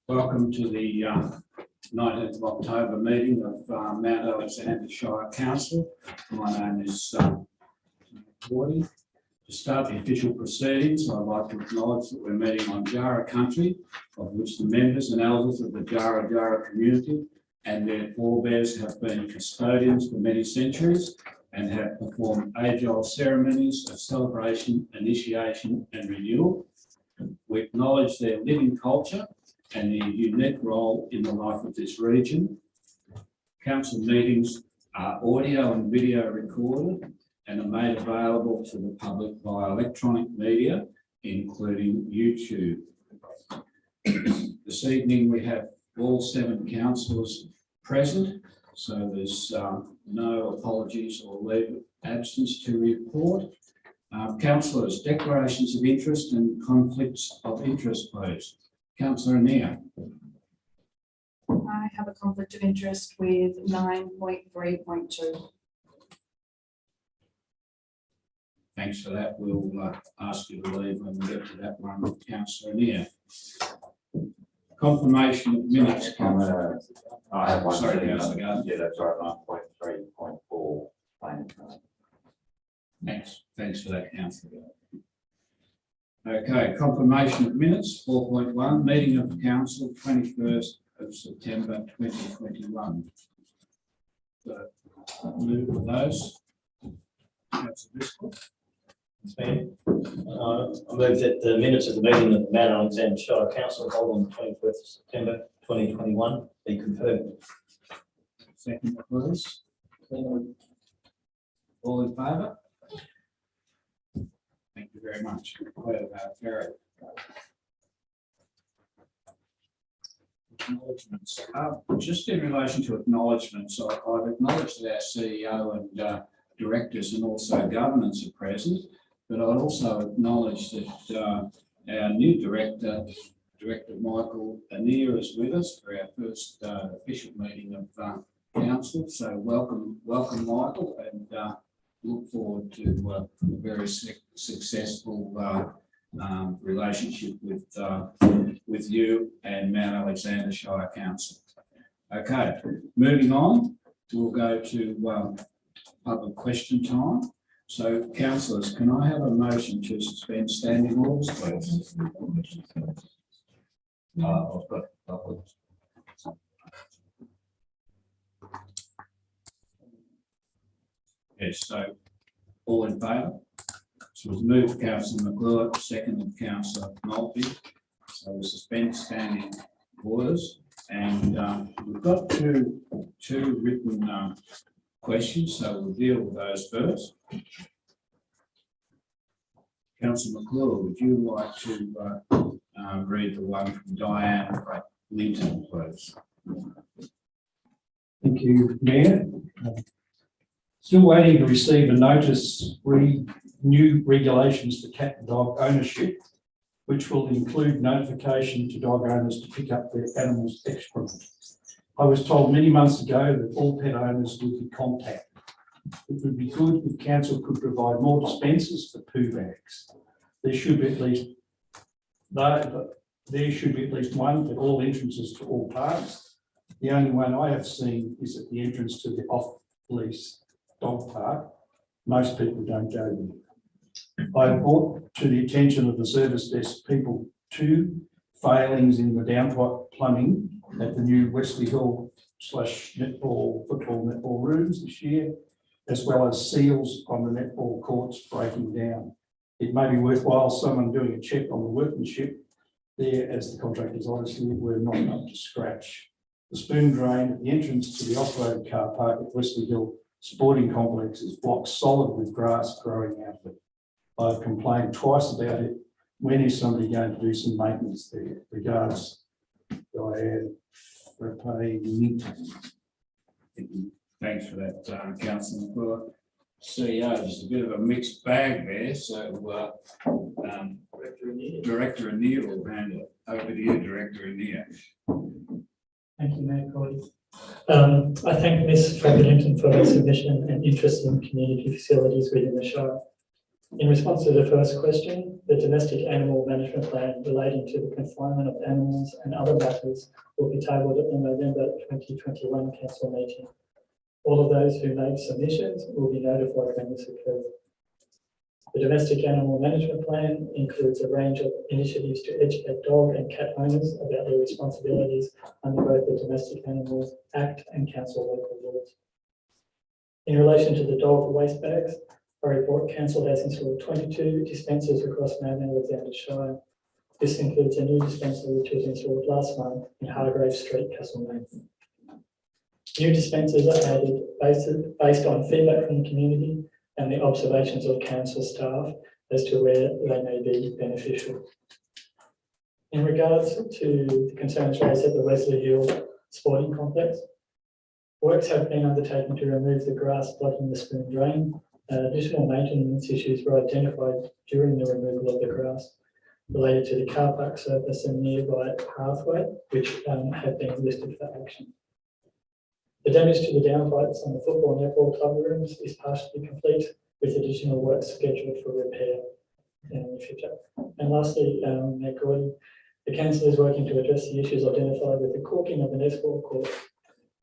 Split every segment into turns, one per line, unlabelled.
Welcome to the 19th of October meeting of Mount Alexander Shire Council. My name is Wardy. To start the official proceedings, I'd like to acknowledge that we're meeting on Jara country, of which the members and elders of the Jara community and their forebears have been custodians for many centuries and have performed age-old ceremonies of celebration, initiation and renewal. We acknowledge their living culture and the unique role in the life of this region. Council meetings are audio and video recorded and are made available to the public via electronic media, including YouTube. This evening we have all 7 councillors present, so there's no apologies or leave of absence to report. Councillors, declarations of interest and conflicts of interest, please. Councillor Anea.
I have a conflict of interest with 9.3.2.
Thanks for that. We'll ask you to leave when we get to that one, Councillor Anea. Confirmation of minutes.
I have one.
Sorry, Councillor Gardner.
Yeah, that's right, 9.3.4.
Thanks for that, Councillor. Okay, confirmation of minutes, 4.1, meeting of the council, 21st of September 2021. So, move with those. Councillor Driscoll.
I move that the minutes of the meeting of the Mount Alexander Shire Council held on the 21st of September 2021 be confirmed.
Second, please. All in favour? Thank you very much. Carried. Acknowledgements. Just in relation to acknowledgements, I've acknowledged that our CEO and directors and also governance are present, but I'd also acknowledge that our new director, Director Michael Anea, is with us for our first official meeting of council. So welcome, Michael, and look forward to a very successful relationship with you and Mount Alexander Shire Council. Okay, moving on, we'll go to public question time. So, councillors, can I have a motion to suspend standing orders, please? Yes, so all in favour? So we've moved Councillor McClure, seconded Councillor Maltby. So we suspend standing orders, and we've got two written questions, so we'll deal with those first. Councillor McClure, would you like to read the one from Diane Linton, please?
Thank you, Mayor. Still waiting to receive a notice new regulations for cat and dog ownership, which will include notification to dog owners to pick up their animals' excrement. I was told many months ago that all pet owners would be contacted. It would be good if council could provide more dispensers for poo bags. There should be at least one at all entrances to all parks. The only one I have seen is at the entrance to the off-lease dog park. Most people don't go there. I have brought to the attention of the service desk people 2 failings in the downpipe plumbing at the new Wesley Hill football netball rooms this year, as well as seals on the netball courts breaking down. It may be worthwhile someone doing a check on the workmanship there, as the contractors obviously were not up to scratch. The spoon drain at the entrance to the off-road car park at Wesley Hill Sporting Complex is blocked solid with grass growing out of it. I've complained twice about it. When is somebody going to do some maintenance there? Regards, Diane Rapay.
Thanks for that, Councillor McClure. CEO, there's a bit of a mixed bag there, so Director Anea will handle it. Over to you, Director Anea.
Thank you, Mayor Cordy. I thank Ms. Linton for her submission and interest in community facilities within the Shire. In response to the first question, the domestic animal management plan relating to the confinement of animals and other matters will be tabled at the November 2021 council meeting. All of those who made submissions will be notified when this occurs. The domestic animal management plan includes a range of initiatives to educate dog and cat owners about their responsibilities under both the Domestic Animals Act and council local laws. In relation to the dog waste bags, I report council has installed 22 dispensers across Mount Alexander Shire. This includes a new dispenser which was installed last month in Hargrave Street, Castlemaine. New dispensers are added based on feedback from the community and the observations of council staff as to where they may be beneficial. In regards to the concerns raised at the Wesley Hill Sporting Complex, works have been undertaken to remove the grass blocking the spoon drain. Additional maintenance issues were identified during the removal of the grass related to the car park surface and nearby pathway, which have been listed for action. The damage to the downlights on the football and netball club rooms is partially complete, with additional work scheduled for repair in the future. And lastly, Mayor Gordon, the council is working to address the issues identified with the corking of the netball court.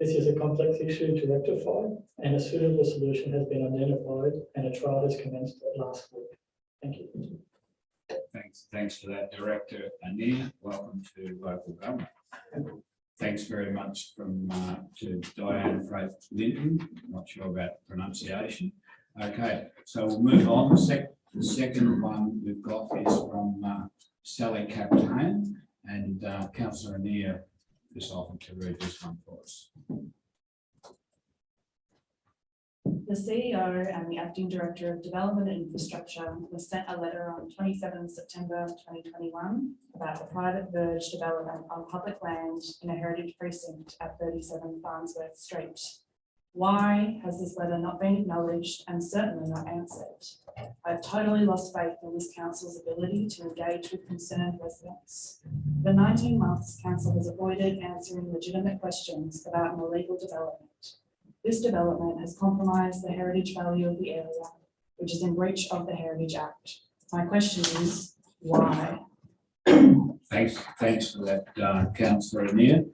This is a complex issue to rectify, and a suitable solution has been identified, and a trial has commenced last week. Thank you.
Thanks for that, Director Anir. Welcome to local government. Thanks very much to Diane Fraith Linton. Not sure about the pronunciation. Okay, so we'll move on. The second one we've got is from Sally Captain, and Councillor Anir is offered to read this one for us.
The CEO and the Acting Director of Development and Infrastructure was sent a letter on 27 September 2021 about the private verge development on public land in a heritage precinct at 37 Farnsworth Street. Why has this letter not been acknowledged and certainly not answered? I've totally lost faith in this council's ability to engage with concerned residents. For 19 months, council has avoided answering legitimate questions about an illegal development. This development has compromised the heritage value of the area, which is in breach of the Heritage Act. My question is, why?
Thanks for that, Councillor Anir.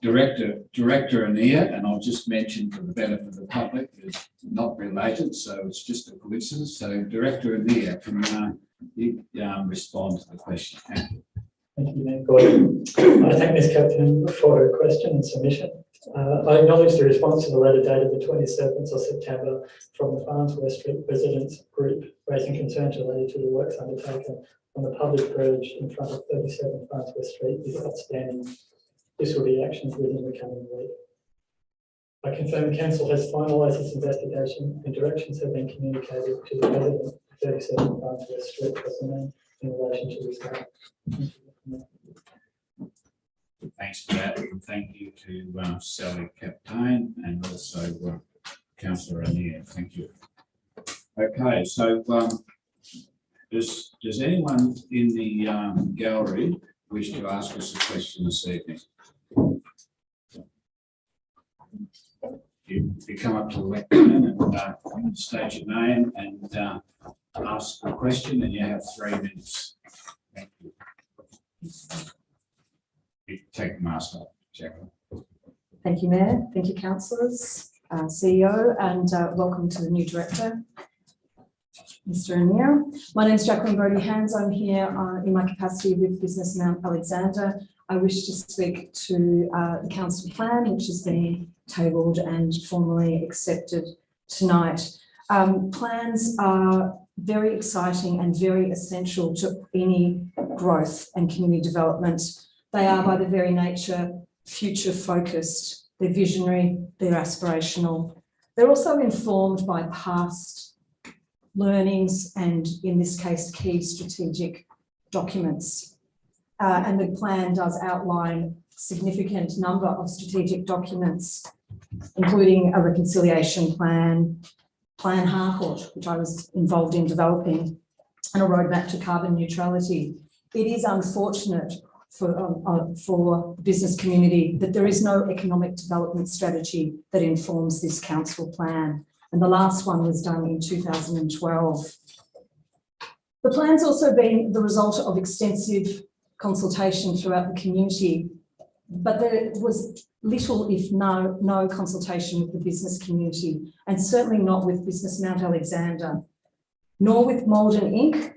Director Anir, and I'll just mention for the benefit of the public, is not related, so it's just a coincidence. So Director Anir, can you respond to the question? Thank you.
Thank you, Mayor Gordon. I thank Ms. Captain for her question and submission. I acknowledge the response to the letter dated the 27th of September from the Farnsworth Street residents group raising concerns related to the works undertaken on the public bridge in front of 37 Farnsworth Street is outstanding. This will be actions within the coming week. I confirm Council has finalised its investigation and directions have been communicated to the resident of 37 Farnsworth Street in relation to this matter.
Thanks for that, and thank you to Sally Captain and also Councillor Anir. Thank you. Okay, so does anyone in the gallery wish to ask us a question this evening? You come up to the lectern and state your name and ask a question, and you have 3 minutes. Thank you. You take the mask off, Jacqueline.
Thank you, Mayor. Thank you, councillors, CEO, and welcome to the new director, Mr. Anir. My name is Jacqueline Brody-Hands. I'm here in my capacity with Business Mount Alexander. I wish to speak to the council plan, which has been tabled and formally accepted tonight. Plans are very exciting and very essential to any growth and community development. They are, by their very nature, future focused. They're visionary, they're aspirational. They're also informed by past learnings and, in this case, key strategic documents. And the plan does outline a significant number of strategic documents, including a reconciliation plan, Plan Harcourt, which I was involved in developing, and a roadmap to carbon neutrality. It is unfortunate for the business community that there is no economic development strategy that informs this council plan. And the last one was done in 2012. The plan's also been the result of extensive consultation throughout the community, but there was little, if no consultation with the business community, and certainly not with Business Mount Alexander, nor with Malden Inc.,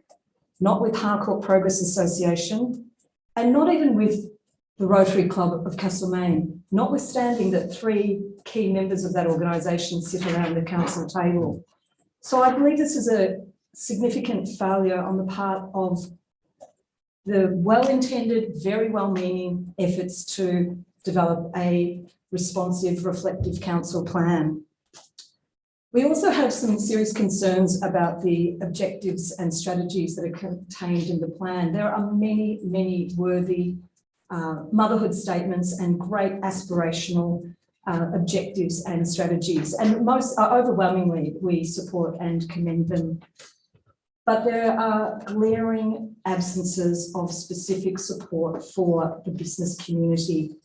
not with Harcourt Progress Association, and not even with the Rotary Club of Castlemaine, notwithstanding that 3 key members of that organisation sit around the council table. So I believe this is a significant failure on the part of the well-intended, very well-meaning efforts to develop a responsive, reflective council plan. We also have some serious concerns about the objectives and strategies that are contained in the plan. There are many, many worthy motherhood statements and great aspirational objectives and strategies, and most overwhelmingly we support and commend them. But there are glaring absences of specific support for the business community.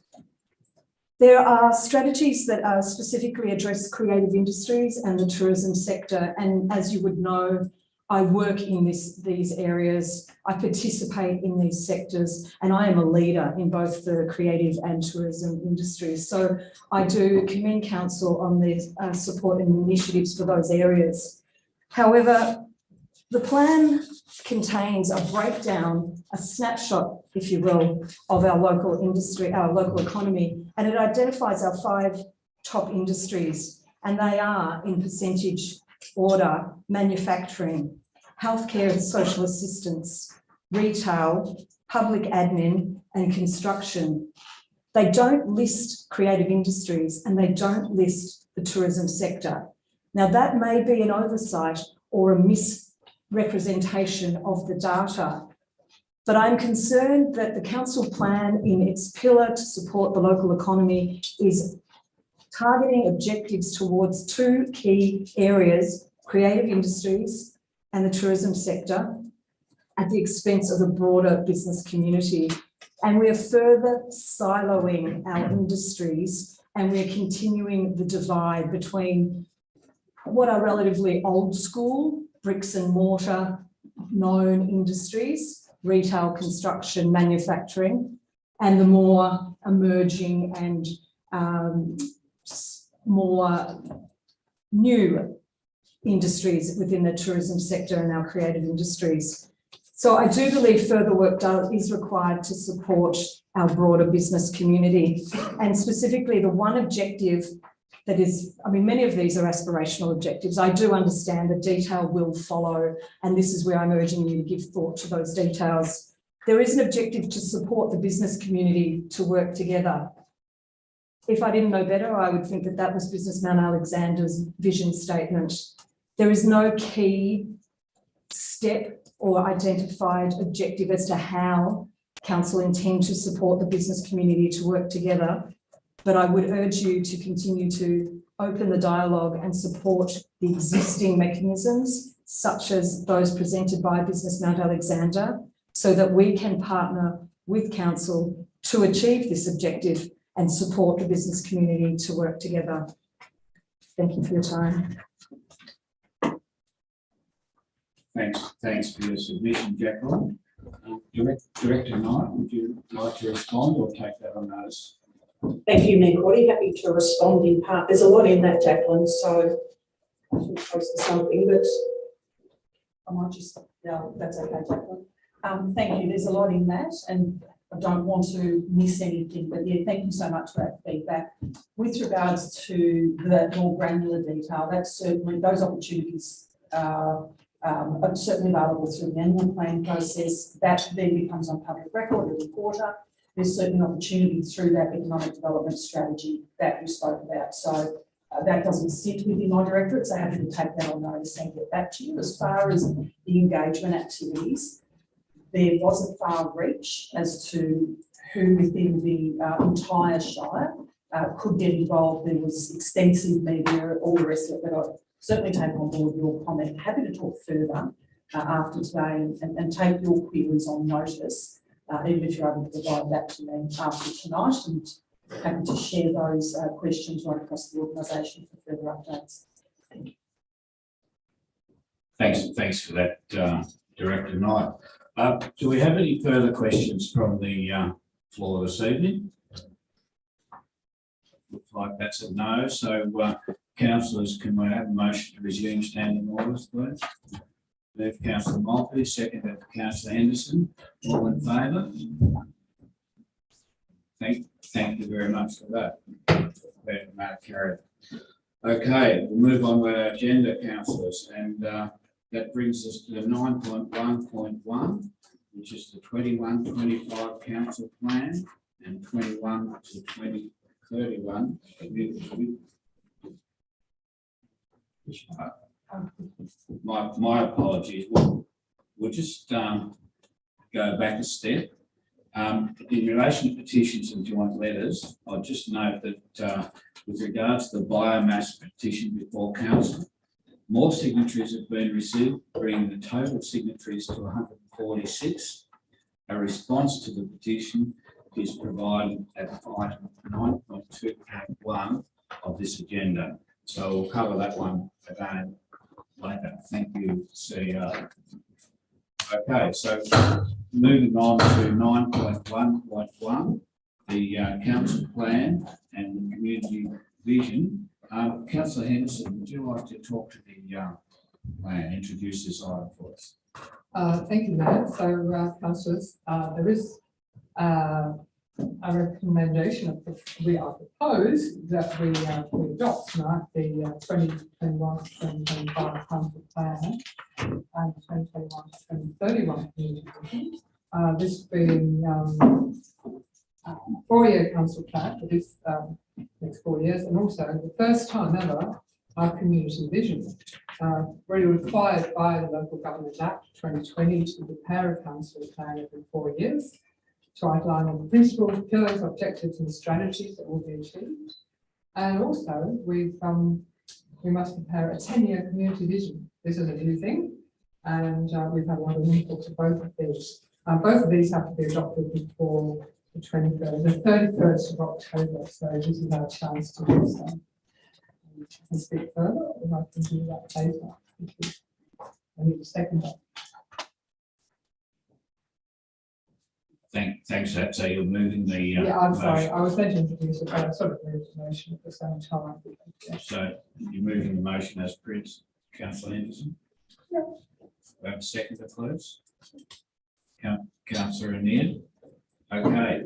There are strategies that specifically address creative industries and the tourism sector. And as you would know, I work in these areas, I participate in these sectors, and I am a leader in both the creative and tourism industries. So I do commend council on the support and initiatives for those areas. However, the plan contains a breakdown, a snapshot, if you will, of our local industry, our local economy, and it identifies our 5 top industries, and they are, in percentage order, manufacturing, healthcare and social assistance, retail, public admin, and construction. They don't list creative industries and they don't list the tourism sector. Now, that may be an oversight or a misrepresentation of the data, but I'm concerned that the council plan, in its pillar to support the local economy, is targeting objectives towards 2 key areas, creative industries and the tourism sector, at the expense of the broader business community. And we are further siloing our industries, and we're continuing the divide between what are relatively old school, bricks and mortar, known industries, retail, construction, manufacturing, and the more emerging and more new industries within the tourism sector and our creative industries. So I do believe further work is required to support our broader business community, and specifically the one objective that is, I mean, many of these are aspirational objectives. I do understand the detail will follow, and this is where I'm urging you to give thought to those details. There is an objective to support the business community to work together. If I didn't know better, I would think that that was Business Mount Alexander's vision statement. There is no key step or identified objective as to how council intend to support the business community to work together. But I would urge you to continue to open the dialogue and support the existing mechanisms, such as those presented by Business Mount Alexander, so that we can partner with council to achieve this objective and support the business community to work together. Thank you for your time.
Thanks for your submission, Jacqueline. Director Knight, would you like to respond or take that on notice?
Thank you, Mayor Cordy. Happy to respond in part. There's a lot in that, Jacqueline, so I should post to something, but I might just, yeah, that's okay, Jacqueline. Thank you. There's a lot in that, and I don't want to miss anything, but yeah, thank you so much for that feedback. With regards to the more granular detail, that's certainly, those opportunities are certainly available through the annual plan process. That then becomes on public record every quarter. There's certainly opportunity through that economic development strategy that you spoke about. So that doesn't sit within my directorate, so happy to take that on notice and get back to you. As far as the engagement activities, there was a far reach as to who within the entire Shire could get involved. There was extensive media, all the rest of it, but I certainly take on board your comment. Happy to talk further after today and take your queries on notice, even if you're able to provide that to me after tonight, and happy to share those questions right across the organisation for further updates. Thank you.
Thanks for that Director Knight. Do we have any further questions from the floor this evening? Looks like that's a no. So, councillors, can we have a motion to resume standing orders, please? Move Councillor Maltby, seconded Councillor Henderson. All in favour? Thank you very much for that. That matter carried. Okay, we'll move on with our agenda, councillors, and that brings us to 9.1.1, which is the 21-25 council plan and 21 to 2031. My apologies. We'll just go back a step. In relation to petitions and joint letters, I'll just note that with regards to the biomass petition before council, more signatories have been received, bringing the total signatories to 146. A response to the petition is provided at item 9.2.1 of this agenda. So we'll cover that one again later. Thank you, CEO. Okay, so moving on to 9.1.1, the council plan and the community vision. Councillor Henderson, would you like to talk to the plan, introduce this item for us?
Thank you, Mayor. So, councillors, there is a recommendation of we are proposed that we adopt tonight the 2021-2025 council plan and 2021-2031 community vision. This being 4-year council plan for this next 4 years, and also the first time ever our community vision. Really required by the Local Government Act 2020 to prepare a council plan every 4 years to outline the principles, pillars, objectives, and strategies that will be achieved. And also, we must prepare a 10-year community vision. This is a new thing, and we've had a lot of input to both of these. Both of these have to be adopted before the 31st of October. So this is our chance to do so. And speak further, or I can do that later. I need a second.
Thanks, Zach. So you're moving the
Yeah, I'm sorry.
motion.
I was meant to introduce it, but I sort of moved the motion at the same time. Yeah.
So you're moving the motion as printed, Councillor Henderson?
Yeah.
We have a seconder, please. Councillor Anir. Okay.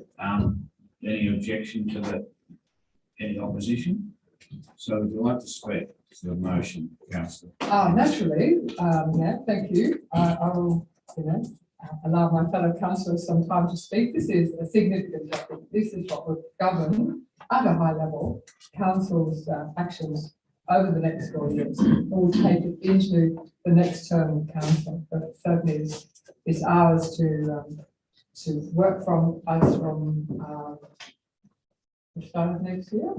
Any objection to that? Any opposition? So would you like to speak to the motion, Councillor?
Naturally, yeah, thank you. I will, allow my fellow councillors some time to speak. This is a significant document. This is what will govern at a high level council's actions over the next 4 years. It will take it into the next term of council, but it certainly is ours to work from the start of next year.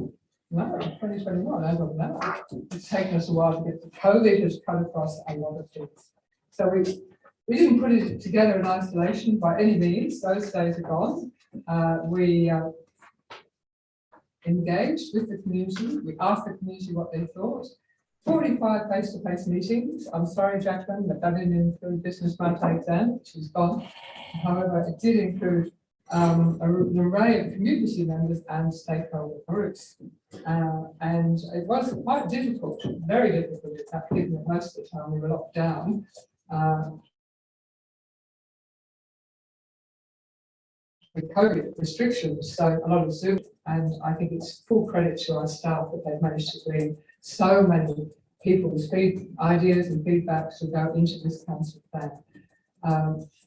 No, 2021, as of now. It's taken us a while to get to COVID, has cut across a lot of things. So we didn't put it together in isolation by any means. Those days are gone. We engaged with the community. We asked the community what they thought. 45 face-to-face meetings. I'm sorry, Jacqueline, that didn't include business matter exam, which is gone. However, it did include an array of community members and stakeholder groups. And it was quite difficult, very difficult, in fact, given that most of the time we were locked down. With COVID restrictions, so a lot of Zoom, and I think it's full credit to our staff that they've managed to bring so many people's ideas and feedback to go into this council plan.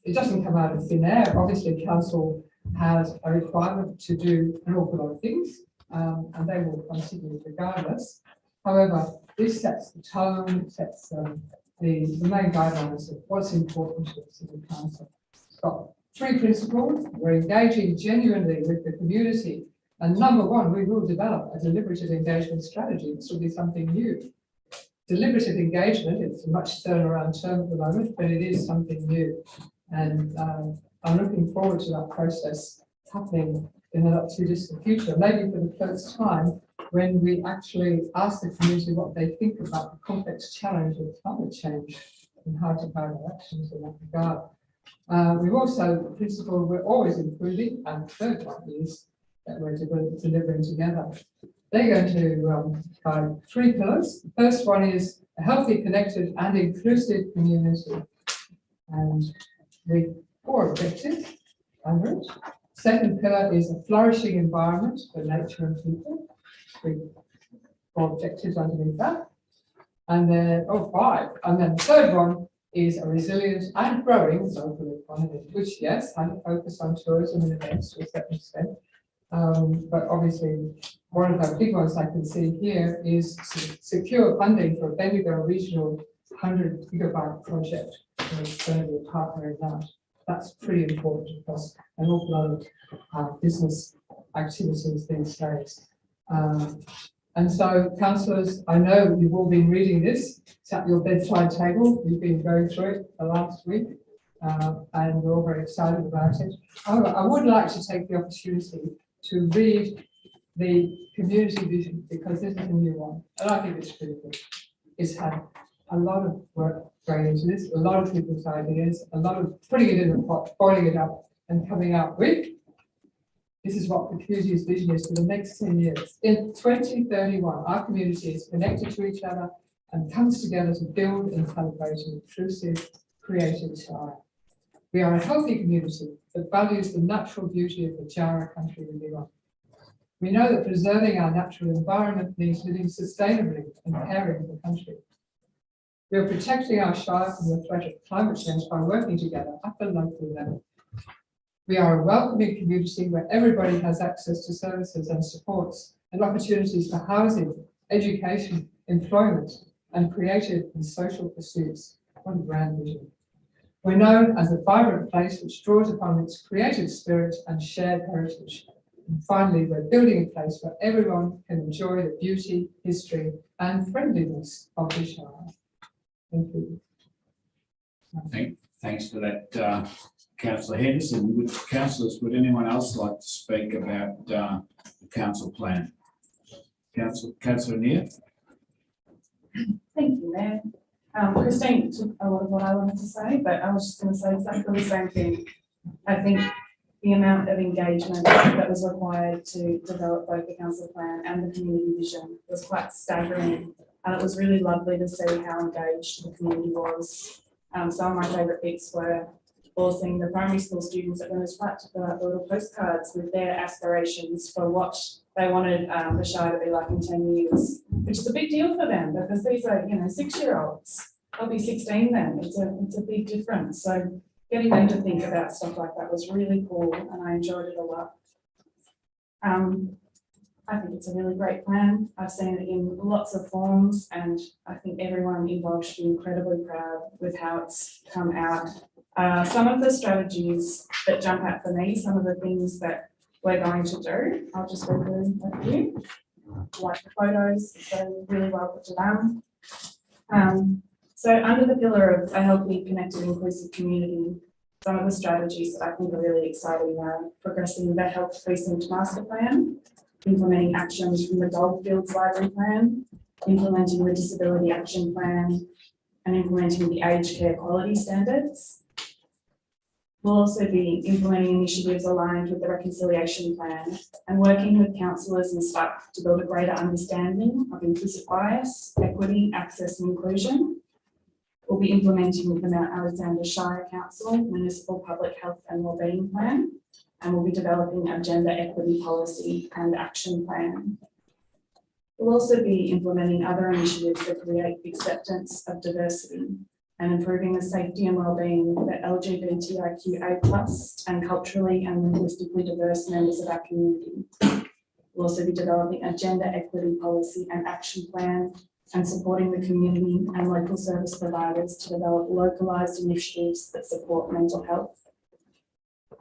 It doesn't come out of thin air. Obviously, council has a requirement to do an awful lot of things, and they will continue regardless. However, this sets the tone, sets the main guidelines of what's important to the council. It's got 3 principles. We're engaging genuinely with the community. And number 1, we will develop a deliberative engagement strategy. This will be something new. Deliberative engagement, it's a much thrown around term at the moment, but it is something new. And I'm looking forward to that process happening in the not too distant future, maybe for the first time when we actually ask the community what they think about the complex challenge of climate change. and how to guide our actions in that regard. We've also, the principle we're always improving, and the third one is that we're delivering together. They're going to guide three pillars. The first one is a healthy, connected and inclusive community. And with 4 objectives under it. Second pillar is a flourishing environment for nature and people, with 4 objectives underneath that. And then, 5. And then the third one is a resilient and growing local economy, which, yes, has a focus on tourism and events to a certain extent. But obviously, one of the big ones I can see here is secure funding for a Bendigo regional 100 gigabyte project. It's going to be a partner in that. That's pretty important because an awful lot of business activities these days. And so, councillors, I know you've all been reading this. It's at your bedside table. You've been going through it the last week, and we're all very excited about it. However, I would like to take the opportunity to read the community vision, because this is a new one, and I think it's pretty good. It's had a lot of work going into this, a lot of people's ideas, a lot of putting it in the pot, boiling it up, and coming out with. This is what the community's vision is for the next 10 years. In 2031, our community is connected to each other and comes together to build and celebrate an inclusive, creative time. We are a healthy community that values the natural beauty of the Jara country we live on. We know that preserving our natural environment means living sustainably and caring for the country. We are protecting our shire from the threat of climate change by working together at the local level. We are a welcoming community where everybody has access to services and supports and opportunities for housing, education, employment, and creative and social pursuits. What a grand vision. We're known as a vibrant place which draws upon its creative spirit and shared heritage. And finally, we're building a place where everyone can enjoy the beauty, history, and friendliness of the Shire. Thank you.
Thanks for that, Councillor Henderson. Councillors, would anyone else like to speak about the council plan? Councillor Neer.
Thank you, Mayor. Christine took a lot of what I wanted to say, but I was just going to say exactly the same thing. I think the amount of engagement that was required to develop both the council plan and the community vision was quite staggering, and it was really lovely to see how engaged the community was. Some of my favourite bits were all seeing the primary school students at Winners Flat to fill out the little postcards with their aspirations for what they wanted the Shire to be like in 10 years, which is a big deal for them because these are, 6-year-olds. They'll be 16 then. It's a big difference. So getting them to think about stuff like that was really cool, and I enjoyed it a lot. I think it's a really great plan. I've seen it in lots of forms, and I think everyone involved should be incredibly proud with how it's come out. Some of the strategies that jump out for me, some of the things that we're going to do, I'll just go through a few. Like the photos, so really well put to them. So under the pillar of a healthy, connected, inclusive community, some of the strategies that I think are really exciting are progressing the Health Precinct Master Plan, implementing actions from the Goldfields Library Plan, implementing the Disability Action Plan, and implementing the Aged Care Quality Standards. We'll also be implementing initiatives aligned with the Reconciliation Plan and working with councillors and staff to build a greater understanding of implicit bias, equity, access and inclusion. We'll be implementing the Mount Alexander Shire Council Municipal Public Health and Wellbeing Plan, and we'll be developing a gender equity policy and action plan. We'll also be implementing other initiatives that create acceptance of diversity and improving the safety and wellbeing for LGBTIQA+ and culturally and linguistically diverse members of our community. We'll also be developing a gender equity policy and action plan and supporting the community and local service providers to develop localised initiatives that support mental health.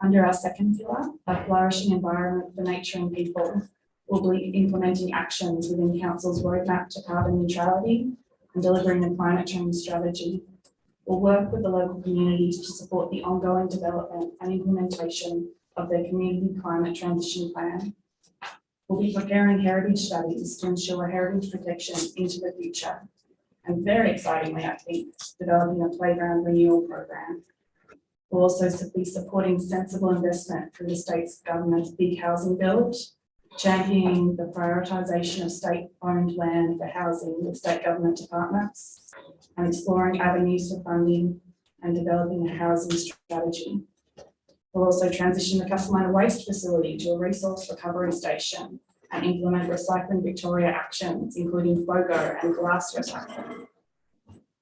Under our second pillar, a flourishing environment for nature and people, we'll be implementing actions within Council's roadmap to carbon neutrality and delivering a climate change strategy. We'll work with the local communities to support the ongoing development and implementation of their community climate transition plan. We'll be preparing heritage studies to ensure heritage protection into the future. and very excitingly, I think, developing a playground renewal program. We'll also be supporting sensible investment through the state's government's big housing build, championing the prioritisation of state-owned land for housing with state government departments, and exploring avenues for funding and developing a housing strategy. We'll also transition the Castlemina Waste Facility to a resource recovery station and implement Recycling Victoria actions, including FOGO and glass recycling.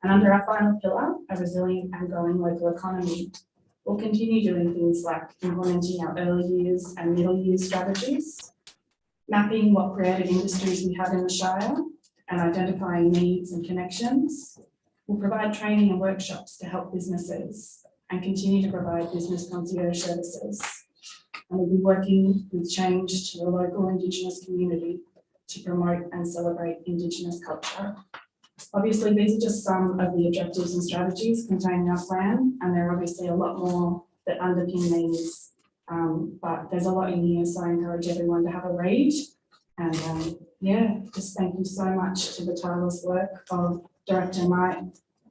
And under our final pillar, a resilient and growing local economy, we'll continue doing things like implementing our early years and middle years strategies, mapping what creative industries we have in the Shire, and identifying needs and connections. We'll provide training and workshops to help businesses and continue to provide business concierge services. And we'll be working with change to the local Indigenous community to promote and celebrate Indigenous culture. Obviously, these are just some of the objectives and strategies contained in our plan, and there are obviously a lot more that underpin these, but there's a lot in here, so I encourage everyone to have a read. And yeah, just thank you so much to the tireless work of Director Knight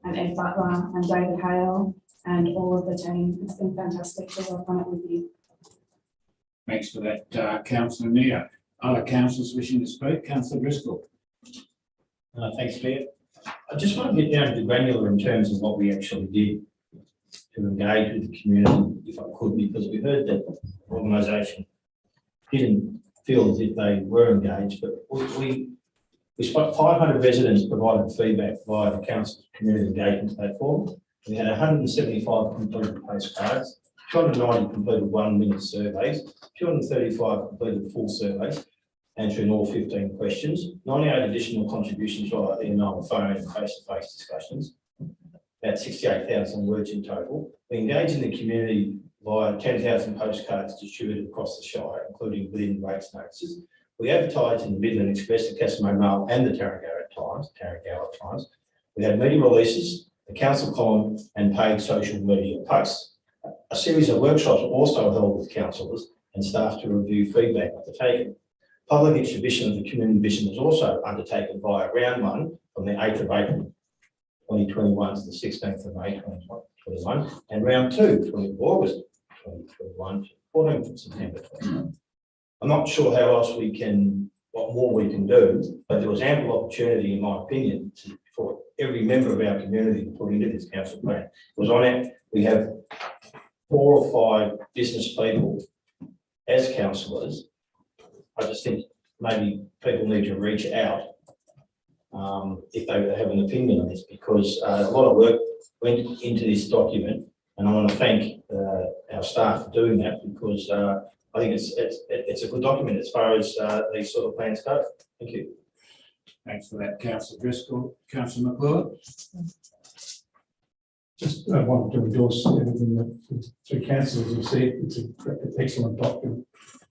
and Ed Butler and David Hale and all of the team. It's been fantastic to work on it with you.
Thanks for that, Councillor Nia. Other councillors wishing to speak? Councillor Driscoll.
Thanks, Mayor. I just want to get down to the granular in terms of what we actually did to engage with the community, if I could, because we heard that the organisation didn't feel as if they were engaged, but we spot 500 residents provided feedback via the council's community engagement platform. We had 175 completed postcards, 290 completed 1-minute surveys, 235 completed full surveys, answering all 15 questions, 98 additional contributions via email, phone, and face-to-face discussions, about 68,000 words in total. We engaged in the community via 10,000 postcards distributed across the Shire, including within rates notices. We advertised in the Midland Express, the Castlemina Mail, and the Tarragona Times. We had media releases, the council column, and paid social media posts. A series of workshops were also held with councillors and staff to review feedback undertaken. Public exhibition of the community vision was also undertaken via round 1 from the 8th of April 2021 to the 16th of May 2021, and round 2 from August 2021 to 14th of September 2021. I'm not sure how else what more we can do, but there was ample opportunity, in my opinion, for every member of our community to put into this council plan. It was on it. We have 4 or 5 business people as councillors. I just think maybe people need to reach out if they have an opinion on this, because a lot of work went into this document, and I want to thank our staff for doing that, because I think it's a good document as far as these sort of plans go. Thank you.
Thanks for that, Councillor Driscoll. Councillor McClure.
Just wanted to endorse everything that the 3 councillors have said. It's an excellent document.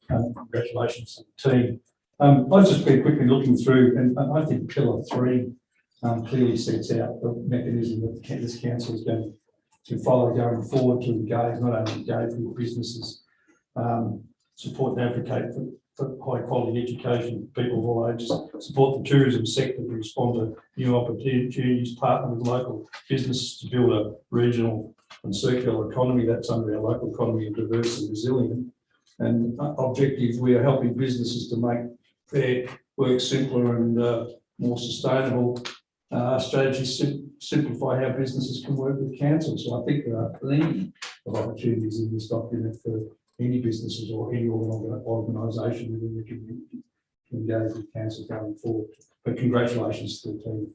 Congratulations to the team. I've just been quickly looking through, and I think Pillar 3 clearly sets out the mechanism that this council is going to follow going forward to engage, not only engage with businesses, support and advocate for high quality education for people of all ages, support the tourism sector to respond to new opportunities, partner with local businesses to build a regional and circular economy that's under our local economy of diverse and resilient. And objective, we are helping businesses to make their work simpler and more sustainable. Strategies simplify how businesses can work with council. So I think there are plenty of opportunities in this document for any businesses or any organisation within the community to engage with council going forward. But congratulations to the team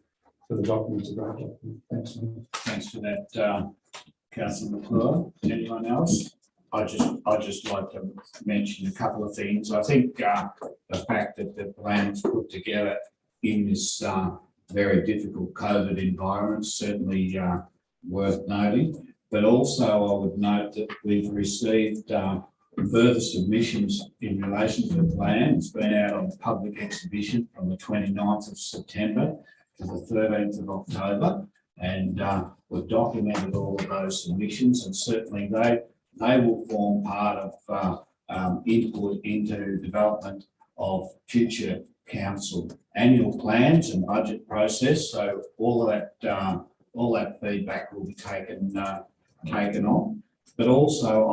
for the document. It's a great document. Thanks, man.
Thanks for that, Councillor McClure. Anyone else? I just like to mention a couple of things. I think the fact that the plan was put together in this very difficult COVID environment is certainly worth noting. But also I would note that we've received further submissions in relation to the plan. It's been out on public exhibition from the 29th of September to the 13th of October, and we've documented all of those submissions, and certainly they will form part of input into development of future council annual plans and budget process. So all that feedback will be taken on. But also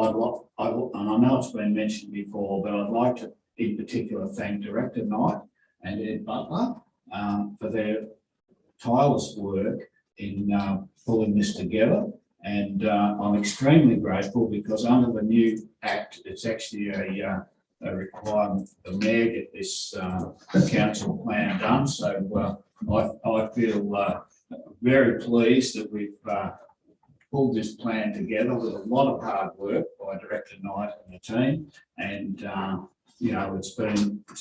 and I know it's been mentioned before, but I'd like to in particular thank Director Knight and Ed Butler for their tireless work in pulling this together. And I'm extremely grateful because under the new Act, it's actually a requirement the Mayor get this council plan done. So I feel very pleased that we've pulled this plan together with a lot of hard work by Director Knight and the team. And you know, it's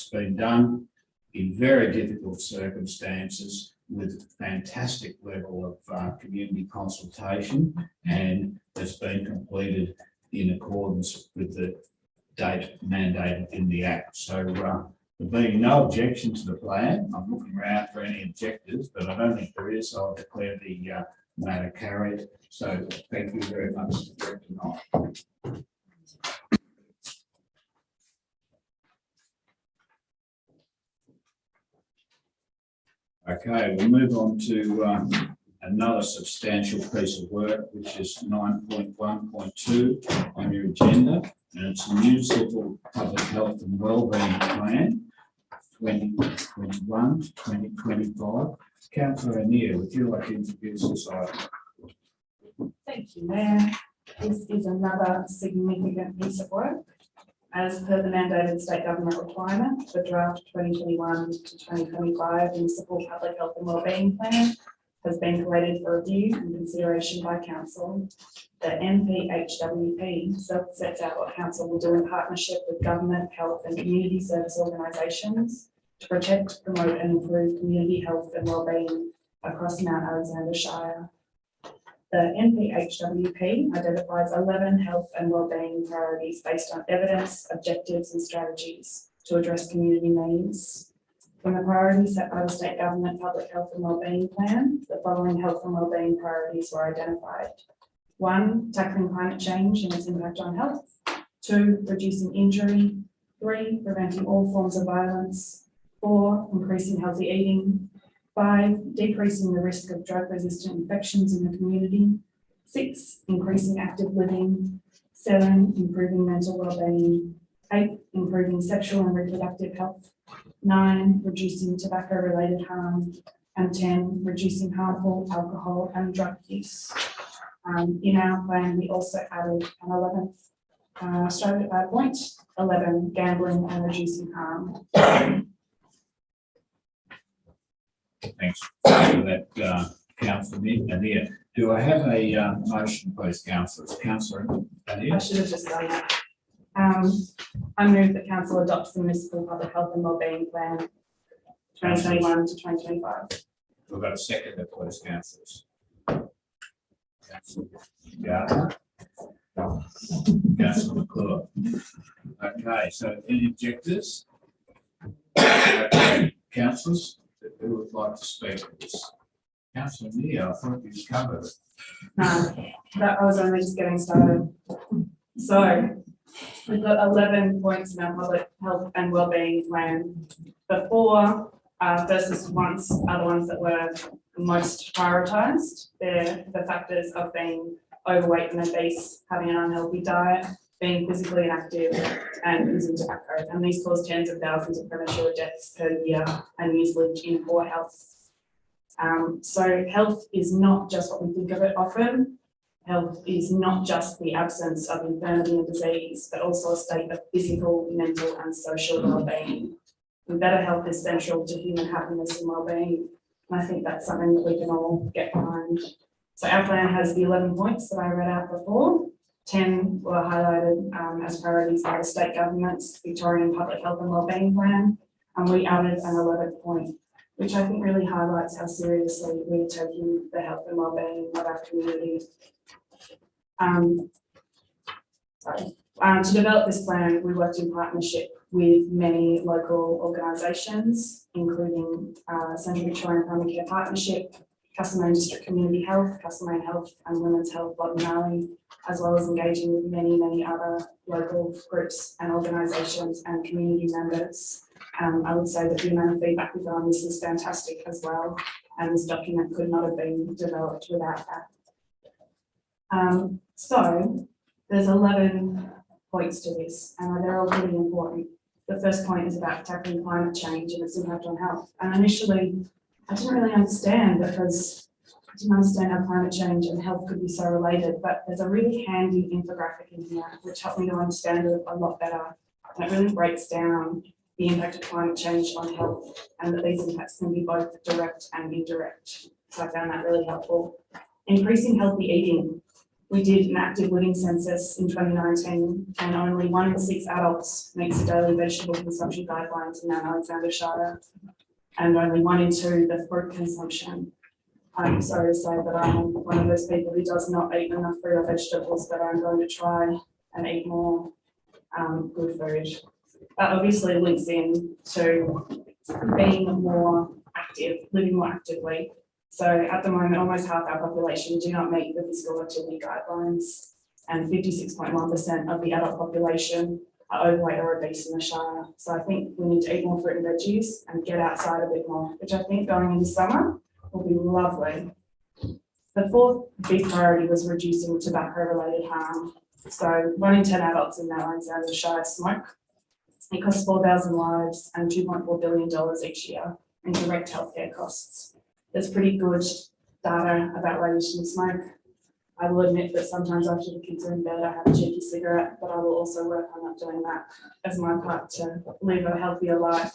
been done in very difficult circumstances with fantastic level of community consultation, and it's been completed in accordance with the date mandated in the Act. So there being no objection to the plan, I'm looking around for any objectors, but I don't think there is, so I'll declare the matter carried. So thank you very much, Director Knight. Okay, we'll move on to another substantial piece of work, which is 9.1.2 on your agenda, and it's a municipal public health and wellbeing plan 2021 to 2025. Councillor O'Neill, would you like to introduce this item?
Thank you, Mayor. This is another significant piece of work. As per the mandated state government requirement, the draft 2021 to 2025 municipal public health and wellbeing plan has been collated for review and consideration by council. The NPHWP sets out what council will do in partnership with government, health and community service organisations to protect, promote and improve community health and wellbeing across Mount Alexander Shire. The NPHWP identifies 11 health and wellbeing priorities based on evidence, objectives and strategies to address community needs. From the priorities set by the state government public health and wellbeing plan, the following health and wellbeing priorities were identified. 1, tackling climate change and its impact on health. 2, reducing injury. 3, preventing all forms of violence. 4, increasing healthy eating. 5, decreasing the risk of drug-resistant infections in the community. 6, increasing active living. 7, improving mental wellbeing. 8, improving sexual and reproductive health. 9, reducing tobacco-related harm. And 10, reducing harmful alcohol and drug use. In our plan, we also added an 11th point, 11, gambling and reducing harm.
Thanks for that, Councillor Anir. Do I have a motion, please, councillors? Councillor
I
Anir.
should have just done that. I move that council adopts the municipal public health and wellbeing plan 2021 to 2025.
We've got a second, please, councillors. Councillor Gardner. Councillor McClure. Okay, so any objectors? Okay, councillors, who would like to speak to this? Councillor Neil, I thought you covered it.
That I was only just getting started. So we've got 11 points in our public health and wellbeing plan. The 4 first ones are the ones that were most prioritised. They're the factors of being overweight and obese, having an unhealthy diet, being physically inactive and using tobacco. And these cause tens of thousands of premature deaths per year and years lived in poor health. So health is not just what we think of it often. Health is not just the absence of infirmity and disease, but also a state of physical, mental and social well-being. And better health is central to human happiness and well-being. And I think that's something that we can all get behind. So our plan has the 11 points that I read out before. 10 were highlighted as priorities by the state government's Victorian Public Health and Wellbeing Plan. And we added an 11th point, which I think really highlights how seriously we're taking the health and wellbeing of our community. To develop this plan, we worked in partnership with many local organisations, including Central Victorian Primary Care Partnership, Castlemaine District Community Health, Castlemaine Health and Women's Health Botany, as well as engaging with many, many other local groups and organisations and community members. I would say that the amount of feedback we got on this is fantastic as well, and this document could not have been developed without that. So there's 11 points to this, and they're all really important. The first point is about tackling climate change and its impact on health. And initially, I didn't really understand, because I didn't understand how climate change and health could be so related, but there's a really handy infographic in here which helped me to understand it a lot better. And it really breaks down the impact of climate change on health, and that these impacts can be both direct and indirect. So I found that really helpful. Increasing healthy eating. We did an active living census in 2019, and only 1 in 6 adults meets the daily vegetable consumption guidelines in Mount Alexander Shire, and only 1 in 2 the fruit consumption. I'm sorry to say that I'm one of those people who does not eat enough fruit or vegetables, but I'm going to try and eat more good food. That obviously links in to being more active, living more actively. So at the moment, almost half our population do not meet the physical activity guidelines, and 56.1% of the adult population are overweight or obese in the Shire. So I think we need to eat more fruit and veggies and get outside a bit more, which I think going into summer will be lovely. The fourth big priority was reducing tobacco-related harm. So 1 in 10 adults in Mount Alexander Shire smoke. It costs 4,000 lives and $2.4 billion each year in direct healthcare costs. There's pretty good data about why you shouldn't smoke. I will admit that sometimes after the kids are in bed, I have a cheeky cigarette, but I will also work on not doing that as my part to live a healthier life.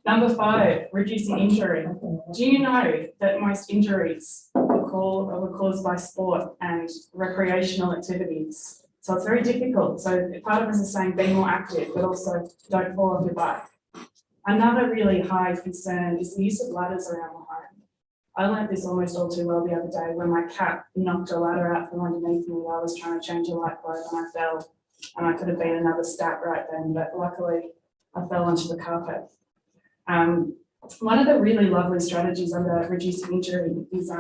Number 5, reducing injury. Do you know that most injuries were caused by sport and recreational activities? So it's very difficult. So part of us is saying be more active, but also don't fall off your bike. Another really high concern is the use of ladders around the home. I learned this almost all too well the other day when my cat knocked a ladder out from underneath me while I was trying to change a light bulb, and I fell, and I could have been another stat right then, but luckily I fell onto the carpet. One of the really lovely strategies under reducing injury is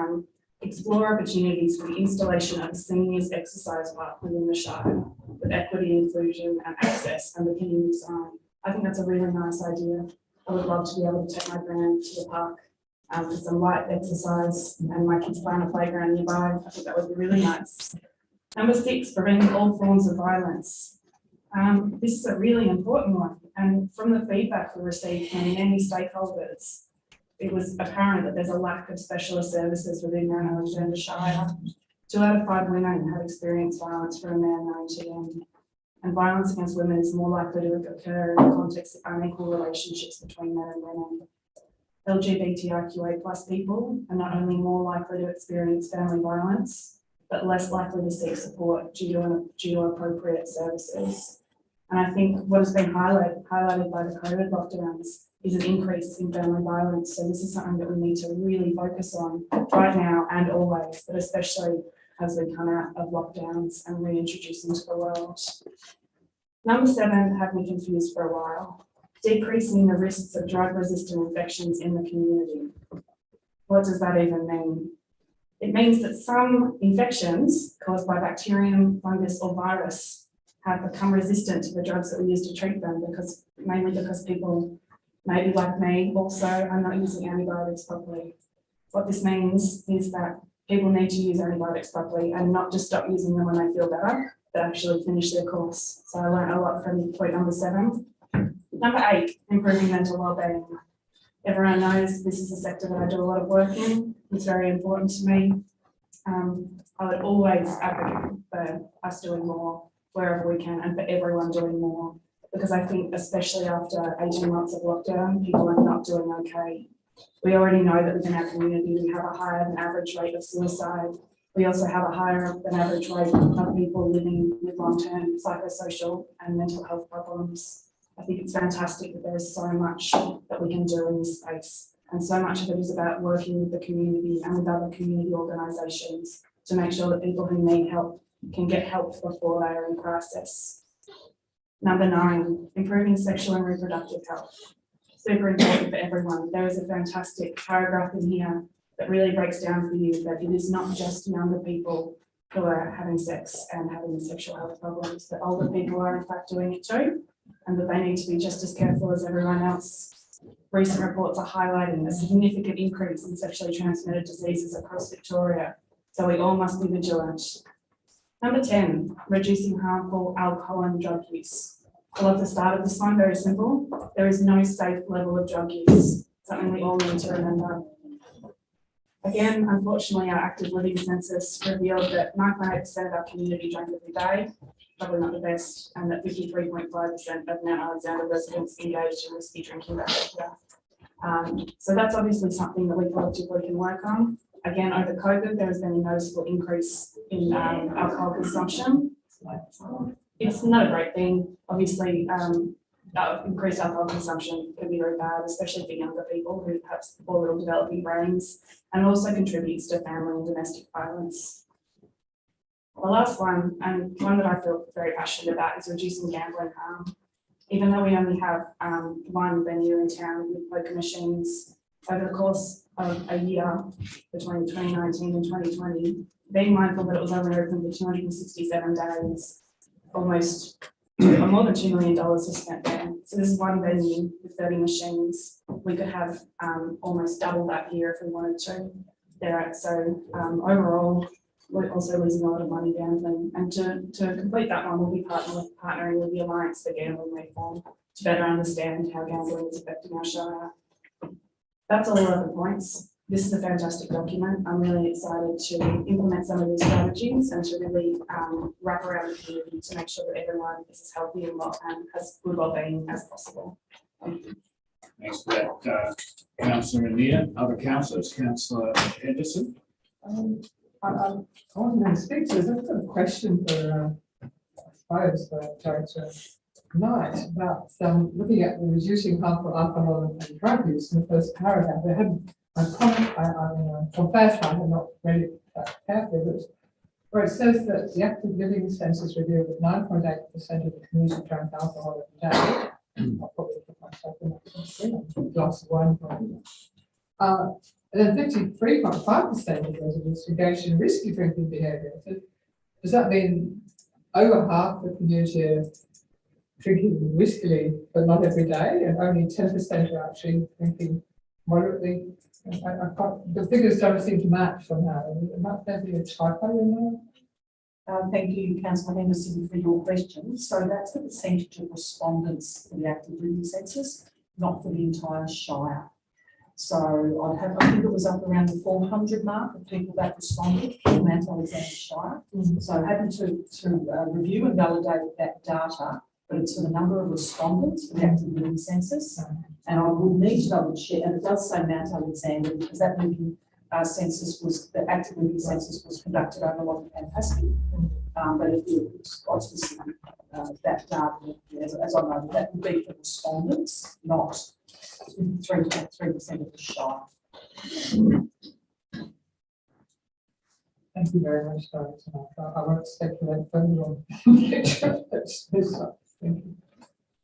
explore opportunities for the installation of a seniors exercise park within the Shire with equity, inclusion and access underpinning design. I think that's a really nice idea. I would love to be able to take my grand to the park for some light exercise, and my kids play on a playground nearby. I think that would be really nice. Number 6, preventing all forms of violence. This is a really important one, and from the feedback we received from many stakeholders, it was apparent that there's a lack of specialist services within Mount Alexander Shire. 2 out of 5 women have experienced violence from a man known to them, and violence against women is more likely to occur in the context of unequal relationships between men and women. LGBTIQA+ people are not only more likely to experience family violence, but less likely to seek support due to appropriate services. And I think what has been highlighted by the COVID lockdowns is an increase in family violence. So this is something that we need to really focus on right now and always, but especially as we come out of lockdowns and reintroduce into the world. Number 7 had me confused for a while. Decreasing the risks of drug-resistant infections in the community. What does that even mean? It means that some infections caused by bacterium, fungus or virus have become resistant to the drugs that we use to treat them, mainly because people, maybe like me, also are not using antibiotics properly. What this means is that people need to use antibiotics properly and not just stop using them when they feel better, but actually finish their course. So I learned a lot from point number 7. Number 8, improving mental wellbeing. Everyone knows this is a sector that I do a lot of work in. It's very important to me. I would always advocate for us doing more wherever we can and for everyone doing more, because I think especially after 18 months of lockdown, people are not doing okay. We already know that within our community, we have a higher than average rate of suicide. We also have a higher than average rate of people living with long-term psychosocial and mental health problems. I think it's fantastic that there is so much that we can do in this space. And so much of it is about working with the community and with other community organisations to make sure that people who need help can get help before they are in crisis. Number 9, improving sexual and reproductive health. Super important for everyone. There is a fantastic paragraph in here that really breaks down for you that it is not just younger people who are having sex and having sexual health problems, that older people are in fact doing it too, and that they need to be just as careful as everyone else. Recent reports are highlighting a significant increase in sexually transmitted diseases across Victoria, so we all must be vigilant. Number 10, reducing harmful alcohol and drug use. I love the start of this one, very simple. There is no safe level of drug use, something we all need to remember. Again, unfortunately, our active living census revealed that 9.8% of our community drank every day, probably not the best, and that 53.5% of Mount Alexander residents engaged in risky drinking behaviour. So that's obviously something that we collectively can work on. Again, over COVID, there has been a noticeable increase in alcohol consumption. It's not a great thing. Obviously, increased alcohol consumption can be very bad, especially for younger people who have poor little developing brains, and also contributes to family and domestic violence. The last one, and one that I feel very passionate about, is reducing gambling harm. Even though we only have one venue in town with poker machines, over the course of a year between 2019 and 2020, being mindful that it was only open for 267 days, more than $2 million was spent there. So this is one venue with 30 machines. We could have almost double that here if we wanted to. So overall, we're also losing a lot of money gambling. And to complete that one, we'll be partnering with the Alliance for Gambling Reform to better understand how gambling is affecting our shire. That's all 11 points. This is a fantastic document. I'm really excited to implement some of these strategies and to really wrap around the community to make sure that everyone is as healthy and has good well-being as possible. Thank you.
Thanks for that, Councillor Anita. Other councillors, Councillor Henderson.
I'm going to speak to this. I've got a question for, I suppose, for Director Knight about looking at the reducing harmful alcohol and drug use in the first paragraph. They hadn't, I confess I have not read it that carefully, but where it says that the active living census revealed that 9.8% of the community drank alcohol every day. I'll probably put myself in that glass of wine. And then 53.5% of residents engaged in risky drinking behaviour. So does that mean over half the community are drinking riskily, but not every day, and only 10% are actually drinking moderately? The figures don't seem to match somehow. Might there be a typo in there?
Thank you, Councillor Henderson, for your question. So that's the percentage of respondents for the active living census, not for the entire shire. So I think it was up around the 400 mark of people that responded for Mount Alexander Shire. So happy to review and validate that data, but it's for the number of respondents for the active living census. And I would need to double check, and it does say Mount Alexander because that living census was, the active living census was conducted over Lock and Pasby. But if it's got specific, that data, as I know, that would be for respondents, not 3% of the shire.
Thank you very much, Director. I won't speculate further on this. Thank you.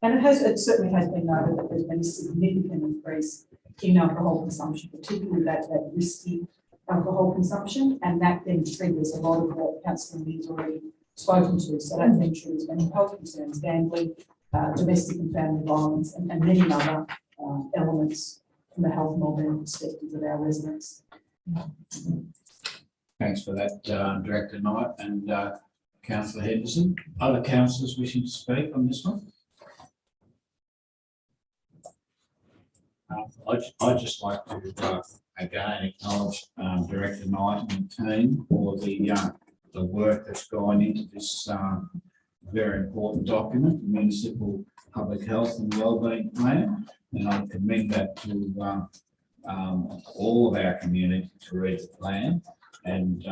And it certainly has been noted that there's been a significant increase in alcohol consumption, particularly that risky alcohol consumption, and that then triggers a lot of what Councillor Lee's already spoken to. So that then triggers mental health concerns, gambling, domestic and family violence, and many other elements from the health and wellbeing perspective of our residents.
Thanks for that, Director Knight and Councillor Henderson. Other councillors wishing to speak on this one? I'd just like to again acknowledge Director Knight and the team for the work that's gone into this very important document, the Municipal Public Health and Wellbeing Plan, and I commend that to all of our community to read the plan. And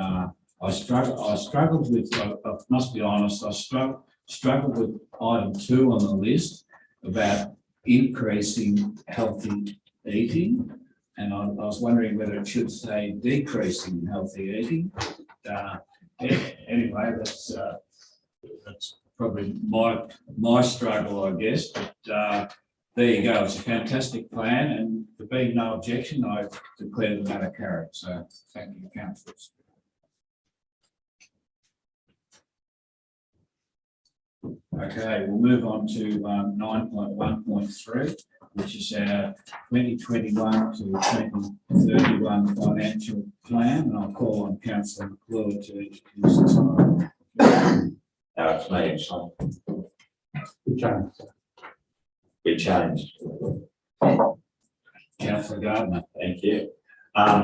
I struggled with, I must be honest, I struggled with item 2 on the list about increasing healthy eating, and I was wondering whether it should say decreasing healthy eating. Anyway, that's probably my struggle, I guess. But There you go. It's a fantastic plan, and there being no objection, I declare the matter carried. So thank you, councillors. Okay, we'll move on to 9.1.3, which is our 2021 to 2031 financial plan, and I'll call on councillor McClure to introduce this item.
It's me, actually.
Good change.
We changed.
Councillor Gardner.
Thank you.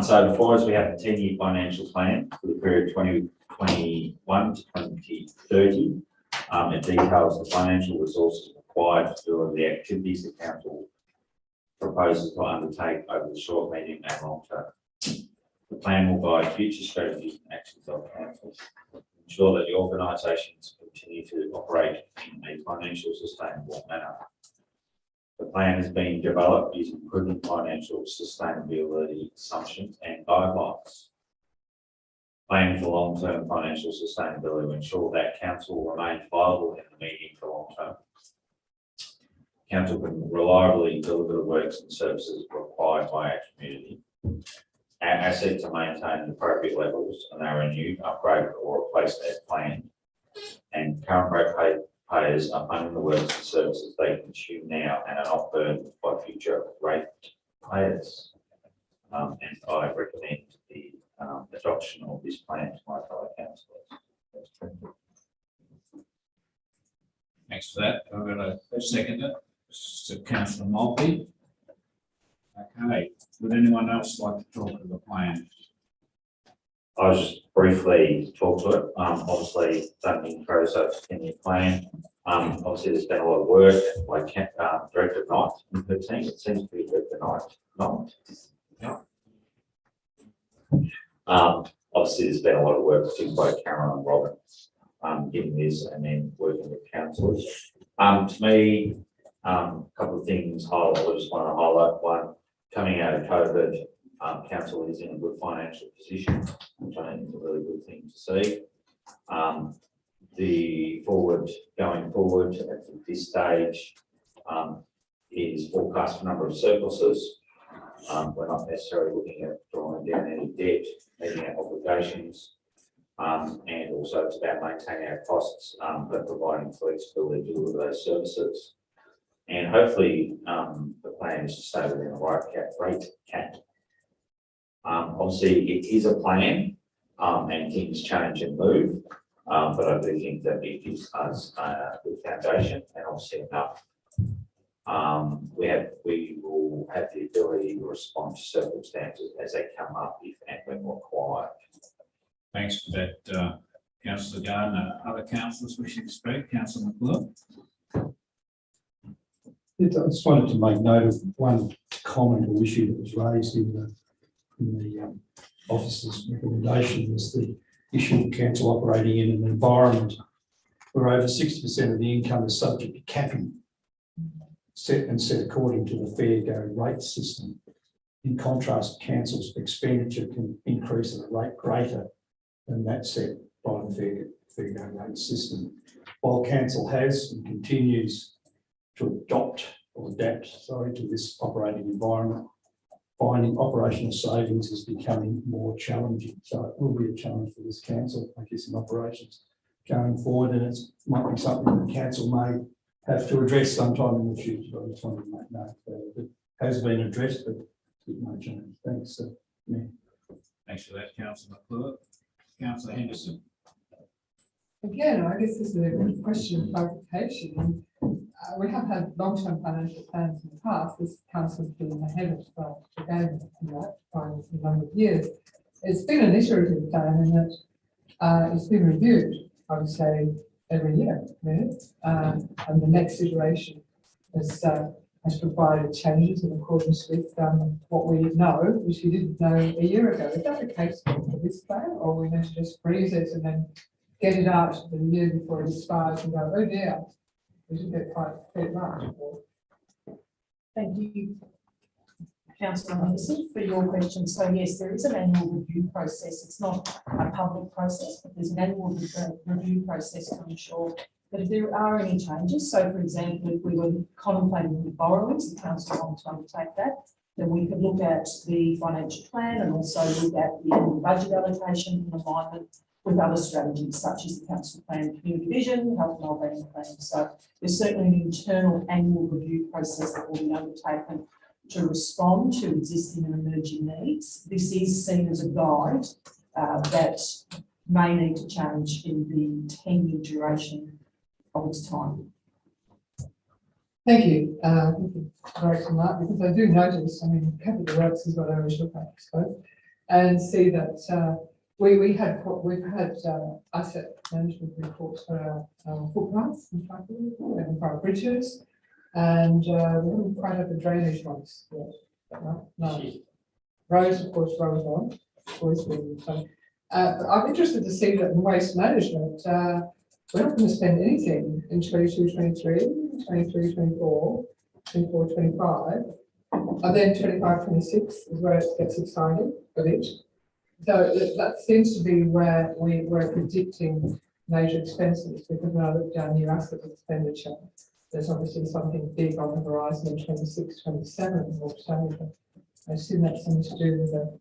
So before us, we have the 10-year financial plan for the period 2021 to 2030. It details the financial resources required to do the activities the council proposes to undertake over the short, medium and long term. The plan will guide future strategies and actions of council, ensure that the organisations continue to operate in a financially sustainable manner. The plan has been developed using prudent financial sustainability assumptions and guidelines. Plan for long-term financial sustainability to ensure that council will remain viable in the medium to long term. Council can reliably deliver the works and services required by our community. Our assets are maintained at appropriate levels and are renewed, upgraded or replaced as planned. And current ratepayers are funding the works and services they consume now and are not burdened by future ratepayers. And I recommend the adoption of this plan to my fellow councillors.
Thanks for that. I'm going to second it. So councillor Maltby. Okay, would anyone else like to talk to the plan?
I was just briefly talk to it. Obviously, funding process in your plan. Obviously, there's been a lot of work by Director Knight and her team. It seems to be Director Knight. Obviously, there's been a lot of work done by Cameron and Robin getting this and then working with councillors. To me, a couple of things I just want to highlight. One, coming out of COVID, council is in a good financial position, which I think is a really good thing to see. The going forward at this stage is forecast number of surpluses. We're not necessarily looking at drawing down any debt, meeting our obligations, and also it's about maintaining our costs, but providing flexibility to deliver those services. And hopefully, the plan is to stay within the right rate cap. Obviously, it is a plan, and things change and move, but I do think that it gives us a good foundation and obviously enough. We will have the ability to respond to circumstances as they come up if and when required.
Thanks for that, councillor Gardner. Other councillors wishing to speak? Councillor McClure.
I just wanted to make note of one comment or issue that was raised in the officer's recommendation, was the issue of council operating in an environment where over 60% of the income is subject to capping, set according to the fair go rate system. In contrast, council's expenditure can increase at a rate greater than that set by the fair go rate system. While council has and continues to adapt to this operating environment, finding operational savings is becoming more challenging. So it will be a challenge for this council, I guess, in operations going forward, and it might be something the council may have to address sometime in the future. I just wanted to make note that it has been addressed, but it may change. Thanks, Mayor.
Thanks for that, councillor McClure. Councillor Henderson.
Again, I guess this is a question of clarification. We have had long-term financial plans in the past. This council has been ahead of the game in that for a number of years. It's been an iterative plan in that it's been reviewed, I would say, every year, really. And the next iteration has provided changes in accordance with what we know, which we didn't know a year ago. Is that the case for this plan, or are we going to just freeze it and then get it out the year before it expires and go, oh dear, we should get quite much?
Thank you, Councillor Henderson, for your question. So yes, there is an annual review process. It's not a public process, but there's an annual review process to ensure
But if there are any changes, so for example, if we were contemplating with borrowings, the council wanted to undertake that, then we could look at the financial plan and also look at the annual budget allocation in alignment with other strategies such as the council plan, community vision, health and wellbeing plan. So there's certainly an internal annual review process that will be undertaken to respond to existing and emerging needs. This is seen as a guide that may need to change in the 10-year duration of its time.
Thank you. Great to Mark, because I do notice, I mean, Capital Works has got Irish look at, and see that we've had asset management reports for our footpaths and for our bridges, and we haven't quite had the drainage ones yet. No. Roads, of course, roads on. Always been fun. But I'm interested to see that in waste management, we're not going to spend anything in 22, 23, 23, 24, 24, 25, and then 25, 26 is where it gets exciting a bit. So that seems to be where we're predicting major expenses, because when I look down your asset expenditure, there's obviously something big on the horizon in 26, 27 or so. I assume that's something to do with the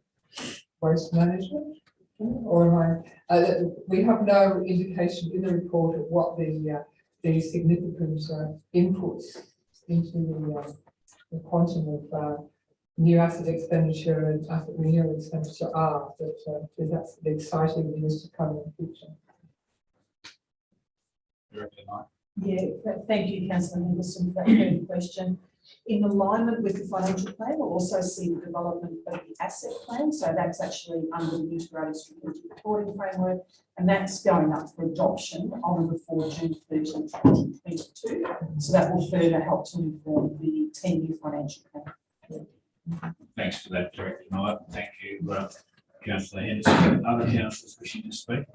waste management. Or am I? We have no indication in the report of what the significant inputs into the quantum of new asset expenditure and asset renewal expenditure are. But that's the exciting news to come in the future.
Yeah, thank you, Councillor Henderson, for that very question. In alignment with the financial plan, we'll also see the development of the asset plan. So that's actually under the integrated strategic reporting framework, and that's going up for adoption on or before June 30, 2022. So that will further help to inform the 10-year financial plan.
Thanks for that, Director Knight. Thank you, Councillor Henderson. Other councillors wishing to speak?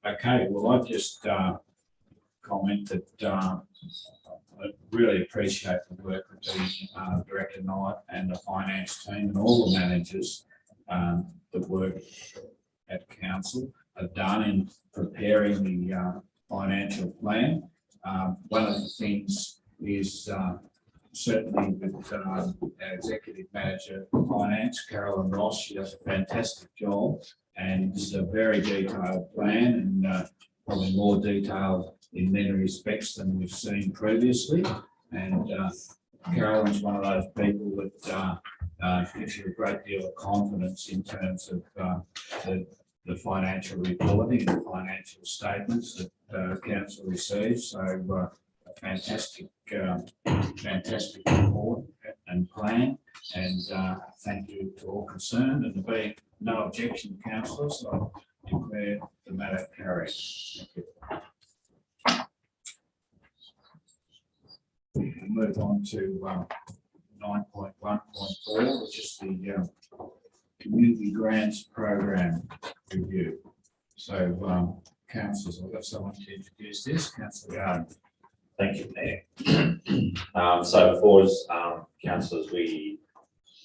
Okay, well, I've just comment that I really appreciate the work of the Director Knight and the finance team and all the managers that work at council have done in preparing the financial plan. One of the things is certainly with our Executive Manager of Finance, Carolyn Ross. She does a fantastic job, and it's a very detailed plan, and probably more detailed in many respects than we've seen previously. And Carolyn's one of those people that gives you a great deal of confidence in terms of the financial reporting and financial statements that council receives. So a fantastic report and plan. And thank you to all concerned. And there being no objection, councillors, I declare the matter carried. Thank you. We'll move on to 9.1.4, which is the Community Grants Program Review. So, councillors, I've got someone to introduce this. Councillor Garden.
Thank you, Mayor. So before us, councillors, we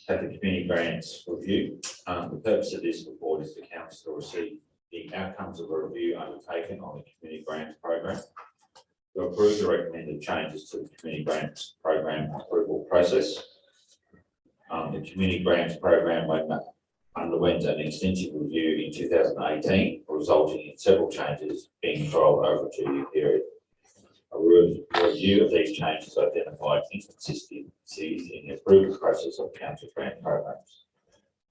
have the Community Grants Review. The purpose of this report is the council to receive the outcomes of a review undertaken on the Community Grants Program, to approve the recommended changes to the Community Grants Program approval process. The Community Grants Program underwent an extensive review in 2018, resulting in several changes being rolled over a 2-year period. A review of these changes identified inconsistencies in the approval process of council grant programs.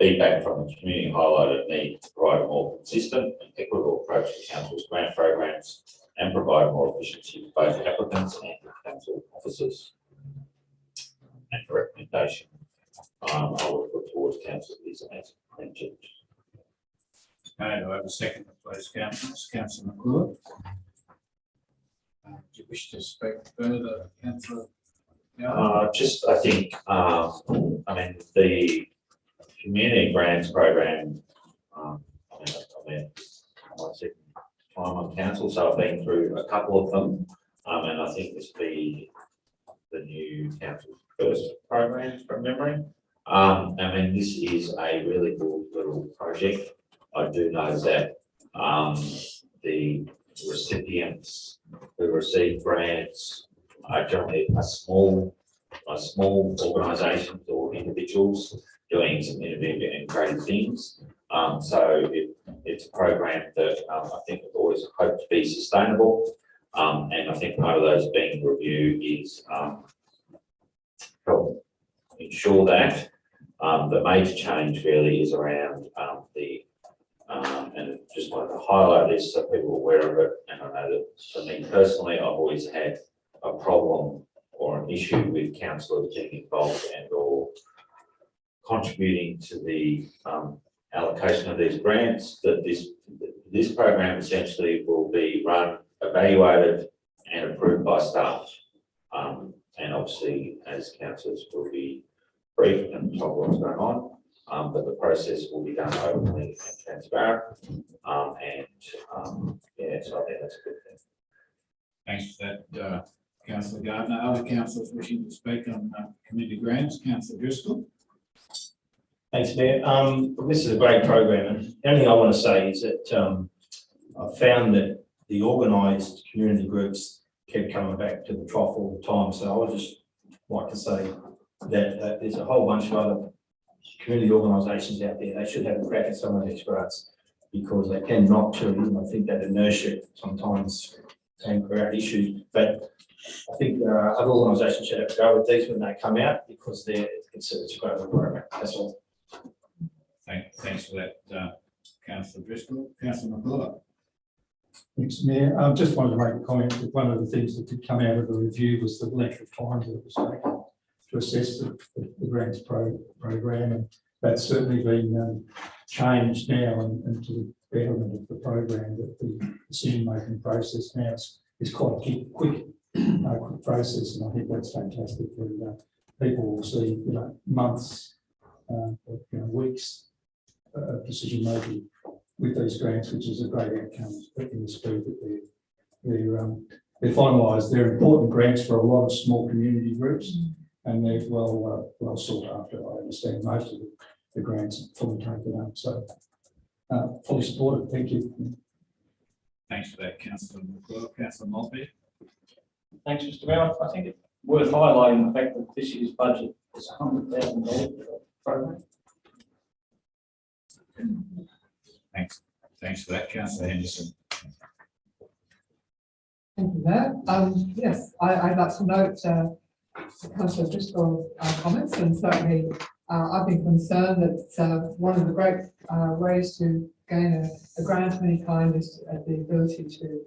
Feedback from the community highlighted the need to provide a more consistent and equitable approach to council's grant programs and provide more efficiency for both applicants and council officers. And for recommendation, I will put towards council these as mentioned.
Okay, do I have a second, please, councillors? Councillor McClure. Do you wish to speak further, councillor?
I think, I mean, the Community Grants Program, I mean, my second time on council, so I've been through a couple of them, and I think this will be the new council's first program from memory. I mean, this is a really good little project. I do know that the receipt recipients who receive grants are generally a small organisations or individuals doing some innovative and creative things. So it's a program that I think we've always hoped to be sustainable. And I think part of those being reviewed is help ensure that. The major change really is around and just wanted to highlight this so people are aware of it. And I know that for me personally, I've always had a problem or an issue with councillors being involved and or contributing to the allocation of these grants. That this program essentially will be run, evaluated, and approved by staff. And obviously, as councillors will be briefed and told what's going on. But the process will be done openly and transparent. Yeah, so I think that's a good thing.
Thanks for that, councillor Gardner. Other councillors wishing to speak on community grants, councillor Driscoll.
Thanks, Mayor. This is a great program, and the only thing I want to say is that I found that the organised community groups kept coming back to the trough all the time. So I would just like to say that there's a whole bunch of other community organisations out there. They should have a crack at some of these grants because they tend not to. And I think that inertia sometimes can create issues. But I think other organisations should have to go with these when they come out because it's a great program. That's all.
Thanks for that, councillor Driscoll. Councillor McCullough.
Thanks, Mayor. I just wanted to make a comment that one of the things that did come out of the review was the length of time that it was taken to assess the grants program, and that's certainly been changed now and to the betterment of the program, that the decision-making process now is quite a quick process, and I think that's fantastic. People will see, months, weeks of decision-making with these grants, which is a great outcome in the speed that they're finalised. They're important grants for a lot of small community groups, and they're well sought after. I understand most of the grants are fully taken up, so fully supported. Thank you.
Thanks for that, councillor McCullough. Councillor Maltby.
Thanks, Mr. Mayor. I think it's worth highlighting the fact that this year's budget is $100,000 for the program.
Thanks for that, councillor Henderson.
Thank you, Mayor. Yes, I'd like to note Councillor Driscoll's comments, and certainly I've been concerned that one of the great ways to gain a grant of any kind is the ability to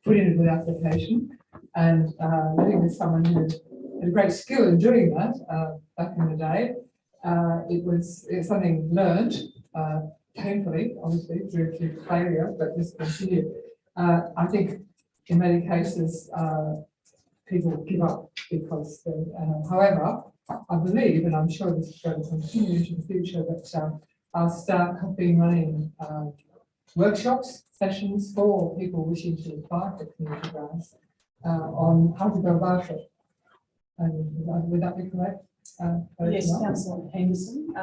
put in a good application, and living with someone who had a great skill in doing that back in the day, it's something learned painfully, obviously, through failure, but discontinued. I think in many cases, people give up because, however, I believe, and I'm sure this is going to continue into the future, that our staff have been running workshops, sessions for people wishing to apply for community grants on how to go about it. And would that be correct?
Yes, Councillor Henderson.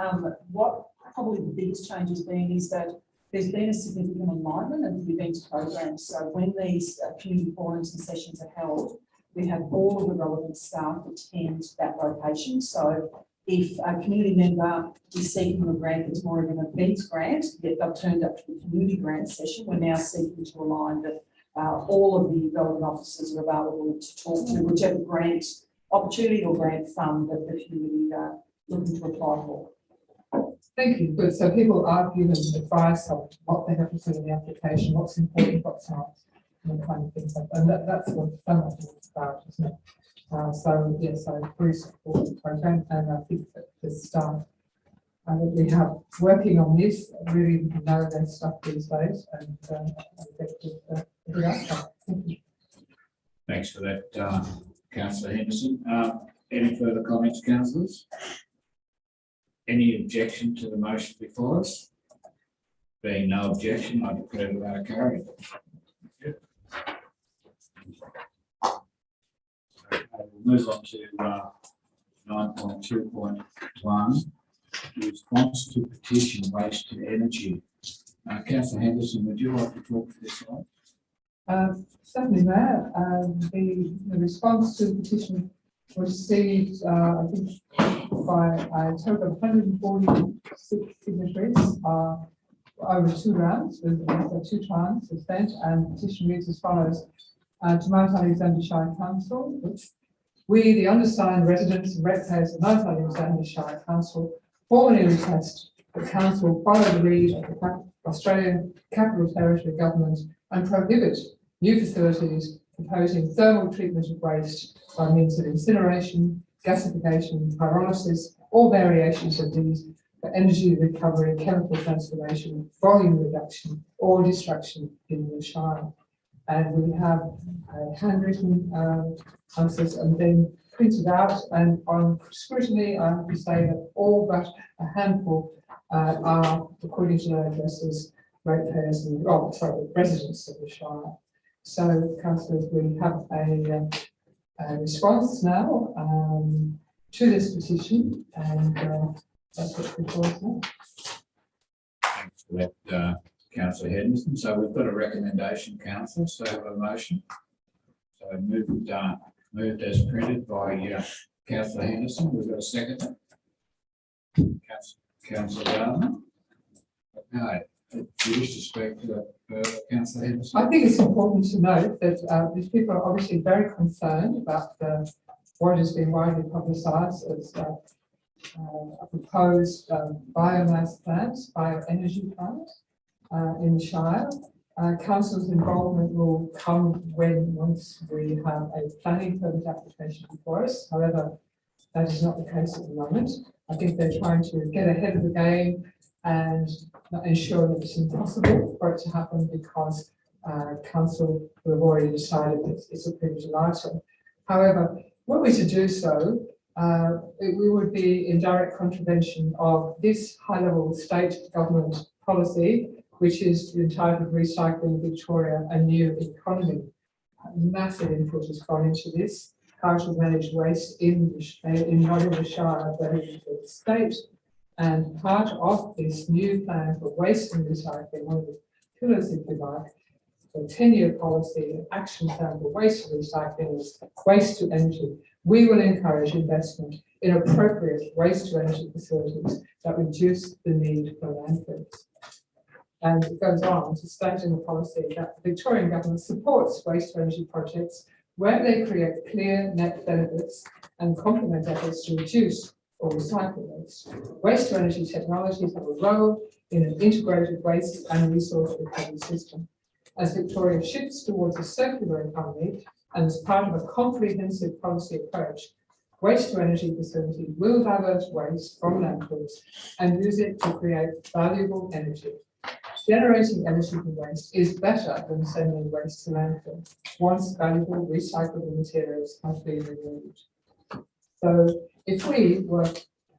What probably the biggest change has been is that there's been a significant alignment of the events programs. So when these community forums and sessions are held, we have all of the relevant staff attend that location. So if a community member is seeking a grant that's more of an events grant, yet they've turned up to the community grant session, we're now seeking to align that all of the relevant officers are available to talk to whichever grant opportunity or grant fund that the community are looking to apply for.
Thank you. Good. So people are given advice on what they have to do in the application, what's important, what's not, and the kind of things like that. And that's what so much is about, isn't it? So yes, I agree support the program, and I think that the staff that we have working on this really know their stuff these days, and effective good outcome. Thank you.
Thanks for that, councillor Henderson. Any further comments, councillors? Any objection to the motion before us? Being no objection, I declare the matter carried. Okay, we'll move on to 9.2.1, response to petition waste to energy. Councillor Henderson, would you like to talk to this one?
Certainly, Mayor. The response to the petition was received, I think, by a total of 146 signatories over 2 rounds, with 2 times were sent, and the petition reads as follows. To Mount Alexander Shire Council, we, the undersigned residents and ratepayers of Mount Alexander Shire Council, formally request that Council follow the lead of the Australian Capital Territory Government and prohibit new facilities proposing thermal treatment of waste by means of incineration, gasification, pyrolysis, or variations of these for energy recovery, chemical transformation, volume reduction, or destruction in the Shire. And we have handwritten answers and then printed out, and on scrutiny, I have to say that all but a handful are, according to their addresses, ratepayers and, residents of the Shire. So, councillors, we have a response now to this petition, and that's what's before us now.
Thanks for that, Councillor Henderson. So we've got a recommendation, Council, so a motion. So moved as printed by Councillor Henderson. We've got a second. Councillor Gardner. No, do you wish to speak to Councillor Henderson?
I think it's important to note that these people are obviously very concerned about what has been widely publicised as a proposed biomass plant, bioenergy plant in the Shire. Council's involvement will come once we have a planning permit application before us. However, that is not the case at the moment. I think they're trying to get ahead of the game and ensure that it's impossible for it to happen because council will have already decided that it's a pivotal item. However, were we to do so, we would be in direct contravention of this high-level state government policy, which is entitled Recycling Victoria, a New Economy. Massive input has gone into this, how to manage waste in whatever Shire the state. And part of this new plan for waste and recycling, one of the pillars, if you like, the 10-year policy action plan for waste and recycling is waste to energy. We will encourage investment in appropriate waste to energy facilities that reduce the need for landfills. And it goes on to state in the policy that the Victorian government supports waste to energy projects where they create clear net benefits and complement efforts to reduce or recycle waste. Waste to energy technologies have a role in an integrated waste and resource recovery system. As Victoria shifts towards a circular economy and as part of a comprehensive policy approach, waste to energy facilities will divert waste from landfills and use it to create valuable energy. Generating energy from waste is better than sending waste to landfill once valuable recyclable materials have been removed. So if we were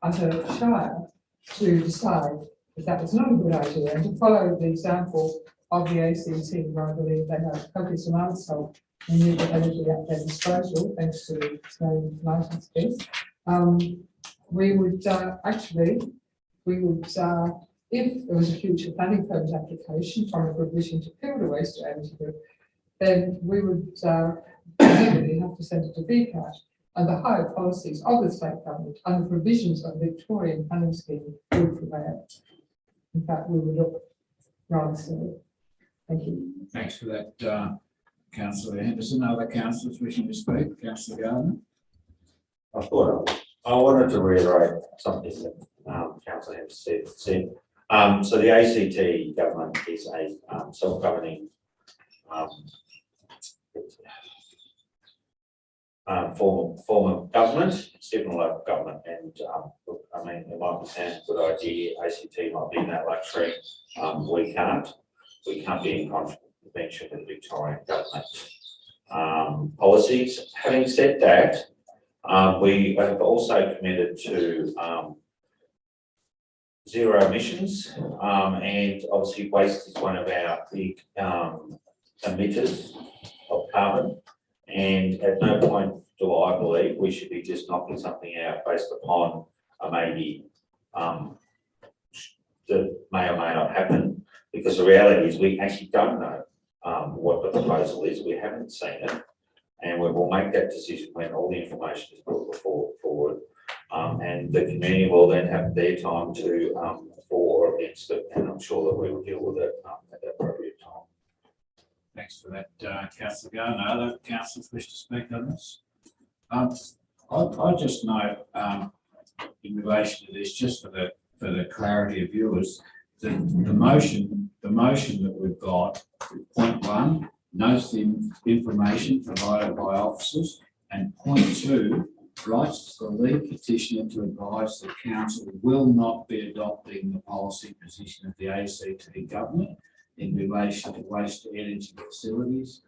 as a Shire to decide that that was not a good idea and to follow the example of the ACT, where I believe they have copious amounts of renewable energy at their disposal, thanks to the Australian licence fees, we would if there was a future planning permit application from a provision to build a waste to energy group, then we would immediately have to send it to VCAT, and the higher policies of the state government and the provisions of the Victorian planning scheme would prevail. In fact, we would look rather silly. Thank you.
Thanks for that, Councillor Henderson. Other councillors wishing to speak? Councillor Gardner.
I wanted to reiterate something that Councillor Henderson said. So the ACT government is a self-governing form of government. It's different local government, and I mean, it might sound a good idea. ACT might be in that luxury. We can't be in contravention with the Victorian government policies. Having said that, we have also committed to zero emissions, and obviously waste is one of our big emitters of carbon, and at no point do I believe we should be just knocking something out based upon a maybe that may or may not happen, because the reality is we actually don't know what the proposal is. We haven't seen it. And we will make that decision when all the information is brought forward. And the community will then have their time to, for or against it, and I'm sure that we will deal with it at the appropriate time.
Thanks for that, councillor Gardner. Other councillors wish to speak on this? I just note, in relation to this, just for the clarity of viewers, the motion that we've got, point 1, notes the information provided by officers, and point 2, writes to the lead petitioner to advise the council will not be adopting the policy position of the ACT government in relation to waste to energy facilities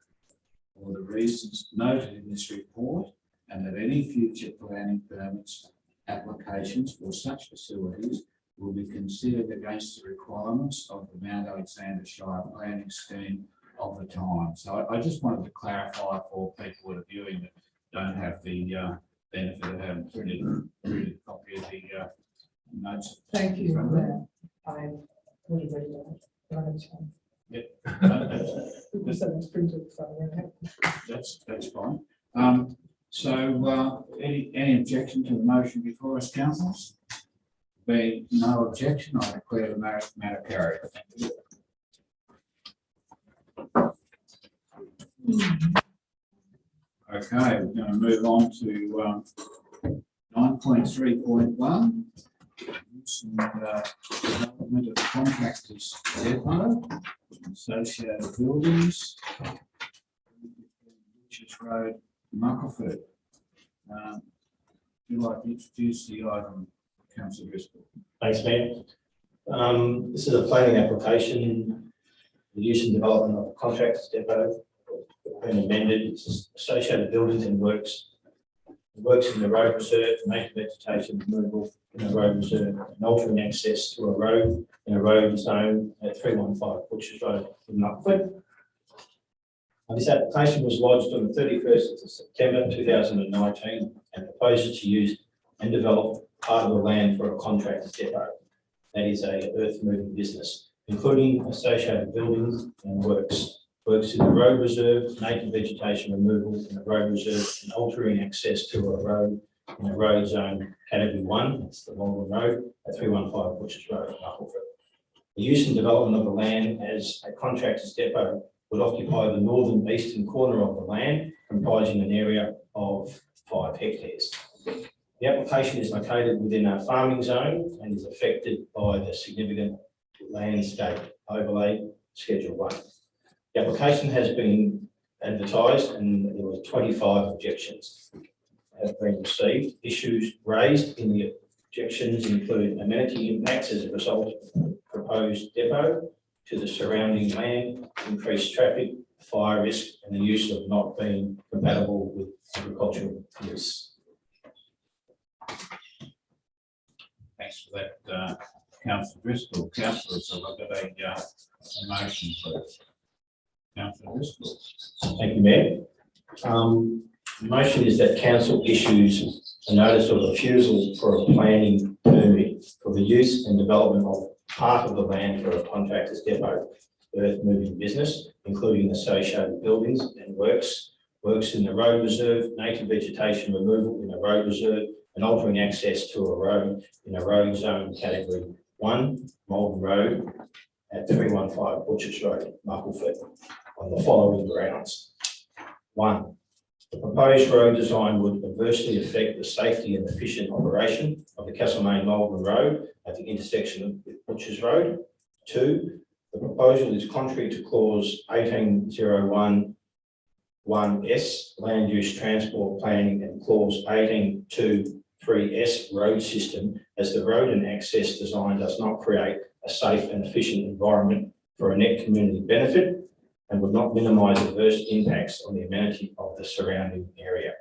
for the reasons noted in this report, and that any future planning permits applications for such facilities will be considered against the requirements of the Mount Alexander Shire planning scheme of the time. So I just wanted to clarify for people that are viewing that don't have the benefit of having printed a copy of the notes.
Thank you. I really read that. Someone's printed, so
That's fine. So any objection to the motion before us, councillors? Being no objection, I declare the matter carried. Thank you. Okay, we're going to move on to 9.3.1. Development of contractors depot, associated buildings, Richards Road, Muckleford. Would you like to introduce the item, Councillor Driscoll?
Thanks, Mayor. This is a planning application, the use and development of a contractors depot, been amended. It's associated buildings and works. Works in the road reserve, native vegetation removal in a road reserve, and altering access to a road in a road zone at 315 Butchers Road in Muckleford. This application was lodged on the 31st of September 2019 and proposes to use and develop part of the land for a contractor's depot. That is a earth moving business, including associated buildings and works. Works in the road reserve, native vegetation removal in a road reserve, and altering access to a road in a road zone category 1, that's the Malvern Road, at 315 Butchers Road, Muckleford. The use and development of the land as a contractor's depot would occupy the northern eastern corner of the land, comprising an area of 5 hectares. The application is located within a farming zone and is affected by the significant landscape overlay Schedule 1. The application has been advertised and there were 25 objections have been received. Issues raised in the objections include amenity impacts as a result of the proposed depot to the surrounding land, increased traffic, fire risk, and the use of not being compatible with agricultural use.
Thanks for that, Councillor Driscoll. Councillors, I've got a motion, please. Councillor Driscoll.
Thank you, Mayor. The motion is that council issues a notice of refusal for a planning permit for the use and development of part of the land for a contractor's depot, earth moving business, including associated buildings and works, works in the road reserve, native vegetation removal in a road reserve, and altering access to a road in a road zone category 1, Malvern Road, at 315 Butchers Road, Muckleford, on the following grounds. 1. The proposed road design would adversely affect the safety and efficient operation of the Castlemaine Malvern Road at the intersection with Butchers Road. 2. The proposal is contrary to clause 18.01 1S land use transport planning and clause 18.2.3S road system, as the road and access design does not create a safe and efficient environment for a net community benefit and would not minimise adverse impacts on the amenity of the surrounding area.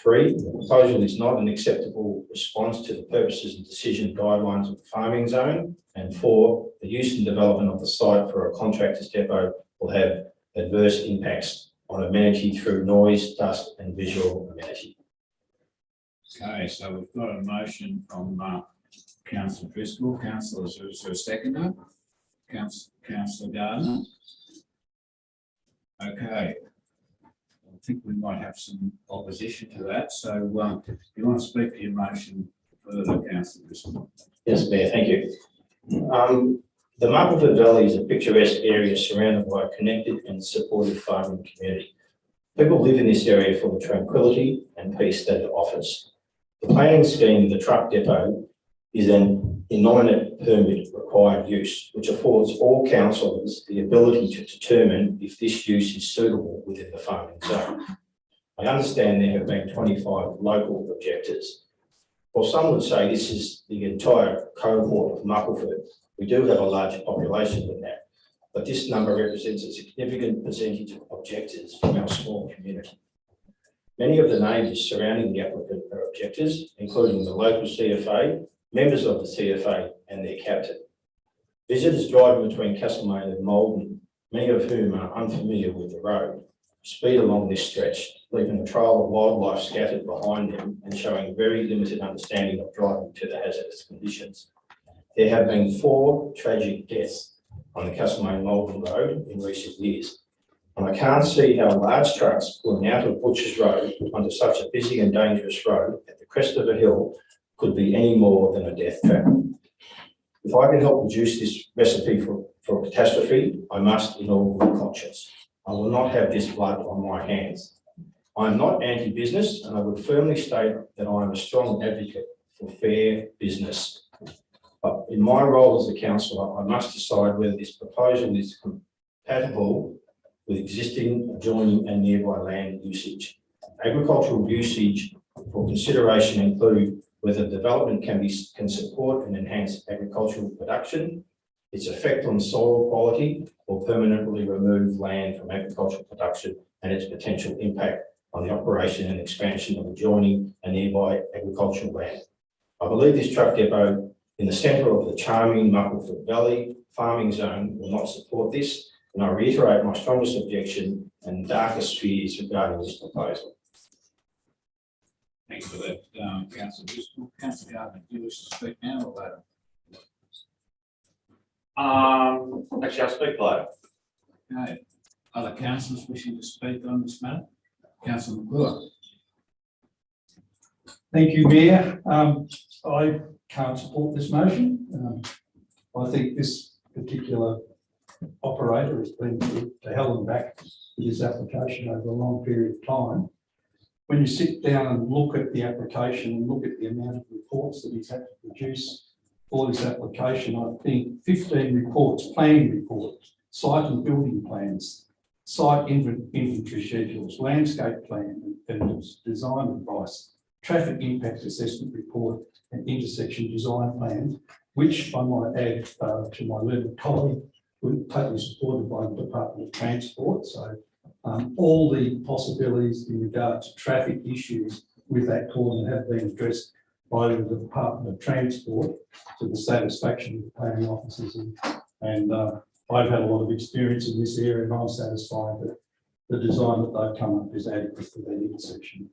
3, the proposal is not an acceptable response to the purposes and decision guidelines of the farming zone. And 4, the use and development of the site for a contractor's depot will have adverse impacts on amenity through noise, dust and visual amenity.
Okay, so we've got a motion from Councillor Driscoll. Councillors, is there a seconder? Councillor Gardner. Okay. I think we might have some opposition to that, so if you want to speak to your motion further, councillor Driscoll.
Yes, Mayor, thank you. The Marpleford Valley is a picturesque area surrounded by a connected and supportive farming community. People live in this area for the tranquility and peace that it offers. The planning scheme, the truck depot, is an innominate permit required use, which affords all councillors the ability to determine if this use is suitable within the farming zone. I understand there have been 25 local objectors. While some would say this is the entire cohort of Muckleford, we do have a larger population than that, but this number represents a significant percentage of objectors from our small community. Many of the neighbours surrounding the applicant are objectors, including the local CFA, members of the CFA and their captain. Visitors driving between Castlemaine and Malden, many of whom are unfamiliar with the road, speed along this stretch, leaving a trail of wildlife scattered behind them and showing very limited understanding of driving to the hazardous conditions. There have been 4 tragic deaths on the Castlemaine-Malden road in recent years, and I can't see how large trucks pulling out of Butchers Road onto such a busy and dangerous road at the crest of a hill could be any more than a death trap. If I can help reduce this recipe for a catastrophe, I must in all good conscience. I will not have this blood on my hands. I am not anti-business, and I would firmly state that I am a strong advocate for fair business. But in my role as a councillor, I must decide whether this proposal is compatible with existing adjoining and nearby land usage. Agricultural usage for consideration include whether development can support and enhance agricultural production, its effect on soil quality, or permanently remove land from agricultural production and its potential impact on the operation and expansion of adjoining and nearby agricultural land. I believe this truck depot in the centre of the charming Muckleford Valley farming zone will not support this, and I reiterate my strongest objection and darkest fears regarding this proposal.
Thanks for that, councillor Driscoll. Councillor Gardner, do you wish to speak now or later?
Actually, I'll speak later.
Okay. Other councillors wishing to speak on this matter? Councillor McClure.
Thank you, Mayor. I can't support this motion. I think this particular operator has been to hell and back with his application over a long period of time. When you sit down and look at the application and look at the amount of reports that he's had to produce for this application, I think 15 reports, planning reports, site and building plans, site inventory schedules, landscape plan and design advice, traffic impact assessment report and intersection design plan, which I might add to my learned colleague, were totally supported by the Department of Transport. So all the possibilities in regard to traffic issues with that corner have been addressed by the Department of Transport to the satisfaction of the planning officers. And I've had a lot of experience in this area, and I'm satisfied that the design that they've come up is adequate for that intersection.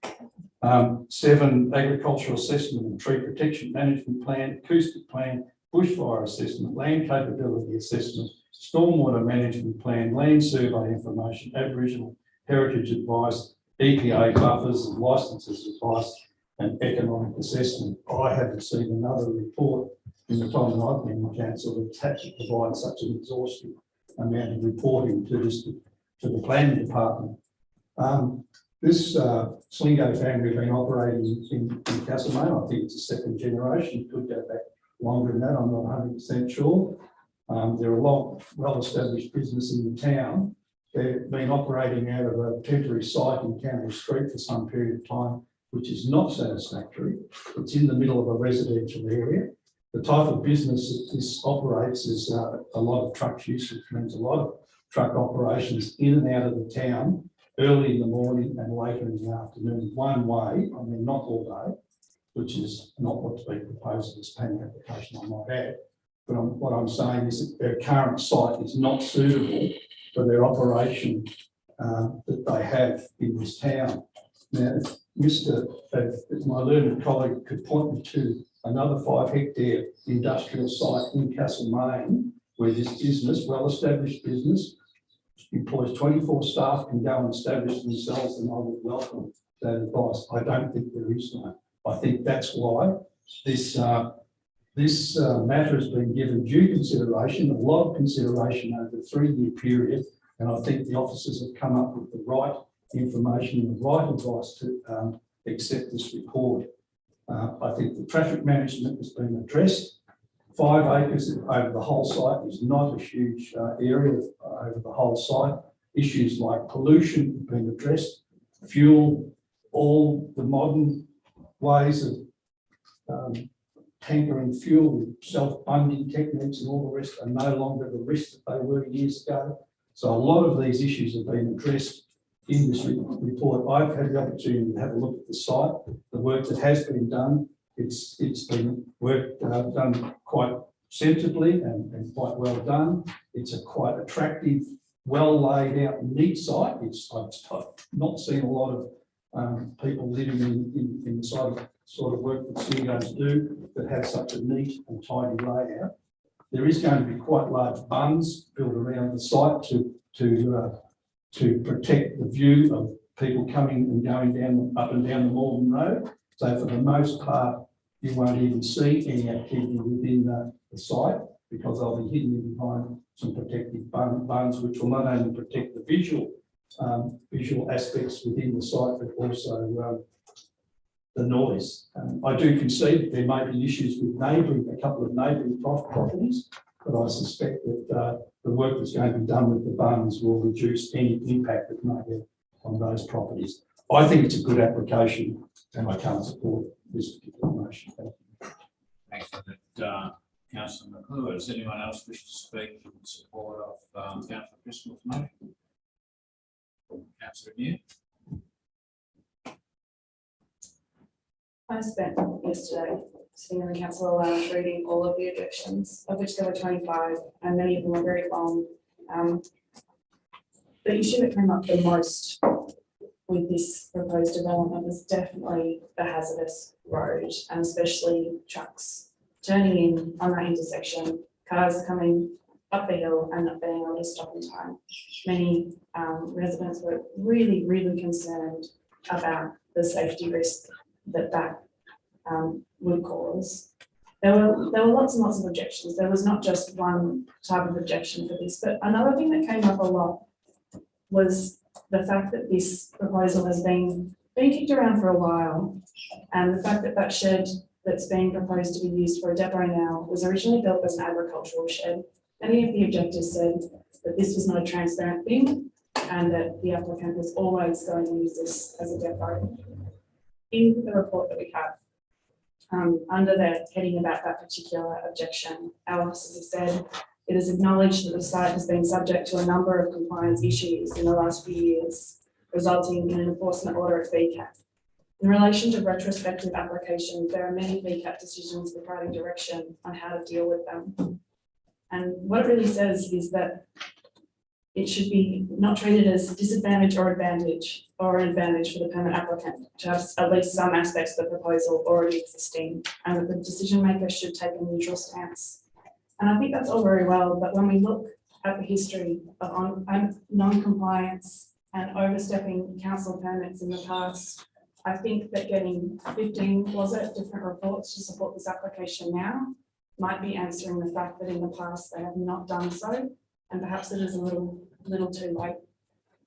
7, agricultural assessment and tree protection management plan, acoustic plan, bushfire assessment, land capability assessment, stormwater management plan, land survey information, Aboriginal heritage advice, EPA buffers and licenses advice, and economic assessment. I haven't seen another report in the time that I've been in council that's had to provide such an exhaustive amount of reporting to the planning department. This Slingo family have been operating in Castlemaine. I think it's a second generation. It could go back longer than that. I'm not 100% sure. They're a well-established business in the town. They've been operating out of a temporary site in Campbell Street for some period of time, which is not satisfactory. It's in the middle of a residential area. The type of business that this operates is a lot of truck use, which means a lot of truck operations in and out of the town, early in the morning and later in the afternoon, one way, I mean, not all day, which is not what's been proposed in this planning application, I might add. But what I'm saying is that their current site is not suitable for their operation that they have in this town. Now, if my learned colleague could point me to another 5-hectare industrial site in Castlemaine where this business, well-established business, employs 24 staff can go and establish themselves, and I would welcome that advice. I don't think there is one. I think that's why this matter has been given due consideration, a lot of consideration over a 3-year period, and I think the officers have come up with the right information and the right advice to accept this report. I think the traffic management has been addressed. 5 acres over the whole site is not a huge area over the whole site. Issues like pollution have been addressed, fuel, all the modern ways of tankering fuel with self-funding techniques and all the rest are no longer the risk that they were years ago. So a lot of these issues have been addressed in this report. I've had the opportunity to have a look at the site, the work that has been done. It's been work done quite sensibly and quite well done. It's a quite attractive, well laid out, neat site. I've not seen a lot of people living in the sort of work that CEOs do that have such a neat and tidy layout. There is going to be quite large bunds built around the site to protect the view of people coming and going up and down the Malden Road. So for the most part, you won't even see any activity within the site because they'll be hidden behind some protective bunds, which will not only protect the visual aspects within the site, but also the noise. I do concede that there may be issues with a couple of neighbouring properties, but I suspect that the work that's going to be done with the bunds will reduce any impact that may have on those properties. I think it's a good application and I can't support this particular motion.
Thanks for that, Councillor McClure. Does anyone else wish to speak in support of Councillor Driscoll's motion? Councillor New.
I spent yesterday sitting in the council lounge reading all of the objections, of which there were 25, and many of them were very long. The issue that came up the most with this proposed development was definitely the hazardous road, and especially trucks turning in on that intersection, cars coming up the hill and not being able to stop in time. Many residents were really, really concerned about the safety risk that would cause. There were lots and lots of objections. There was not just one type of objection for this, but another thing that came up a lot was the fact that this proposal has been kicked around for a while, and the fact that that shed that's being proposed to be used for a depot now was originally built as an agricultural shed. Many of the objectors said that this was not a transparent thing and that the applicant was always going to use this as a depot. In the report that we have, under the heading about that particular objection, our officers have said it is acknowledged that the site has been subject to a number of compliance issues in the last few years, resulting in an enforcement order at VCAT. In relation to retrospective applications, there are many VCAT decisions providing direction on how to deal with them. And what it really says is that it should be not treated as disadvantage or advantage, or an advantage for the permit applicant to have at least some aspects of the proposal already existing, and that the decision maker should take a neutral stance. And I think that's all very well, but when we look at the history of non-compliance and overstepping council permits in the past, I think that getting 15 different reports to support this application now might be answering the fact that in the past they have not done so, and perhaps it is a little too late.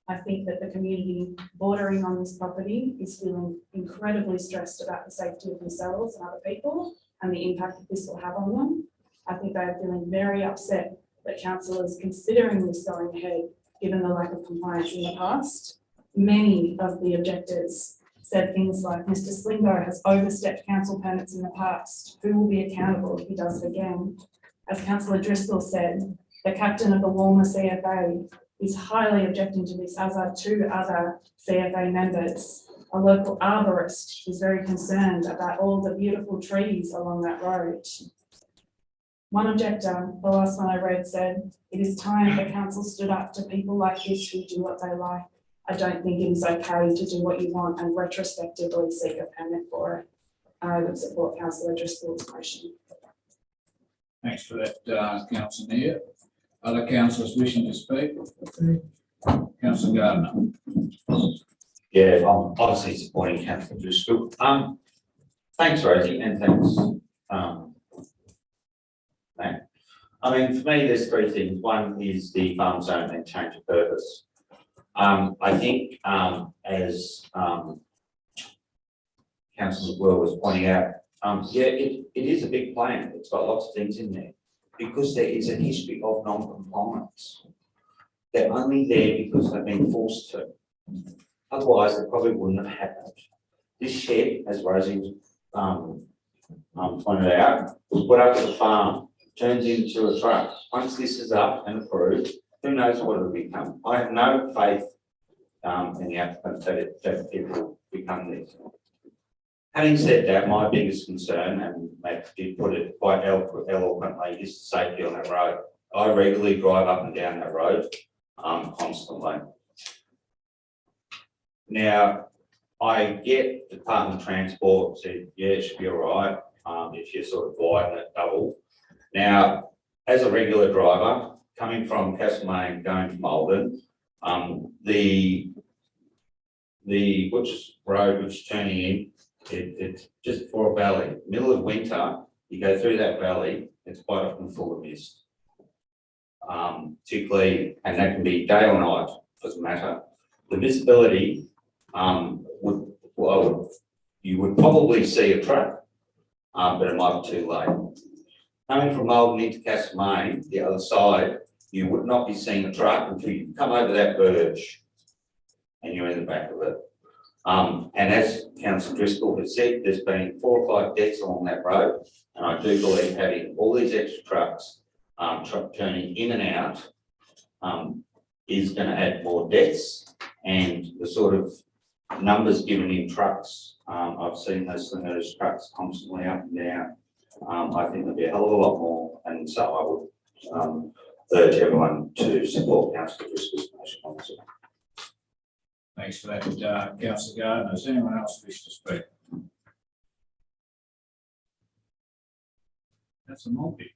I think that the community bordering on this property is feeling incredibly stressed about the safety of themselves and other people and the impact that this will have on them. I think they are feeling very upset that council is considering this going ahead, given the lack of compliance in the past. Many of the objectors said things like, Mr. Slingo has overstepped council permits in the past. Who will be accountable if he does it again? As Councillor Driscoll said, the captain of the Walmer CFA is highly objecting to this, as are 2 other CFA members. A local arborist is very concerned about all the beautiful trees along that road. One objector, the last one I read, said, it is time the council stood up to people like this who do what they like. I don't think it is okay to do what you want and retrospectively seek a permit for it. I would support Councillor Driscoll's motion.
Thanks for that, Councillor Neer. Other councillors wishing to speak? Councillor Gardner.
Yeah, I'm obviously supporting Councillor Driscoll. Thanks, Rosie, and thanks, Matt. I mean, for me, there's three things. One is the farm zone and change of purpose. I think, as Councillor Will was pointing out, yeah, it is a big plan. It's got lots of things in there because there is a history of non-compliance. They're only there because they've been forced to. Otherwise, they probably wouldn't have happened. This shed, as Rosie pointed out, was put up at the farm, turns into a truck. Once this is up and approved, who knows what it'll become? I have no faith in the applicant that it will become this. Having said that, my biggest concern, and Matt did put it quite eloquently, is the safety on that road. I regularly drive up and down that road constantly. Now, I get Department of Transport said, yeah, it should be all right if you sort of widen it double. Now, as a regular driver, coming from Castlemaine, going to Malden, the Butchers Road, which is turning in, it's just for a valley. Middle of winter, you go through that valley, it's quite often full of mist. Particularly, and that can be day or night, doesn't matter. The visibility you would probably see a truck, but it might be too late. Coming from Malden into Castlemaine, the other side, you would not be seeing a truck until you come over that verge and you're in the back of it. And as Councillor Driscoll has said, there's been 4 or 5 deaths along that road, and I do believe having all these extra trucks turning in and out is going to add more deaths, and the sort of numbers given in trucks, I've seen those trucks constantly up and down. I think there'll be a hell of a lot more, and so I would urge everyone to support Councillor Driscoll's motion on this.
Thanks for that, Councillor Gardner. Does anyone else wish to speak? That's a multi.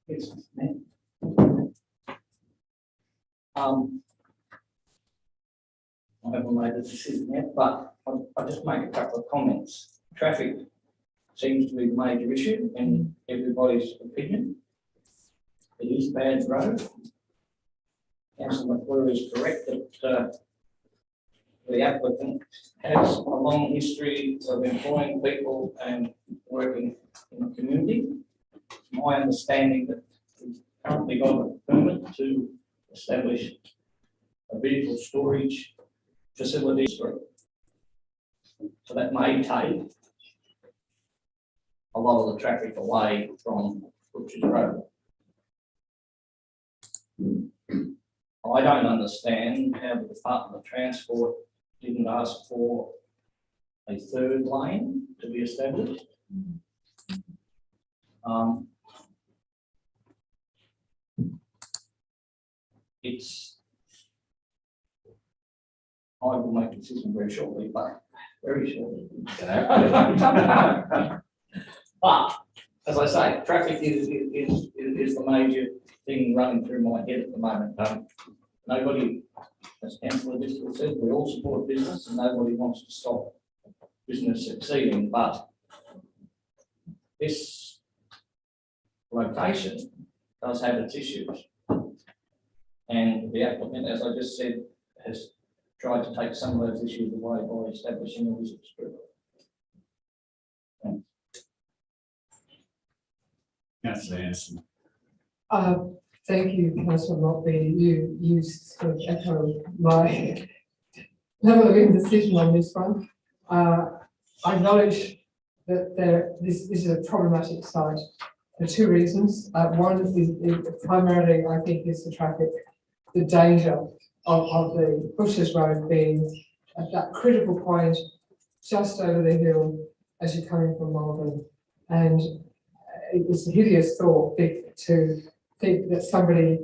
Yes, ma'am. I haven't made a decision yet, but I'll just make a couple of comments. Traffic seems to be the major issue in everybody's opinion. It is a bad road. Councillor McClure is correct that the applicant has a long history of employing people and working in the community. My understanding that we've currently got a permit to establish a vehicle storage facility. So that may take a lot of the traffic away from Butchers Road. I don't understand how the Department of Transport didn't ask for a 3rd lane to be established. I will make a decision very shortly, but very shortly. But as I say, traffic is the major thing running through my head at the moment. Nobody, as Councillor Driscoll said, we all support business and nobody wants to stop business succeeding, but this location does have its issues. And the applicant, as I just said, has tried to take some of those issues away by establishing a visit strip.
Councillor Anderson.
Thank you, Councillor Motley. You sort of echo my level of indecision on this one. I acknowledge that this is a problematic site for 2 reasons. One is primarily, I think, is the traffic, the danger of the Butchers Road being at that critical point just over the hill as you're coming from Malden. And it's a hideous thought to think that somebody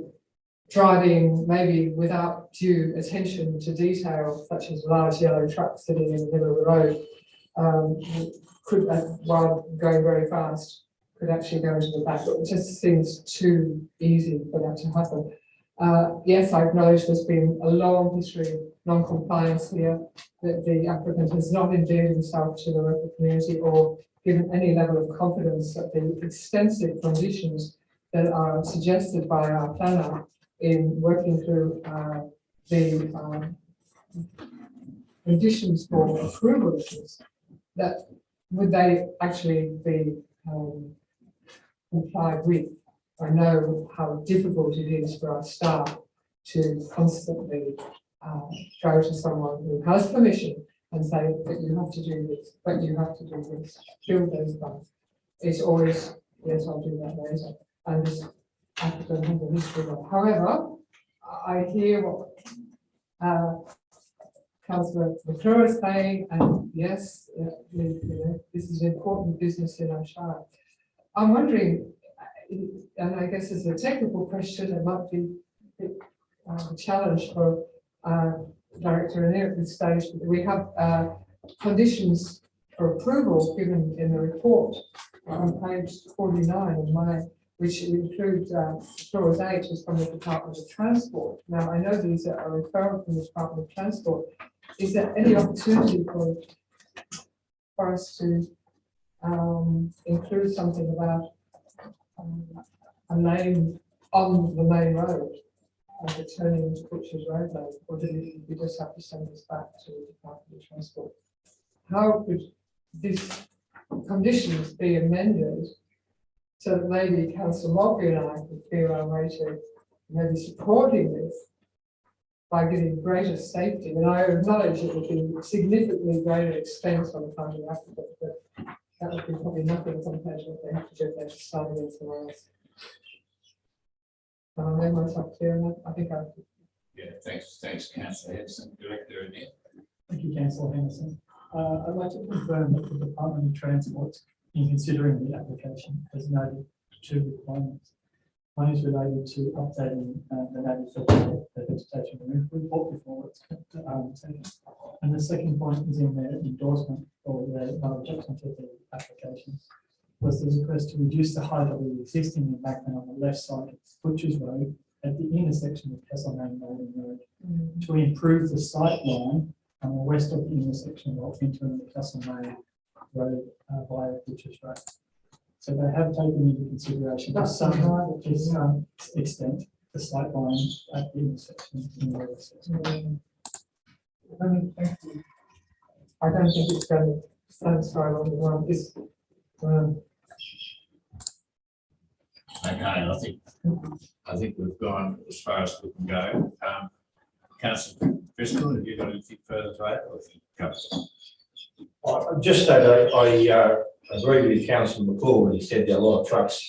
driving maybe without due attention to detail, such as a large yellow truck sitting in the middle of the road, could, while going very fast, could actually go into the back. It just seems too easy for that to happen. Yes, I acknowledge there's been a long history of non-compliance here, that the applicant has not endeared himself to the local community or given any level of confidence that the extensive conditions that are suggested by our planner in working through the conditions for approval of this, that would they actually be complied with? I know how difficult it is for our staff to constantly go to someone who has permission and say that you have to do this, but you have to do this, build those funds. It's always, yes, I'll do that later. And this applicant has a history of. However, I hear what Councillor McClure is saying, and yes, this is an important business in our shire. I'm wondering, and I guess it's a technical question, it might be a challenge for Director Anir at this stage, but we have conditions for approval given in the report on page 49 of mine, which includes clause 8 is from the Department of Transport. Now, I know these are a referral from the Department of Transport. Is there any opportunity for us to include something about a lane on the main road turning into Butcher's Road lane, or do we just have to send this back to the Department of Transport? How could these conditions be amended so that maybe Councillor Motley and I can feel our way to maybe supporting this by giving greater safety? And I acknowledge it would be significantly greater expense on the part of the applicant, but that would be probably nothing compared to what they have to do if they're starting in somewhere else. I made myself clear enough. I think I.
Yeah, thanks, Councillor Henderson. Director Anir.
Thank you, Councillor Henderson. I'd like to confirm that the Department of Transport, in considering the application, has noted two requirements. One is related to updating the native vegetation removal report before it's taken. And the second point is in their endorsement or their objection to the application, was the request to reduce the height of the existing embankment on the left side of Butcher's Road at the intersection of Castlemaine Road and Road to improve the sight line on the west of the intersection of entering the Castlemaine Road via Butcher's Road. So they have taken into consideration to some extent the sight line at the intersection in the intersection.
I don't think it's going to satisfy on the one.
Okay, I think we've gone as far as we can go. Councillor Bristol, have you got anything further to add? Or have you covered it?
I just say that I agree with Councillor McCall when he said there are a lot of trucks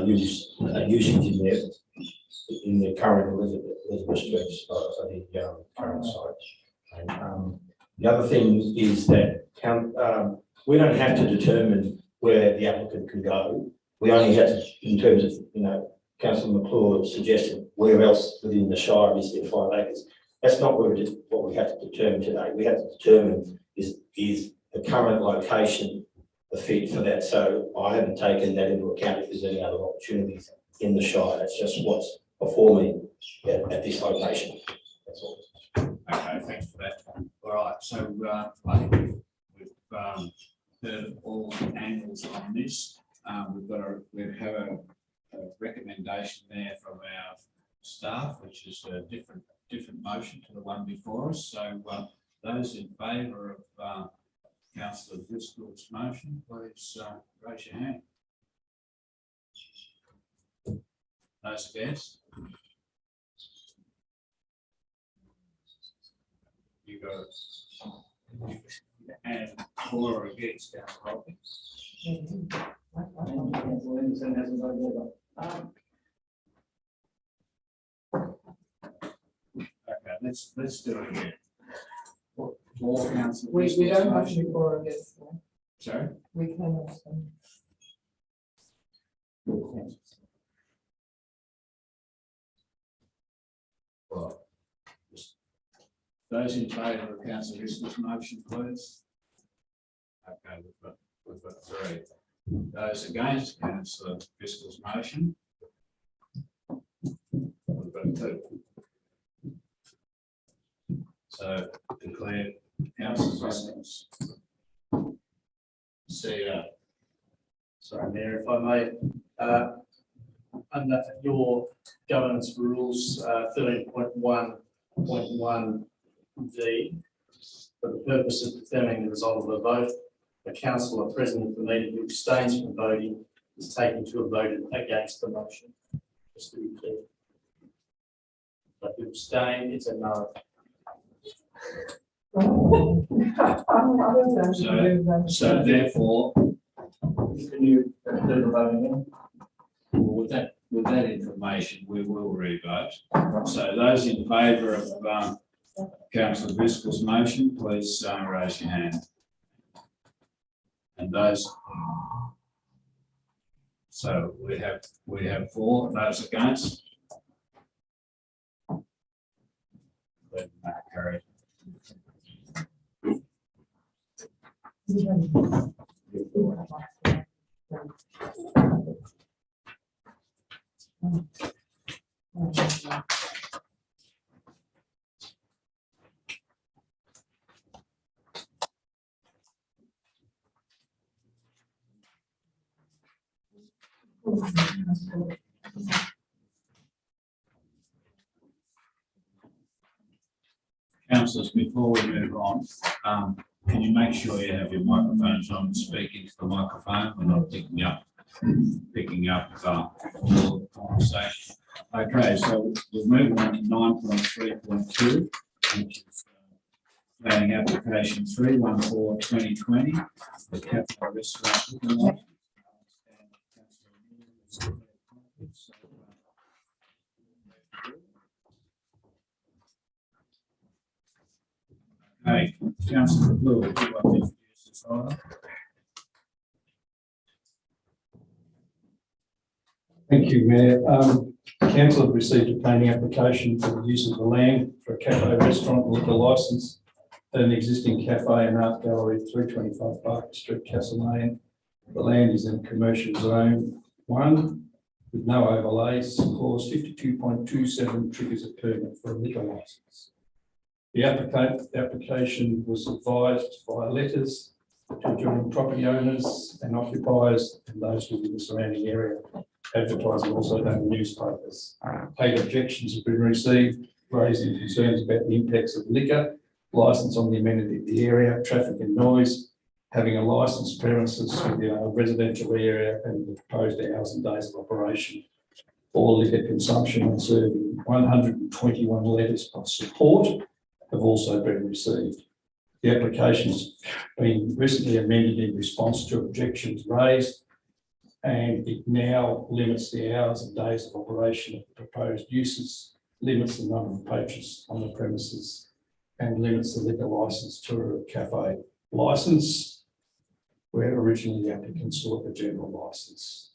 usage in the current Elizabeth Street, the current site. And the other thing is that we don't have to determine where the applicant can go. We only have to, in terms of, Councillor McClure suggested where else within the Shire is there 5 acres. That's not what we have to determine today. We have to determine is the current location the fit for that. So I haven't taken that into account if there's any other opportunities in the Shire. That's just what's before me at this location. That's all.
Okay, thanks for that. All right, so I think we've heard all angles on this. We have a recommendation there from our staff, which is a different motion to the one before us. So those in favour of Councillor Driscoll's motion, please raise your hand. Those against? You got it. And for or against, Councillor Holding?
Councillor Henderson hasn't voted ever.
Okay, let's do it again. All Councillor
We
Driscoll's
don't have to
motion.
be for or against.
Sorry?
We can abstain.
Right. Those in favour of Councillor Driscoll's motion, please. Okay, we've got 3. Those against Councillor Driscoll's motion. We've got So declare councillors residents.
CEO. Sorry, Mayor, if I may, under your governance rules, 13.1.1V, for the purpose of determining the result of the vote, a councillor present at the meeting who abstains from voting is taken to have voted against the motion. Just to be clear. But if you abstain, it's a no.
So therefore,
Can you do the voting again?
with that information, we will revote. So those in favour of councillor Driscoll's motion, please raise your hand. And those. So we have 4. Those against. Carried. Councillors, before we move on, can you make sure you have your microphones on, speaking to the microphone? We're not picking up all the conversation. Okay, so we're moving on to 9.3.2, which is planning application 314/2020, the capital restaurant. Okay, Councillor Blue, would you like to introduce this item?
Thank you, Mayor. Council have received a planning application for the use of the land for a cafe restaurant and liquor licence at an existing cafe and art gallery, 325 Barker Street, Castlemaine. The land is in commercial zone 1 with no overlays. Clause 52.27 triggers a permit for a liquor licence. The application was advised via letters to adjoining property owners and occupiers and those within the surrounding area. Advertising also done in newspapers. 8 objections have been received, raising concerns about the impacts of liquor, licence on the amenity of the area, traffic and noise, having a licensed premises within a residential area and the proposed hours and days of operation for liquor consumption and serving. 121 letters of support have also been received. The application has been recently amended in response to objections raised, and it now limits the hours and days of operation of the proposed uses, limits the number of patrons on the premises, and limits the liquor licence to a cafe licence, where originally the applicant sought a general licence.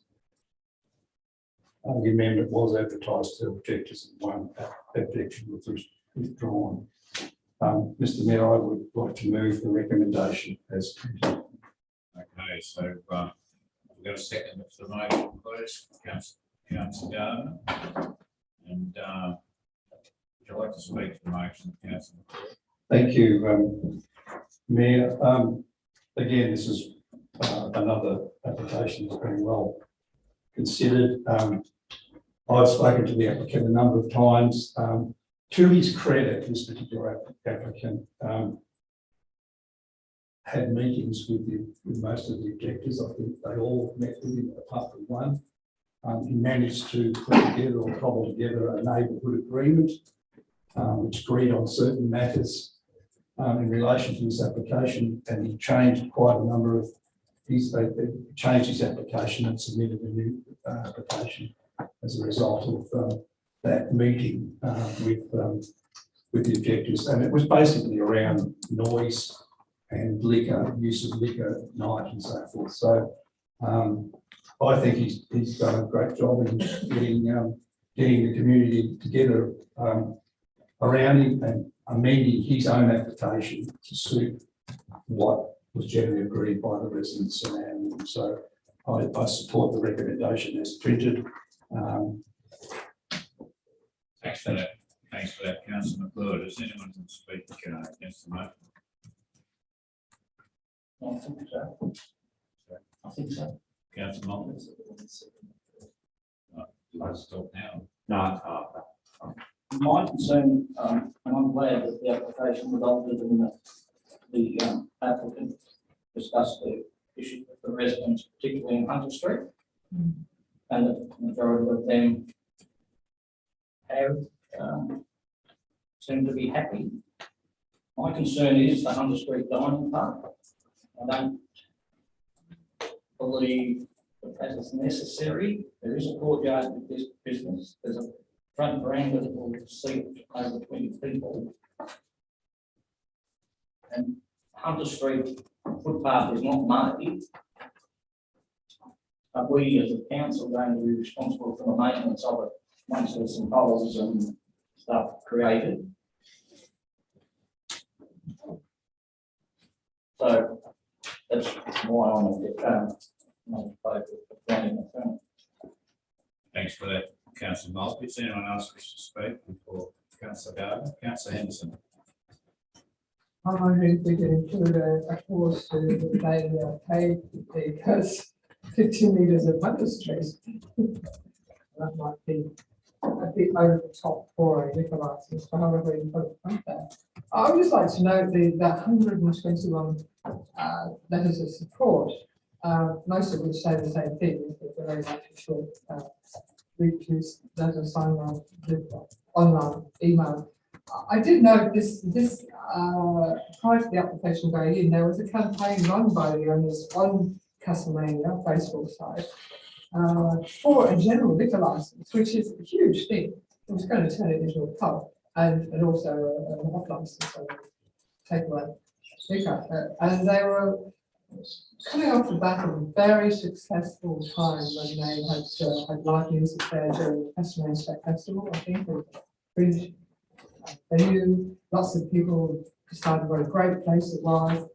The amendment was advertised to objectors and 1 objection was withdrawn. Mr. Mayor, I would like to move the recommendation as printed.
Okay, so we've got a second for the motion, please, Councillor Gardner. And would you like to speak to the motion, Councillor?
Thank you, Mayor. Again, this is another application that's been well considered. I've spoken to the applicant a number of times. To his credit, this particular applicant had meetings with most of the objectors. I think they all met with him apart from 1. He managed to put together or cobble together a neighbourhood agreement, which agreed on certain matters in relation to this application, and he changed quite a number of changed his application and submitted a new application as a result of that meeting with the objectors. And it was basically around noise and liquor, use of liquor at night and so forth. So I think he's done a great job in getting the community together around him and amending his own application to suit what was generally agreed by the residents surrounding him. So I support the recommendation as printed.
Thanks for that, councillor McLeod. Does anyone want to speak against the motion?
I think so. I think so.
Councillor Montfort? Let's talk now.
No,
My concern, and I'm glad that the application resulted in the applicant discussed the issue with the residents, particularly in Hunter Street. And the majority of them have seem to be happy. My concern is the Hunter Street dining park. I don't believe that is necessary. There is a courtyard with this business. There's a front veranda that will seat over 20 people. And Hunter Street footpath is not made. But we as a council are going to be responsible for the maintenance of it once there's some holes and stuff created. So that's why I'm a bit, not vote for planning the film.
Thanks for that, councillor Montfort. Does anyone else wish to speak before councillor Gardner? Councillor Henderson.
I'm wondering if we could include a clause to they pay because 15 metres of Hunter Street. That might be a bit over the top for a liquor license, but however you put it there. I would just like to note the 121 letters of support, most of which say the same thing, is that they're very much short reaches that are signed on with online email. I did note this prior to the application going in, there was a campaign run by the owners on Castlemania Facebook site for a general liquor license, which is a huge thing. It was going to turn it into a pub and also a hot license, so takeaway liquor. And they were coming off the back of a very successful time when they had live music there during the Castlemania State Festival, I think, with bridge venue. Lots of people decided what a great place it was.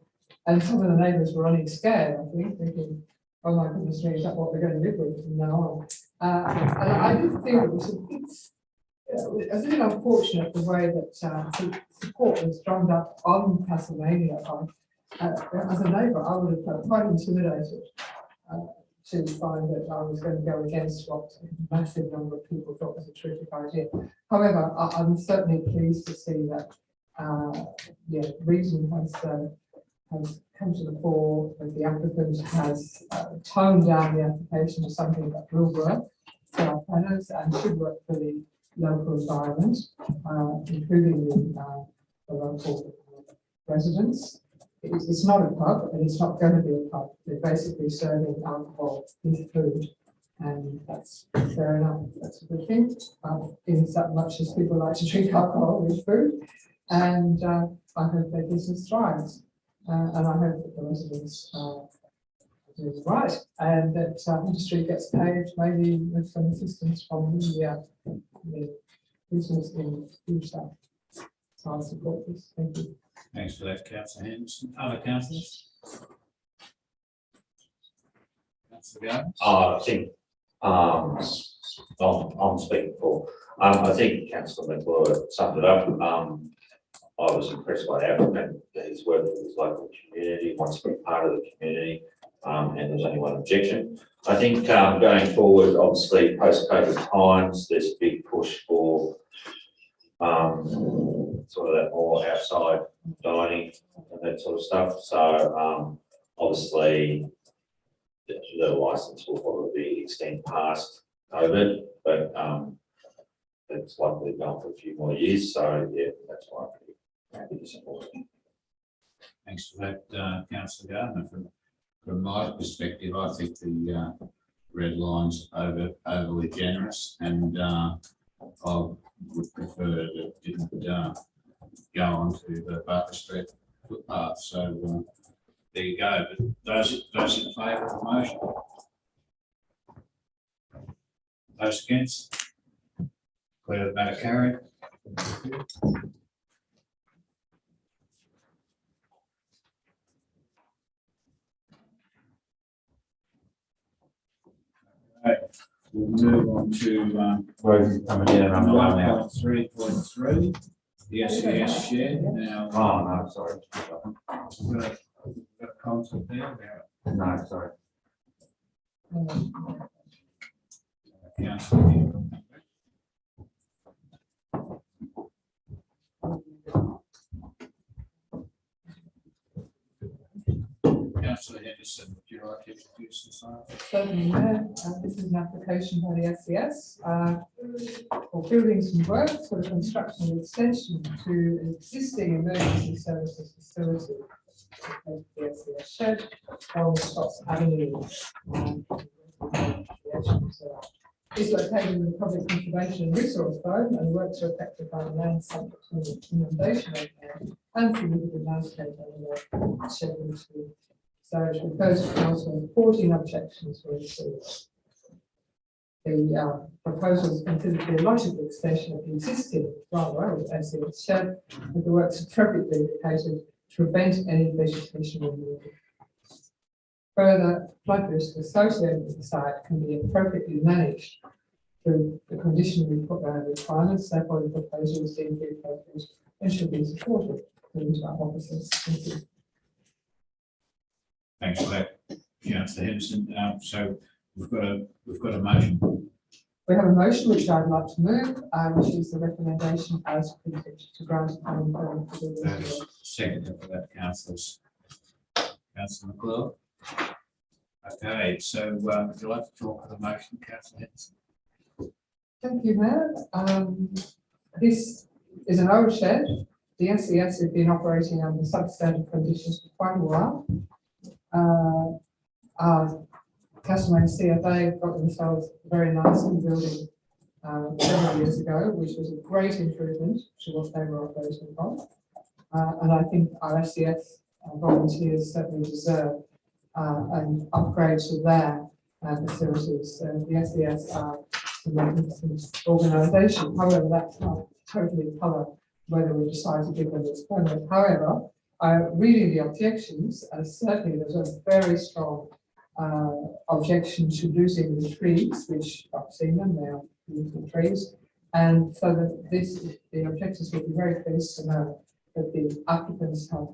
And some of the neighbours were running scared, I think, thinking, oh my goodness me, is that what we're going to live with from now on? And I did feel it was a bit unfortunate the way that support was drummed up on Castlemania. As a neighbour, I would have felt quite intimidated to find that I was going to go against what a massive number of people thought was a terrific idea. However, I'm certainly pleased to see that reason has come to the fore, that the applicant has toned down the application to something that will work for our planners and should work for the local environment, including the local residents. It's not a pub and it's not going to be a pub. They're basically serving alcohol with food, and that's fair enough. That's a good thing. In so much as people like to drink alcohol with food, and I hope their business thrives. And I hope that the residents do it right, and that Hunter Street gets paved, maybe with some assistance from the business in future. So I support this. Thank you.
Thanks for that, councillor Henderson. Other councillors? Councillor Gardner?
I think I'm speaking for. I think councillor McLeod summed it up. I was impressed by the applicant that he's working with his local community, wants to be part of the community, and there's only one objection. I think going forward, obviously post-COVID times, there's a big push for sort of that more outside dining and that sort of stuff. So obviously the license will probably extend past COVID, but it's likely going for a few more years. So yeah, that's why I'm happy to support it.
Thanks for that, councillor Gardner. From my perspective, I think the red line's overly generous, and I would prefer that it didn't go onto the Barker Street footpath. So there you go. But those in favour of the motion? Those against? Declare the matter carried. we'll move on to
Rosie's coming in and I'm going now.
9.3.3, the SES share. Now,
Oh, no, sorry.
we've got a concept there.
No, sorry.
Councillor here. Councillor Henderson, would you like to introduce this item?
Certainly, Mayor. This is an application by the SES for buildings and works for the construction and extension to an existing emergency services facility. The SES shed on Scots Avenue. It's located in the Public Conservation and Resource Zone, and works are affected by the land subject to the inundation and significant landscape on the schedule to. So it refers to council, 14 objections were received. The proposal is considered to be a logical extension of the existing rather old SES shed, with the works appropriately located to prevent any vegetation removal. Further, flood risk associated with the site can be appropriately managed through the condition requirements. Therefore, the proposal is deemed to be appropriate and should be supported according to our officers. Thank you.
Thanks for that, Councillor Henderson. So we've got a motion.
We have a motion which I'd like to move, which is the recommendation as printed to grant planning permit for the
Second for that, councillors. Councillor McClure. Okay, so would you like to talk to the motion, Councillor Henderson?
Thank you, Mayor. This is an old shed. The SES has been operating under substandard conditions for quite a while. Our customer and CFA got themselves a very nice new building several years ago, which was a great improvement to what they were operating from. And I think our SES volunteers certainly deserve an upgrade to their facilities. The SES are a magnificent organisation. However, that's not totally colour whether we decide to give them this permit. However, reading the objections, certainly there's a very strong objection to losing the trees, which I've seen them, they are beautiful trees. And so that the objectors will be very pleased to know that the applicants have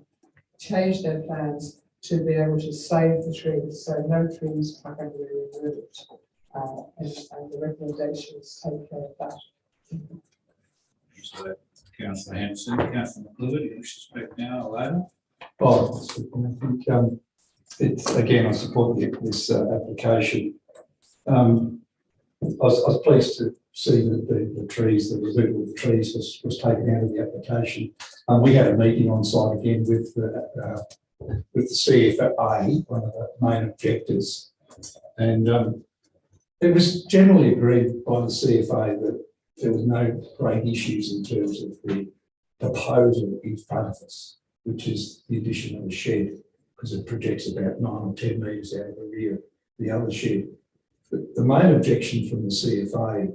changed their plans to be able to save the trees, so no trees are going to be removed. And the recommendations take care of that.
So Councillor Henderson, Councillor McClure, do you wish to speak now or later?
Oh, I think it's, again, I support this application. I was pleased to see that the trees, the removal of the trees was taken out of the application. We had a meeting on site again with the CFA, one of the main objectors, and it was generally agreed by the CFA that there was no great issues in terms of the proposal in front of us, which is the addition of a shed, because it projects about 9 or 10 metres out of the rear of the other shed. The main objection from the CFA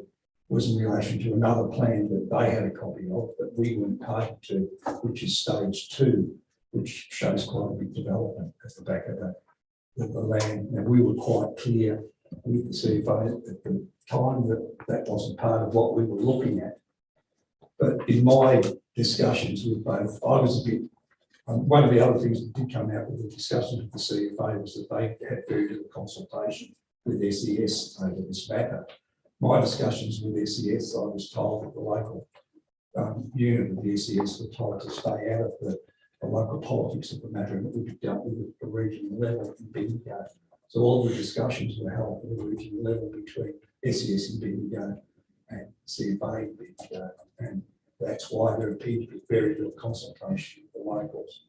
was in relation to another plan that they had a copy of that we weren't party to, which is stage 2, which shows quite a big development at the back of the land. Now, we were quite clear with the CFA at the time that that wasn't part of what we were looking at. But in my discussions with both, I was a bit, one of the other things that did come out with the discussions with the CFA was that they had very little consultation with SES over this matter. My discussions with SES, I was told that the local unit of the SES were told to stay out of the local politics of the matter, and it would be dealt with at the regional level in Bendigo. So all the discussions were held at the regional level between SES in Bendigo and CFA in Bendigo, and that's why there appeared to be very little consultation with the locals.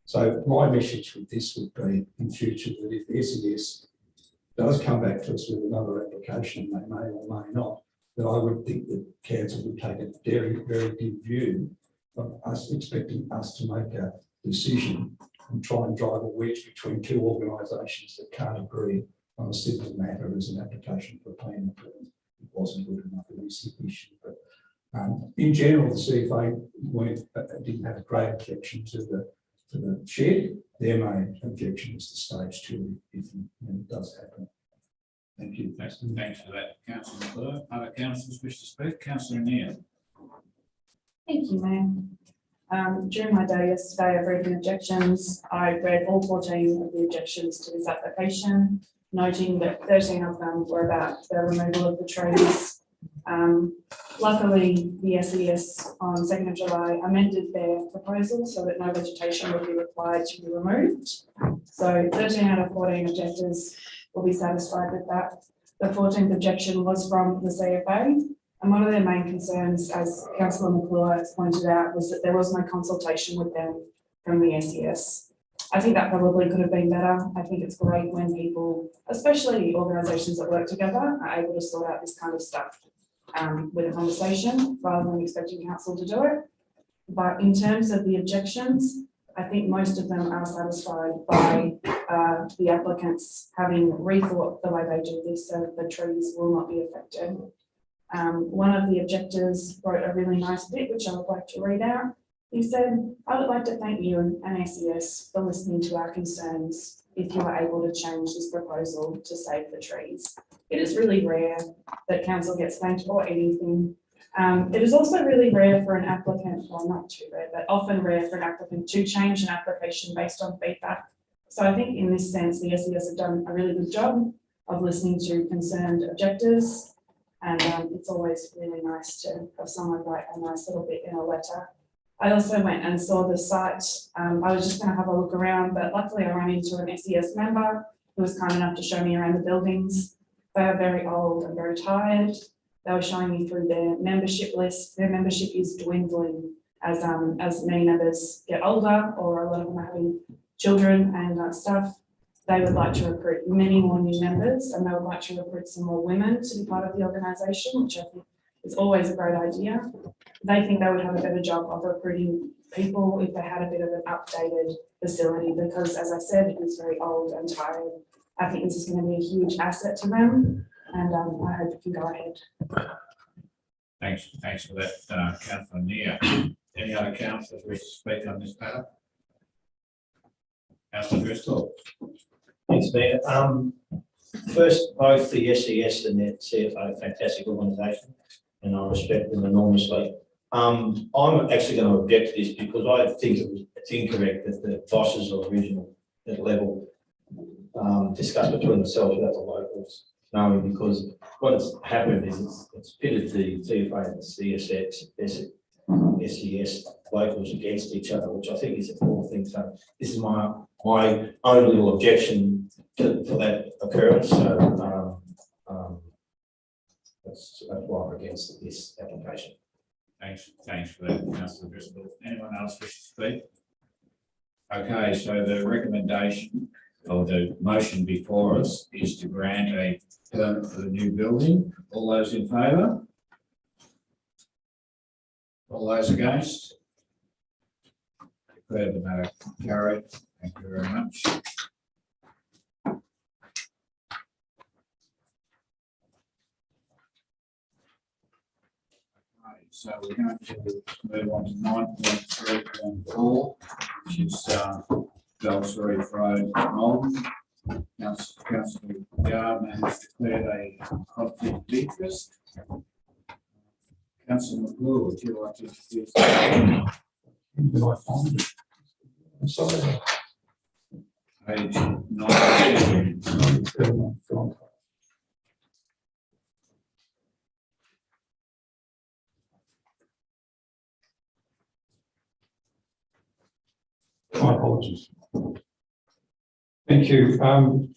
So my message with this would be in future that if the SES does come back to us with another application, they may or may not, that I would think that council would take a very, very deep view of us expecting us to make a decision and try and drive a wedge between two organisations that can't agree on a simple matter as an application for a planning permit. It wasn't good enough in this issue, but in general, the CFA didn't have a great objection to the shed. Their main objection is to stage 2 if it does happen.
Thank you. Thanks for that, councillor McClure. Other councillors wish to speak? Councillor Neil.
Thank you, Mayor. During my day yesterday of reading objections, I read all 14 of the objections to this application, noting that 13 of them were about the removal of the trees. Luckily, the SES on 2nd of July amended their proposal so that no vegetation would be required to be removed. So 13 out of 14 objectors will be satisfied with that. The 14th objection was from the CFA. And one of their main concerns, as Councillor McClure has pointed out, was that there was no consultation with them from the SES. I think that probably could have been better. I think it's great when people, especially organisations that work together, are able to sort out this kind of stuff with a conversation rather than expecting council to do it. But in terms of the objections, I think most of them are satisfied by the applicants having rethought the way they do this so that the trees will not be affected. One of the objectors wrote a really nice bit, which I would like to read out. He said, "I would like to thank you and SES for listening to our concerns if you are able to change this proposal to save the trees." It is really rare that council gets thanked for anything. It is also really rare for an applicant, well, not too rare, but often rare for an applicant to change an application based on feedback. So I think in this sense, the SES have done a really good job of listening to concerned objectors. And it's always really nice to have someone write a nice little bit in a letter. I also went and saw the site. I was just going to have a look around, but luckily I ran into an SES member who was kind enough to show me around the buildings. They are very old and very tired. They were showing me through their membership list. Their membership is dwindling as many members get older, or a lot of them are having children and stuff. They would like to recruit many more new members, and they would like to recruit some more women to be part of the organisation, which I think is always a great idea. They think they would have a better job of recruiting people if they had a bit of an updated facility, because as I said, it is very old and tired. I think this is going to be a huge asset to them, and I hope it can go ahead.
Thanks for that, councillor Neil. Any other councillors wish to speak on this matter? Councillor Driscoll.
Thanks, Mayor. First, both the SES and the CFA, fantastic organisation, and I respect them enormously. I'm actually going to object to this because I think it's incorrect that the bosses or original level discuss between themselves without the locals knowing, because what's happened is it's pitted the CFA and the SES locals against each other, which I think is a poor thing. So this is my own little objection for that occurrence. So that's why I'm against this application.
Thanks for that, councillor Driscoll. Anyone else wish to speak? Okay, so the recommendation or the motion before us is to grant a permit for the new building. All those in favour? All those against? Declare the matter carried. Thank you very much. Okay, so we're going to move on to 9.3.4, which is Bells Reef Road, Malden. Councillor Gardner has declared a conflict of interest. Councillor McClure, would you like to introduce?
I'm sorry.
Page 9.
My apologies. Thank you.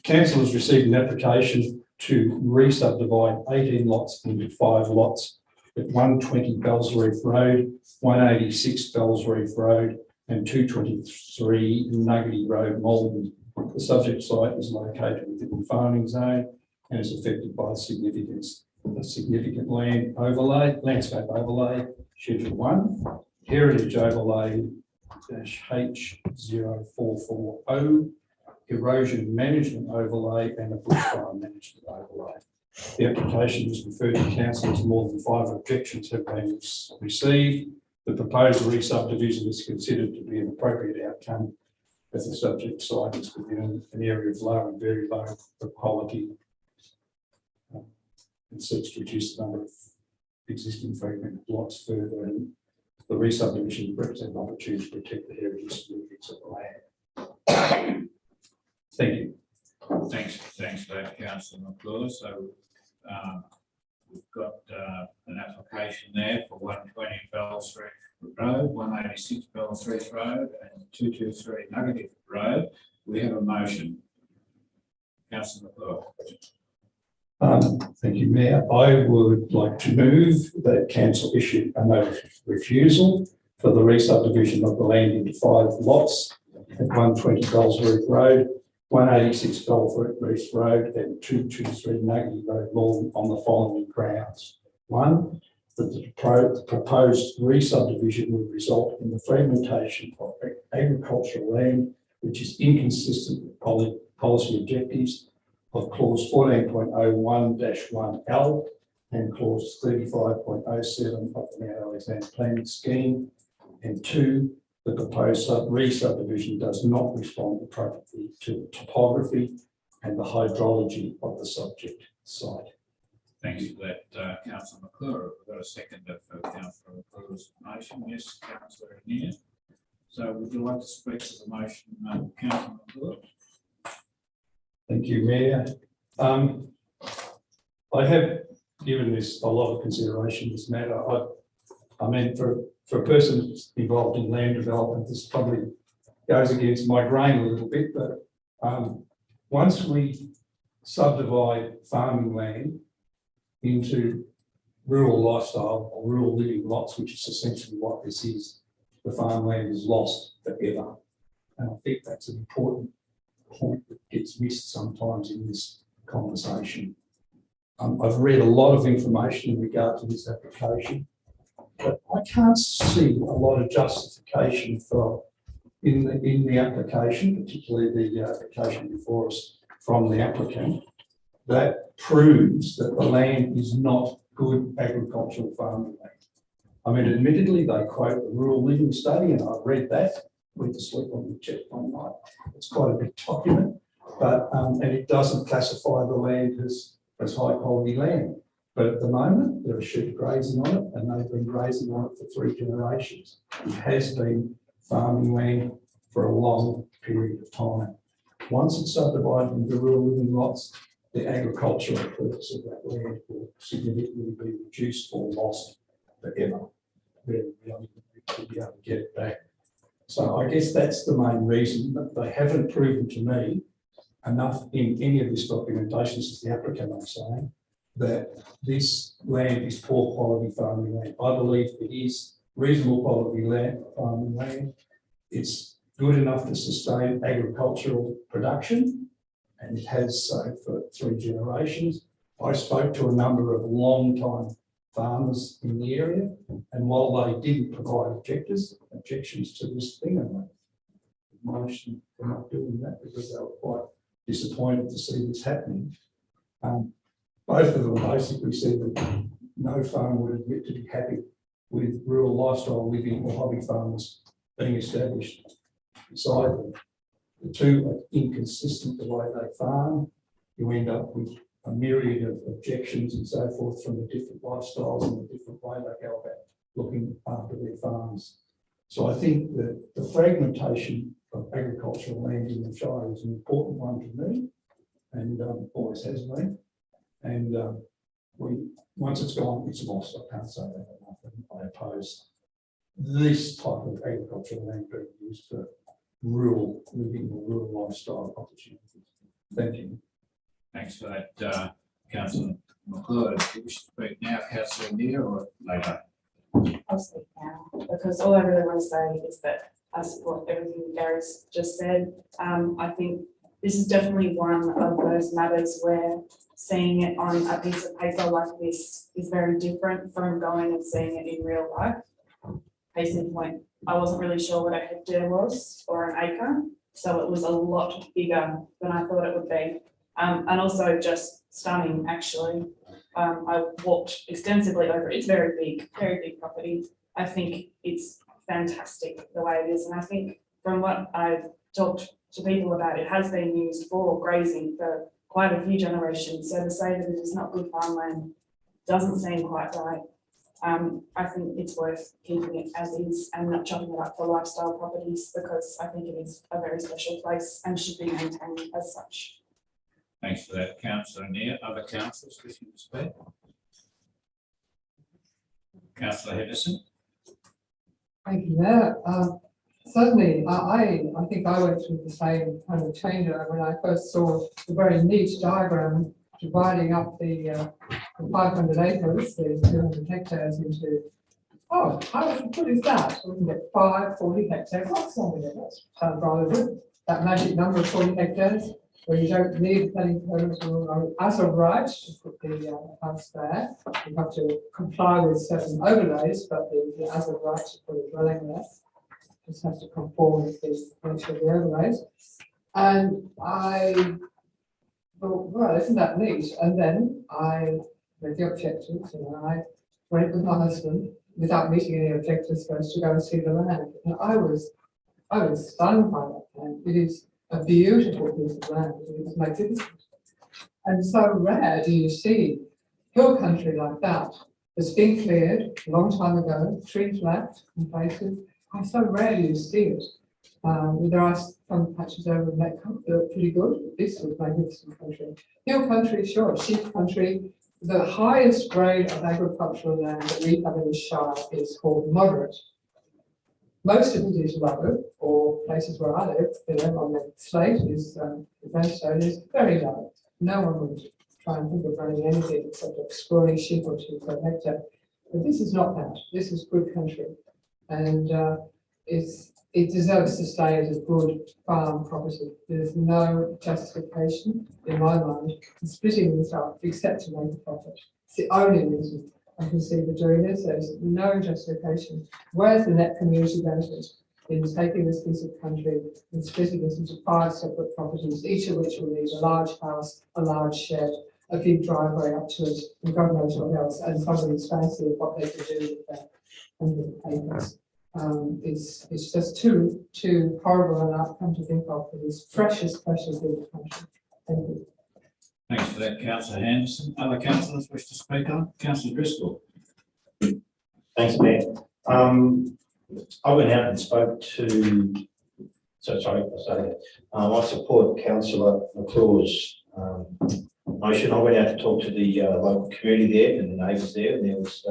Council has received an application to re-subdivide 18 lots into 5 lots at 120 Bells Reef Road, 186 Bells Reef Road, and 223 Nuggety Road, Malden. The subject site is located within the farming zone and is affected by a significant land overlay, landscape overlay, Schedule 1, Heritage Overlay H0440, Erosion Management Overlay, and a Bushfire Management Overlay. The application is referred to council as more than 5 objections have been received. The proposed re-subdivision is considered to be an appropriate outcome as the subject site is within an area of low and very low quality and seeks to reduce the number of existing fragmented lots further, and the re-subdivision represents an opportunity to protect the heritage significance of the land. Thank you.
Thanks for that, councillor McClure. So we've got an application there for 120 Bell Street Road, 186 Bell Street Road, and 223 Nugget Road. We have a motion. Councillor McClure.
Thank you, Mayor. I would like to move that council issue a notice of refusal for the re-subdivision of the land into 5 lots at 120 Bellsworth Road, 186 Bellsworth Road, and 223 Nugget Road, Lawn, on the following grounds. 1, that the proposed re-subdivision would result in the fragmentation of agricultural land, which is inconsistent with policy objectives of clause 14.01-1L and clause 35.07 of the Mount Alexander Planning Scheme. And 2, the proposed re-subdivision does not respond appropriately to the topography and the hydrology of the subject site.
Thanks for that, councillor McClure. We've got a second for councillor McClure's motion. Yes, councillor Neer. So would you like to speak to the motion, councillor McClure?
Thank you, Mayor. I have given this a lot of consideration, this matter. I mean, for a person involved in land development, this probably goes against my grain a little bit, but once we subdivide farming land into rural lifestyle or rural living lots, which is essentially what this is, the farmland is lost forever. And I think that's an important point that gets missed sometimes in this conversation. I've read a lot of information in regard to this application, but I can't see a lot of justification for in the application, particularly the application before us from the applicant, that proves that the land is not good agricultural farming land. I mean, admittedly, they quote the rural living study, and I've read that. Went to sleep on the check one night. It's quite a big document, but and it doesn't classify the land as high quality land. But at the moment, there are sheep grazing on it, and they've been grazing on it for 3 generations. It has been farming land for a long period of time. Once it's subdivided into rural living lots, the agricultural purpose of that land will significantly be reduced or lost forever. We'll be able to get it back. So I guess that's the main reason, that they haven't proven to me enough in any of this documentation, since the applicant, I'm saying, that this land is poor quality farming land. I believe it is reasonable quality land, farming land. It's good enough to sustain agricultural production, and it has so for 3 generations. I spoke to a number of long-time farmers in the area, and while they didn't provide objections to this thing, and they admonished them for not doing that because they were quite disappointed to see this happening. Both of them basically said that no farmer would admit to be happy with rural lifestyle living or hobby farmers being established beside them. The 2 are inconsistent the way they farm. You end up with a myriad of objections and so forth from the different lifestyles and the different way they go about looking after their farms. So I think that the fragmentation of agricultural land in the Shire is an important one to me, and always has been. And once it's gone, it's lost. I can't say that enough. And I oppose this type of agricultural land being used for rural living or rural lifestyle opportunities. Thank you.
Thanks for that, councillor McClure. Do you wish to speak now, councillor Neer, or later?
I'll speak now, because all I really want to say is that I support everything Gary's just said. I think this is definitely one of those matters where seeing it on a piece of paper like this is very different from going and seeing it in real life. Case in point, I wasn't really sure what a hectare was or an acre, so it was a lot bigger than I thought it would be. And also just stunning, actually. I walked extensively over it. It's very big property. I think it's fantastic the way it is. And I think from what I've talked to people about, it has been used for grazing for quite a few generations. So to say that it is not good farmland doesn't seem quite right. I think it's worth keeping it as is and not chopping it up for lifestyle properties, because I think it is a very special place and should be maintained as such.
Thanks for that, councillor Neer. Other councillors wishing to speak? Councillor Henderson.
Thank you, Mayor. Certainly, I think I went through the same kind of change when I first saw the very neat diagram dividing up the 500 acres, the 200 hectares into, oh, how good is that? We can get 40 hectares. What's wrong with it? That sounds rather good. That magic number of 40 hectares, where you don't need planning permits or as of right to put the house there. You have to comply with certain overlays, but the as of right to put a dwelling there just has to conform with the nature of the overlays. And I thought, well, isn't that neat? And then I read the objectives and I went with my husband without meeting any objectives first to go and see the land. And I was stunned by that land. It is a beautiful piece of land. It is magnificent. And so rare do you see hill country like that that's been cleared a long time ago, trees left in places. And so rare do you see it. There are some patches over in that country that are pretty good. This was magnificent country. Hill country, sure, sheep country. The highest grade of agricultural land that we have in the Shire is called moderate. Most of it is low, or places where I live, on the slate is sandstone is very low. No one would try and think of running anything except a squirrely sheep or two per hectare. But this is not that. This is good country, and it deserves to stay as a good farm property. There's no justification in my mind for splitting this up except to make a profit. It's the only reason I can see for doing this. There's no justification. Where's the net community benefit in taking this piece of country and splitting this into 5 separate properties, each of which will need a large house, a large shed, a big driveway up to it, and God knows what else, and somebody's fancy of what they can do with that 100 acres. It's just too horrible an outcome to think of for this precious bit of country. Thank you.
Thanks for that, councillor Henderson. Other councillors wish to speak on? Councillor Driscoll.
Thanks, Mayor. I went out and spoke to, I support Councillor McClure's motion. I went out to talk to the local community there and the neighbours there, and there was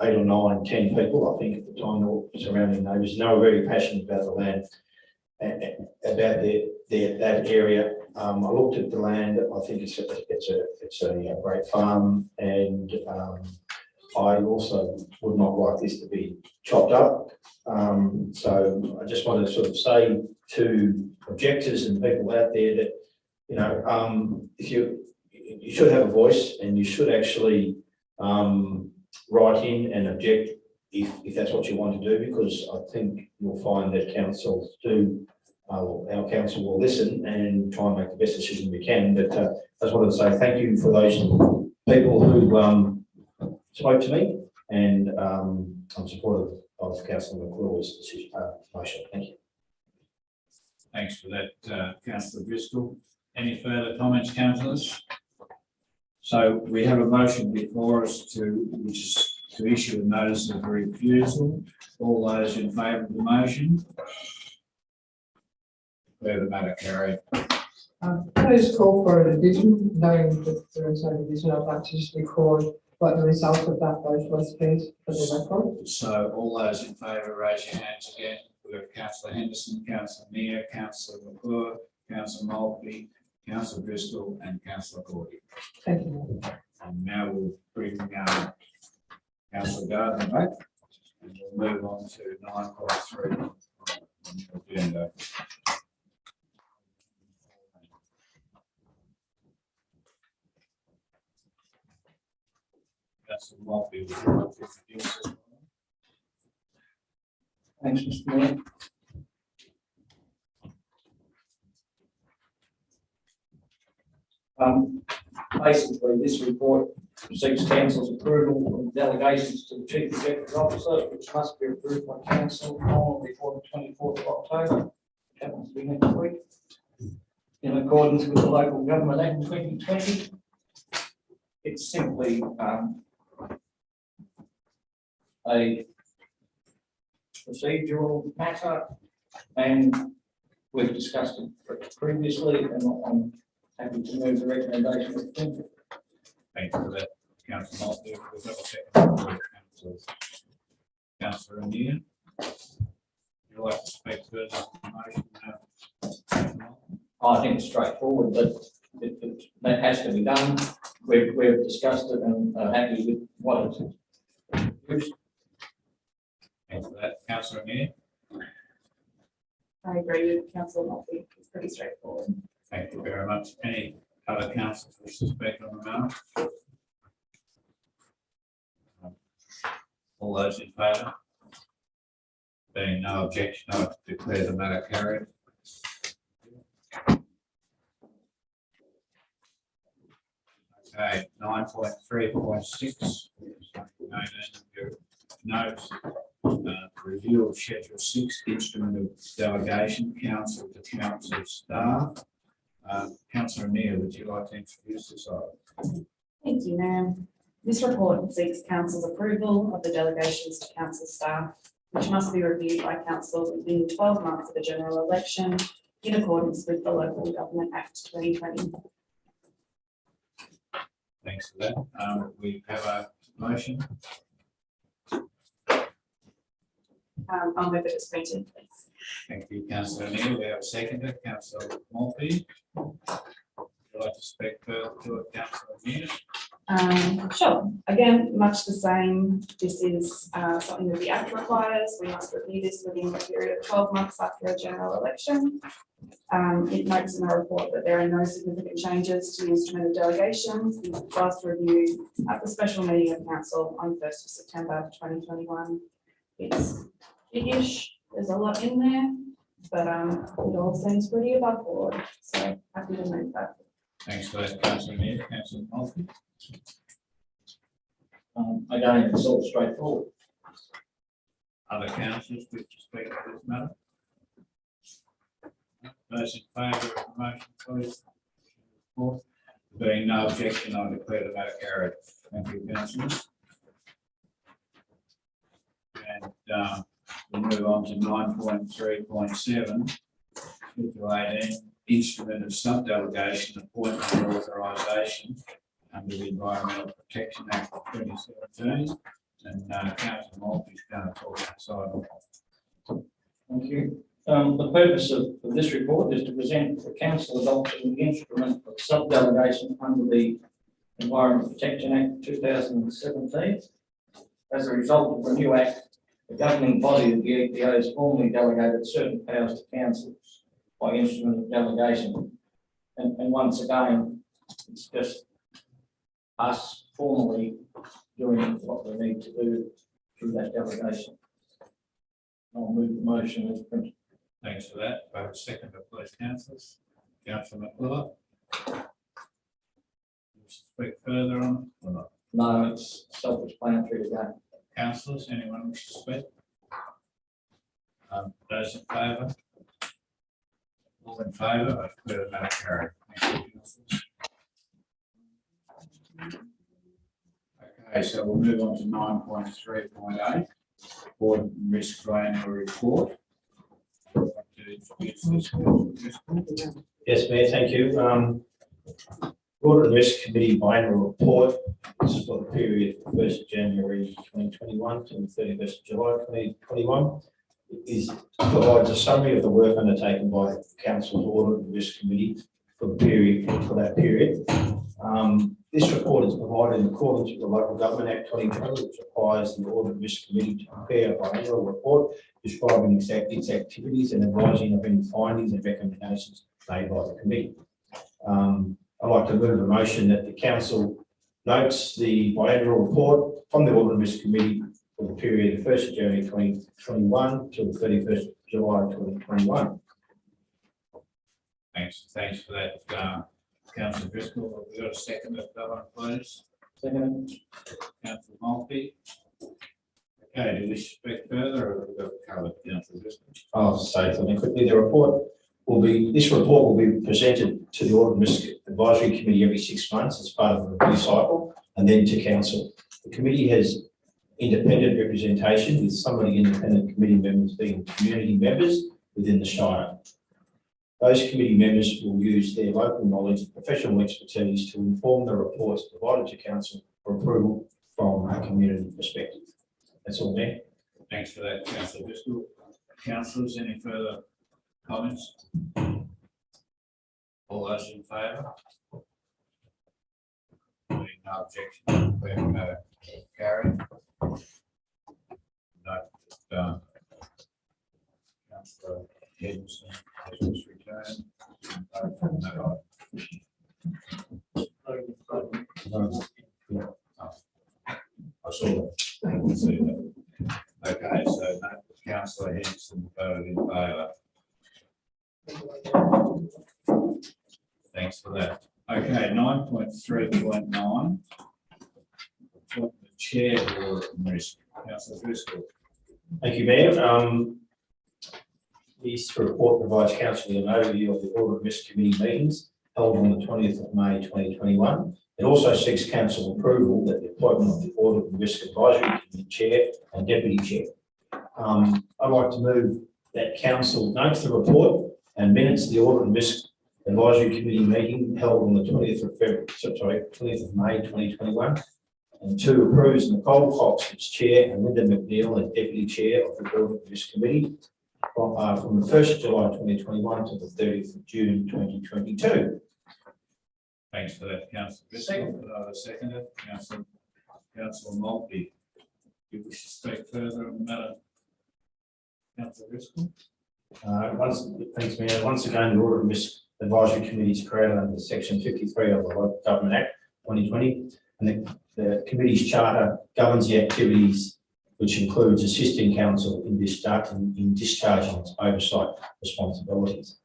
8 or 9, 10 people, I think, at the time, all surrounding neighbours, and they were very passionate about the land, about that area. I looked at the land. I think it's a great farm, and I also would not like this to be chopped up. So I just want to sort of say to objectors and people out there that, you know, if you should have a voice, and you should actually write in and object if that's what you want to do, because I think you'll find that councils do, our council will listen and try and make the best decision we can. But I just wanted to say thank you for those people who spoke to me, and I'm supportive of Councillor McClure's decision, motion. Thank you.
Thanks for that, councillor Driscoll. Any further comments, councillors? So we have a motion before us which is to issue a notice of refusal. All those in favour of the motion? Declare the matter carried.
Can I just call for a division, knowing that there is no division? I'd like to just record what the result of that vote was, please, for the record.
So all those in favour, raise your hands again. We have councillor Henderson, councillor Neer, councillor McClure, councillor Maltby, councillor Driscoll, and councillor Gordy.
Thank you.
And now we'll bring councillor Gardner back, and we'll move on to 9.3 on the agenda. Councillor Maltby, would you like to introduce this one?
Thanks, Mr. Mayor. Basically, this report seeks council's approval of delegations to the chief executive officer, which must be approved by council on or before the 24th of October. Which happens to be next week. in accordance with the Local Government Act 2020. It's simply a procedural matter, and we've discussed it previously, and I'm happy to move the recommendation.
Thank you for that, Councillor Maltby. We've got a second. Councillor O'Neill. Would you like to speak further to the motion?
I think it's straightforward, but that has to be done. We've discussed it and are happy with what it's.
Thanks for that, Councillor O'Neill.
I agree with Councillor Maltby. It's pretty straightforward.
Thank you very much. Any other councillors wish to speak on the matter? All those in favour? Being no objection, I declare the matter carried. Okay, 9.3.6. Notes, review of Schedule 6, instrument of delegation, council to council staff. Councillor O'Neill, would you like to introduce this item?
Thank you, Mayor. This report seeks council's approval of the delegations to council staff, which must be reviewed by council within 12 months of the general election in accordance with the Local Government Act 2020.
Thanks for that. We have a motion.
I'll move it as printed, please.
Thank you, Councillor O'Neill. We have a seconder, Councillor Maltby. Would you like to speak further to it, Councillor O'Neill?
Sure. Again, much the same. This is something that the Act requires. We must review this within a period of 12 months after a general election. It notes in the report that there are no significant changes to the instrument of delegations since its last review at the special meeting of council on 1st of September 2021. It's big-ish, there's a lot in there, but it all seems pretty above board, so happy to move that.
Thanks for that, Councillor O'Neill. Councillor Maltby.
Again, it's all straightforward.
Other councillors wish to speak to this matter? Those in favour of the motion, please. There being no objection, I declare the matter carried. Thank you, councillors. And we'll move on to 9.3.7. Schedule 18, instrument of sub-delegation appointment and authorisation under the Environmental Protection Act of 2017. And Councillor Maltby is going to talk outside.
Thank you. The purpose of this report is to present the council adoption the instrument of sub-delegation under the Environment Protection Act 2017. As a result of the new act, the governing body of the EPA has formally delegated certain powers to councils by instrument of delegation. And once again, it's just us formally doing what we need to do through that delegation. I'll move the motion as printed.
Thanks for that. I have a second, please, councillors. Councillor McClure. Speak further on it or not?
No, it's self-explanatory again.
Councillors, anyone wish to speak? Those in favour? All in favour, I declare the matter carried. Thank you, councillors. Okay, so we'll move on to 9.3.8, Board and Risk Annual Report.
Yes, Mayor, thank you. Audit and Risk Committee biannual report is for the period 1st of January 2021 to the 31st of July 2021. It provides a summary of the work undertaken by the Council's Audit and Risk Committee for the period, for that period. This report is provided in accordance with the Local Government Act 2020, which requires the Audit and Risk Committee to prepare a biannual report describing its activities and advising of any findings and recommendations made by the committee. I'd like to move a motion that the council notes the biannual report from the Audit and Risk Committee for the period of 1st of January 2021 to the 31st of July 2021.
Thanks for that, Councillor Driscoll. Have we got a second of that one, please?
Second.
Councillor Maltby. Okay, do we speak further or have we got it covered, Councillor Driscoll?
I'll say something quickly. The report this report will be presented to the Audit and Risk Advisory Committee every 6 months as part of the review cycle, and then to council. The committee has independent representation, with some of the independent committee members being community members within the Shire. Those committee members will use their local knowledge and professional expertise to inform the reports provided to council for approval from a community perspective. That's all, Mayor.
Thanks for that, Councillor Driscoll. Councillors, any further comments? All those in favour? No objection, declare carried. Note Councillor Henderson has just returned. No, from that item. I saw that. I can see that. Okay, so no, Councillor Henderson voted in favour. Thanks for that. Okay, 9.3.9. The chair of the Audit and Risk, Councillor Driscoll.
Thank you, Mayor. This report provides council with an overview of the Audit and Risk Committee meetings held on the 20th of May 2021. It also seeks council approval that the appointment of the Audit and Risk Advisory Committee Chair and Deputy Chair. I'd like to move that council notes the report and minutes the Audit and Risk Advisory Committee meeting held on the 20th of May 2021, and 2, approves Nicole Cox as Chair and Linda McNeil as Deputy Chair of the Audit and Risk Committee from the 1st of July 2021 to the 30th of June 2022.
Thanks for that, Councillor Driscoll. Seconded, Councillor Maltby. Do you wish to speak further on the matter? Councillor Driscoll.
Thanks, Mayor. Once again, the Audit and Risk Advisory Committee is created under Section 53 of the Local Government Act 2020, and the committee's charter governs the activities, which includes assisting council in discharging its oversight responsibilities.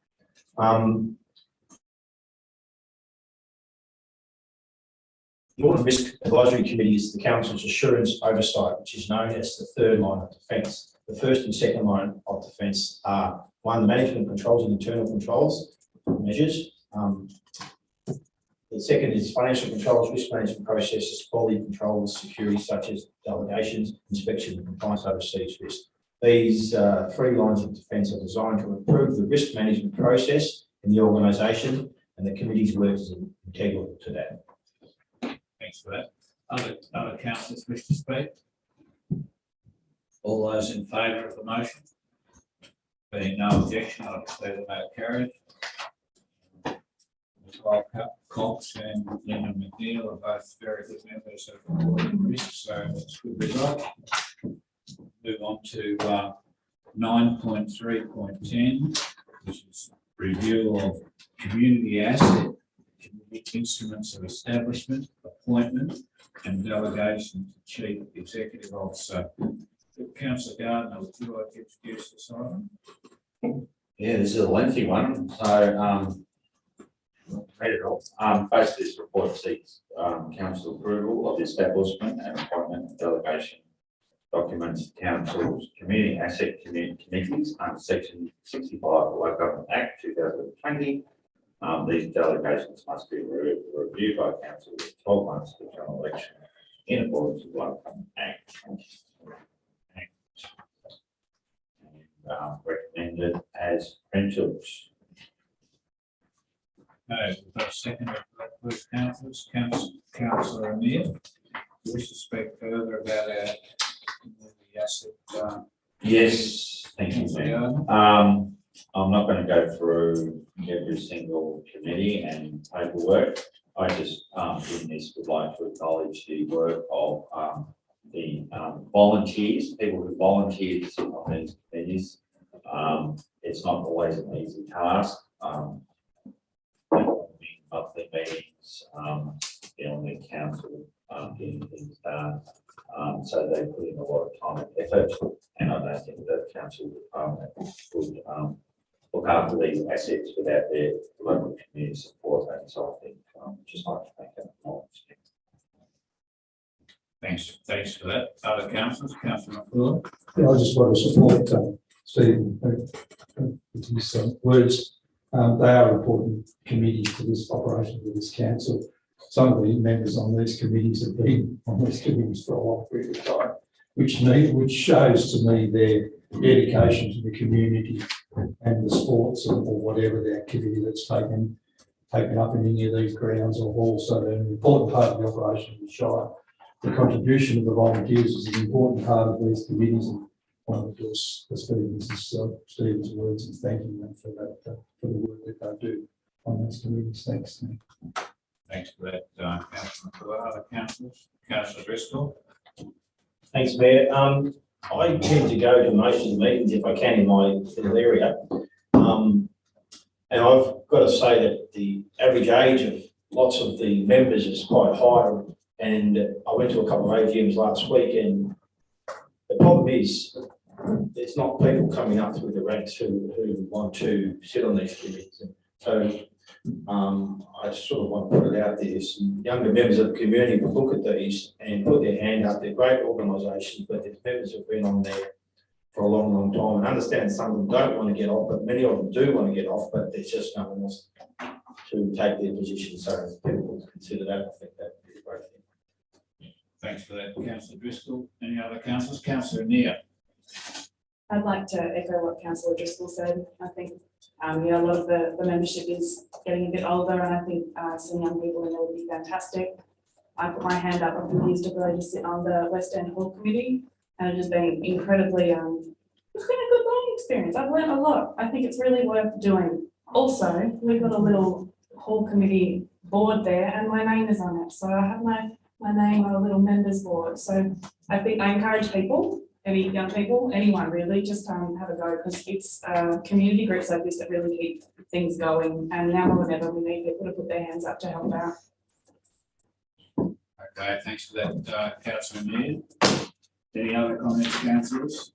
The Audit and Risk Advisory Committee is the council's assurance oversight, which is known as the third line of defence. The first and second line of defence are: 1, the management controls and internal controls measures. The second is financial controls, risk management processes, quality controls, security, such as delegations, inspection, and compliance overseas risk. These 3 lines of defence are designed to improve the risk management process in the organisation, and the committee's work is integral to that.
Thanks for that. Other councillors wish to speak? All those in favour of the motion? Being no objection, I declare the matter carried. Nicole Cox and Linda McNeil are both very good members of the Audit and Risk, so that's a good result. Move on to 9.3.10, which is review of community asset, community instruments of establishment, appointment, and delegation to Chief Executive Officer. Councillor Gardner, would you like to introduce this item?
Yeah, this is a lengthy one, so read it all. Basically, this report seeks council approval of the establishment and appointment of delegation documents to council's community asset committees under Section 65 of the Local Government Act 2020. These delegations must be reviewed by council within 12 months of the general election in accordance with the Local Government Act. And recommended as printed.
Okay, we've got a second for that, please, councillors. Councillor O'Neill, do you wish to speak further about our community asset?
Yes, thank you, Mayor. I'm not going to go through every single committee and paperwork. I just, in this, would like to acknowledge the work of the volunteers, people who volunteer to sit on these committees. It's not always an easy task. Monthly meetings, dealing with council, getting things done. So they put in a lot of time and effort, and I don't think that council would look after these assets without their local community support. And so I think just like to make that acknowledgement.
Thanks for that. Other councillors, Councillor McClure.
Yeah, I just want to support Stephen with his words. They are important committees to this operation of this council. Some of the members on these committees have been on these committees for a long period of time, which shows to me their dedication to the community and the sports or whatever the activity that's taken up in any of these grounds or halls. So they're an important part of the operation of the Shire. The contribution of the volunteers is an important part of these committees, and I want to Stephen's words and thanking them for that, for the work that they do on those committees. Thanks.
Thanks for that, Councillor Miller. Other councillors? Councillor Driscoll?
Thanks, Mayor. I tend to go to most of the meetings if I can in my little area. And I've got to say that the average age of lots of the members is quite high. And I went to a couple of AGMs last week, and the problem is there's not people coming up through the ranks who want to sit on these committees. And so I sort of want to put it out there. Some younger members of the community will look at these and put their hand up. They're great organisations, but there's members who've been on there for a long, long time. And I understand some of them don't want to get off, but many of them do want to get off, but there's just no one else to take their position. So if people would consider that, I think that would be a great thing.
Thanks for that, Councillor Driscoll. Any other councillors? Councillor Neer?
I'd like to echo what Councillor Driscoll said. I think, a lot of the membership is getting a bit older, and I think some young people in there would be fantastic. I put my hand up a few years ago to sit on the West End Hall Committee, and it has been incredibly, it's been a good learning experience. I've learned a lot. I think it's really worth doing. Also, we've got a little Hall Committee board there, and my name is on it. So I have my name on a little members board. So I think I encourage people, any young people, anyone really, just have a go, because it's community groups like this that really keep things going. And now more than ever, we need people to put their hands up to help out.
Okay, thanks for that, Councillor Neer. Any other comments, councillors?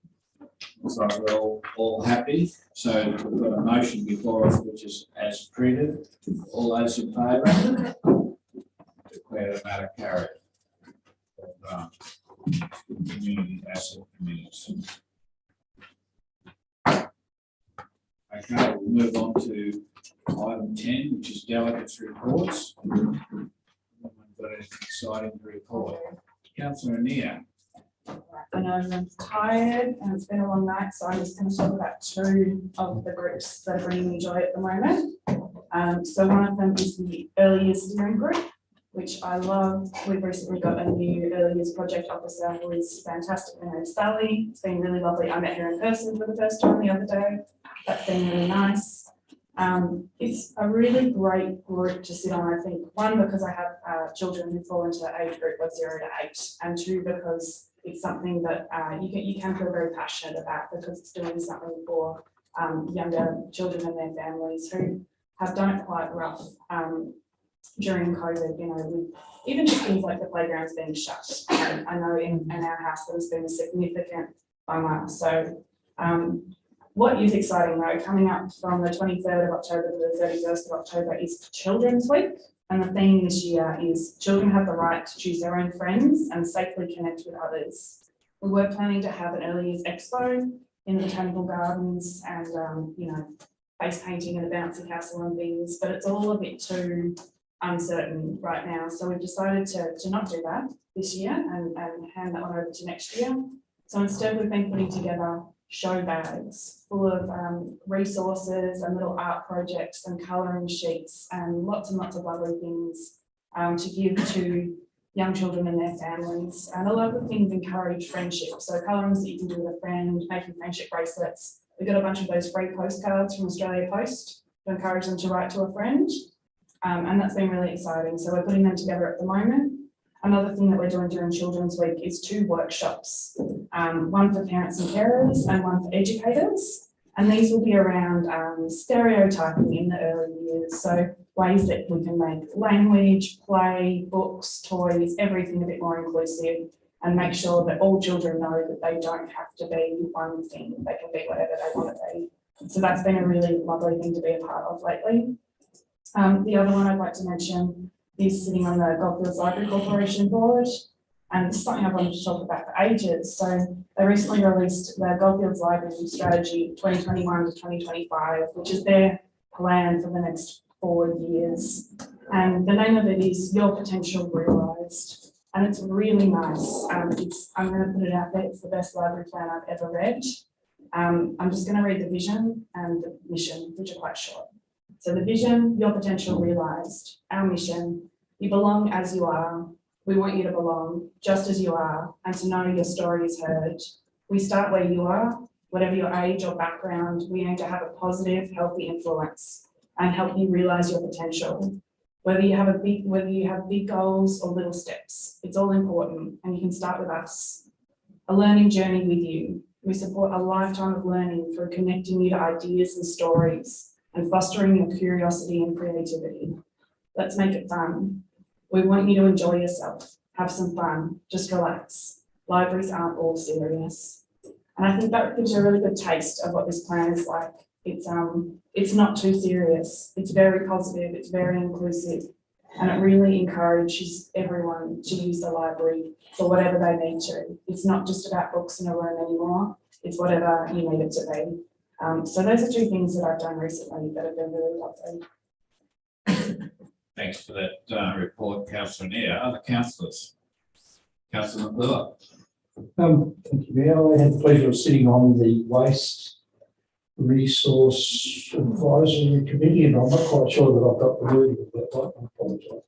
Looks like we're all happy. So we've got a motion before us, which is as printed. All those in favour? Declare the matter carried. Community asset committees. Okay, we'll move on to item 10, which is delegates' reports. Anyone got anything exciting to report? Councillor Neer.
I know everyone's tired and it's been a long night, so I'm just going to talk about two of the groups that are bringing me joy at the moment. So one of them is the Early Years Steering Group, which I love. We've recently got a new Early Years Project Officer who is fantastic. Her name's Sally. It's been really lovely. I met her in person for the first time the other day. That's been really nice. It's a really great group to sit on, I think. One, because I have children who fall into the age group of 0 to 8, and two, because it's something that you can feel very passionate about, because it's doing something for younger children and their families who have done it quite rough during COVID, with even just things like the playgrounds being shut. I know in our house there's been a significant bummer. So what is exciting though, coming up from the 23rd of October to the 31st of October is Children's Week. And the theme this year is children have the right to choose their own friends and safely connect with others. We were planning to have an early years expo in the Botanical Gardens and, face painting and a bouncy castle and things, but it's all a bit too uncertain right now. So we've decided to not do that this year and hand that one over to next year. So instead we've been putting together show bags full of resources and little art projects and colouring sheets and lots of lovely things to give to young children and their families. And a lot of the things encourage friendship. So colourings that you can do with a friend, making friendship bracelets. We've got a bunch of those free postcards from Australia Post to encourage them to write to a friend. And that's been really exciting. So we're putting them together at the moment. Another thing that we're doing during Children's Week is 2 workshops, one for parents and carers and one for educators. And these will be around stereotyping in the early years. So ways that we can make language, play, books, toys, everything a bit more inclusive, and make sure that all children know that they don't have to be one thing. They can be whatever they want to be. So that's been a really lovely thing to be a part of lately. The other one I'd like to mention is sitting on the Goldfields Library Corporation board. And this is something I've wanted to talk about for ages. So they recently released the Goldfields Library Strategy 2021 to 2025, which is their plan for the next 4 years. And the name of it is Your Potential Realised. And it's really nice. I'm going to put it out there. It's the best library plan I've ever read. I'm just going to read the vision and the mission, which are quite short. So the vision, your potential realised. Our mission, you belong as you are. We want you to belong just as you are and to know your story is heard. We start where you are, whatever your age or background, we aim to have a positive, healthy influence and help you realise your potential. Whether you have big goals or little steps, it's all important and you can start with us. A learning journey with you. We support a lifetime of learning through connecting you to ideas and stories and fostering your curiosity and creativity. Let's make it fun. We want you to enjoy yourself, have some fun, just relax. Libraries aren't all serious. And I think that gives you a really good taste of what this plan is like. It's not too serious. It's very positive, it's very inclusive, and it really encourages everyone to use the library for whatever they need to. It's not just about books in a room anymore, it's whatever you need it to be. So those are two things that I've done recently that have been really lovely.
Thanks for that report, Councillor Neer. Other councillors? Councillor McClure.
Thank you, Mayor. I had the pleasure of sitting on the Waste Resource Advisory Committee, and I'm not quite sure that I've got the wording of that right. I apologise.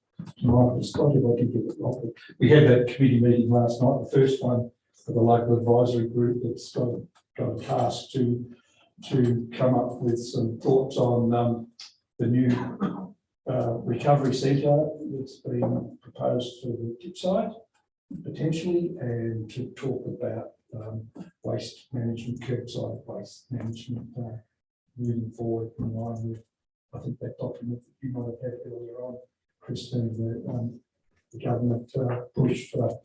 I did get it wrong. We had that committee meeting last night, the first one for the local advisory group that's got a task to come up with some thoughts on the new recovery centre that's being proposed for the tip site, potentially, and to talk about waste management, curbside waste management moving forward in line with, I think, that document that you might have had earlier on, Christine, the government push for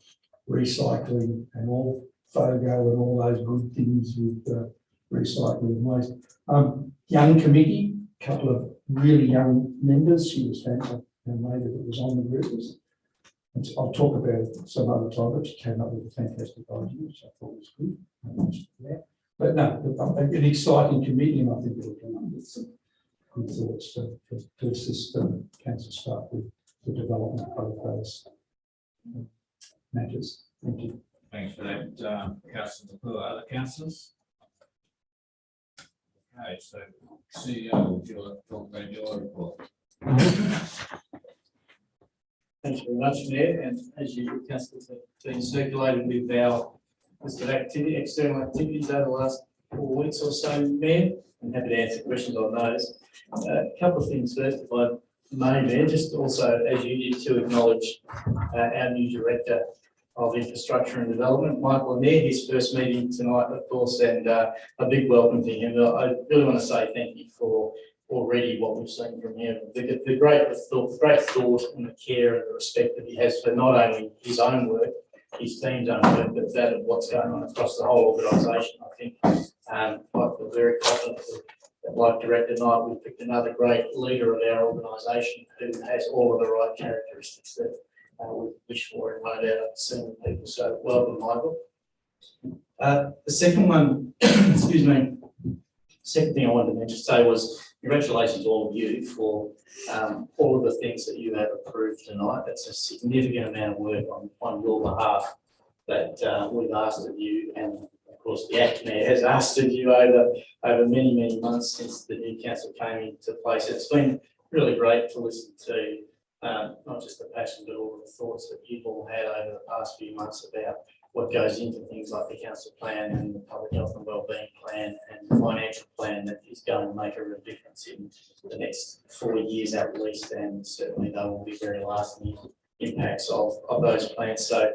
recycling and all FOGO and all those good things with recycling and waste. Young committee, a couple of really young members. She was fantastic, and lady that was on the group. And I'll talk about it some other time, but she came up with a fantastic idea, which I thought was good. But no, an exciting committee, and I think it'll come up with some good thoughts to assist council staff with the development of those matters. Thank you.
Thanks for that, Councillor McClure. Other councillors? Okay, so CEO, would you like to talk about your report?
Thanks very much, Mayor, and as usual, councillors have been circulated with our list of external activities over the last 4 weeks or so, Mayor. I'm happy to answer questions on those. A couple of things first, if I may, Mayor, just also, as you did, to acknowledge our new Director of Infrastructure and Development, Michael Neer, his first meeting tonight, of course, and a big welcome to him. I really want to say thank you for already what we've seen from him, the great thought and the care and the respect that he has for not only his own work, his team's own work, but that of what's going on across the whole organisation. I think I feel very confident that, like Director Knight, we've picked another great leader of our organisation who has all of the right characteristics that we wish for in one of our senior people. So welcome, Michael. The second one, excuse me, second thing I wanted to mention today was congratulations to all of you for all of the things that you have approved tonight. That's a significant amount of work on your behalf that we've asked of you, and of course the Act Mayor has asked of you over many months since the new council came into place. It's been really great to listen to not just the passion, but all of the thoughts that you've all had over the past few months about what goes into things like the council plan and the public health and wellbeing plan and the financial plan that is going to make a real difference in the next 4 years at least, and certainly they will be very lasting impacts of those plans. So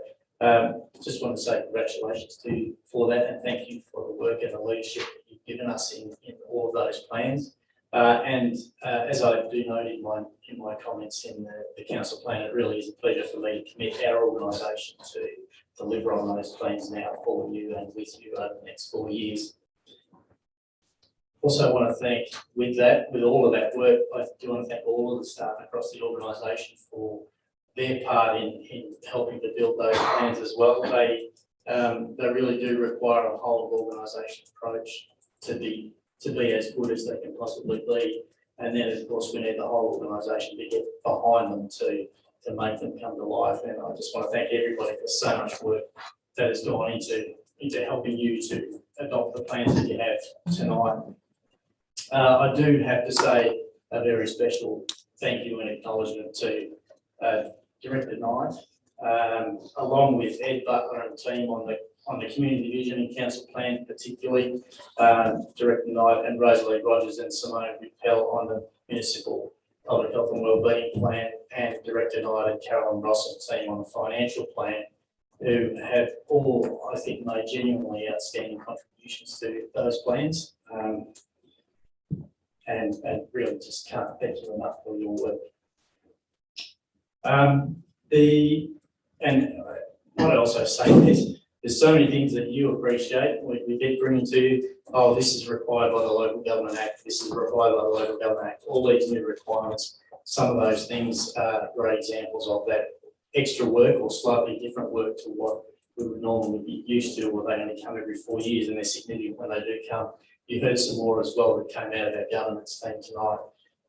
just want to say congratulations to you for that, and thank you for the work and the leadership that you've given us in all of those plans. As I do note in my comments in the council plan, it really is a pleasure for me to commit our organisation to deliver on those plans now for you and with you over the next 4 years. Also want to thank, with all of that work, I do want to thank all of the staff across the organisation for their part in helping to build those plans as well. They really do require a whole of organisation approach to be as good as they can possibly be. And then, of course, we need the whole organisation to get behind them to make them come to life. And I just want to thank everybody for so much work that has gone into helping you to adopt the plans that you have tonight. I do have to say a very special thank you and acknowledgement to Director Knight, along with Ed Butler and team on the community vision and council plan, particularly Director Knight and Rosalie Rogers and Simone Whippel on the municipal public health and wellbeing plan, and Director Knight and Carolyn Ross and team on the financial plan, who have all, I think, made genuinely outstanding contributions to those plans. And really just can't thank you enough for your work. What I also say is, there's so many things that you appreciate. We keep bringing to you, oh, this is required by the Local Government Act, this is required by the Local Government Act, all these new requirements. Some of those things are great examples of that extra work or slightly different work to what we would normally be used to, or they only come every 4 years and they're significant when they do come. You heard some more as well that came out of our governance team tonight.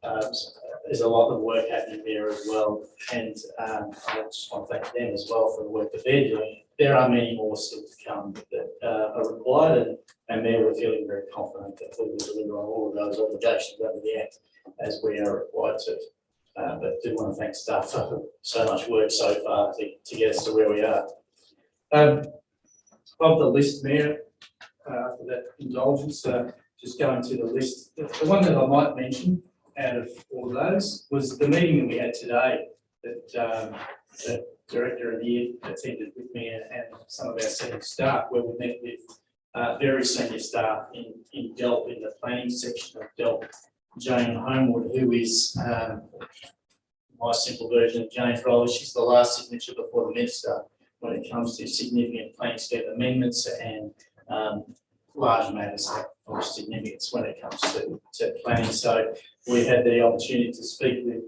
So there's a lot of work happening there as well, and I just want to thank them as well for the work that they're doing. There are many more still to come that are required, and there we're feeling very confident that we will deliver on all of those obligations under the Act as we are required to. But do want to thank staff for so much work so far to get us to where we are. Of the list, Mayor, for that indulgence, just going to the list. The one that I might mention out of all those was the meeting that we had today that Director Anir attended with me and some of our senior staff, where we met with very senior staff in DELP, in the planning section of DELP. Jane Homewood, who is my simple version of Jane's role, she's the last signature before the minister when it comes to significant planning scheme amendments and large matters of significance when it comes to planning. So we had the opportunity to speak with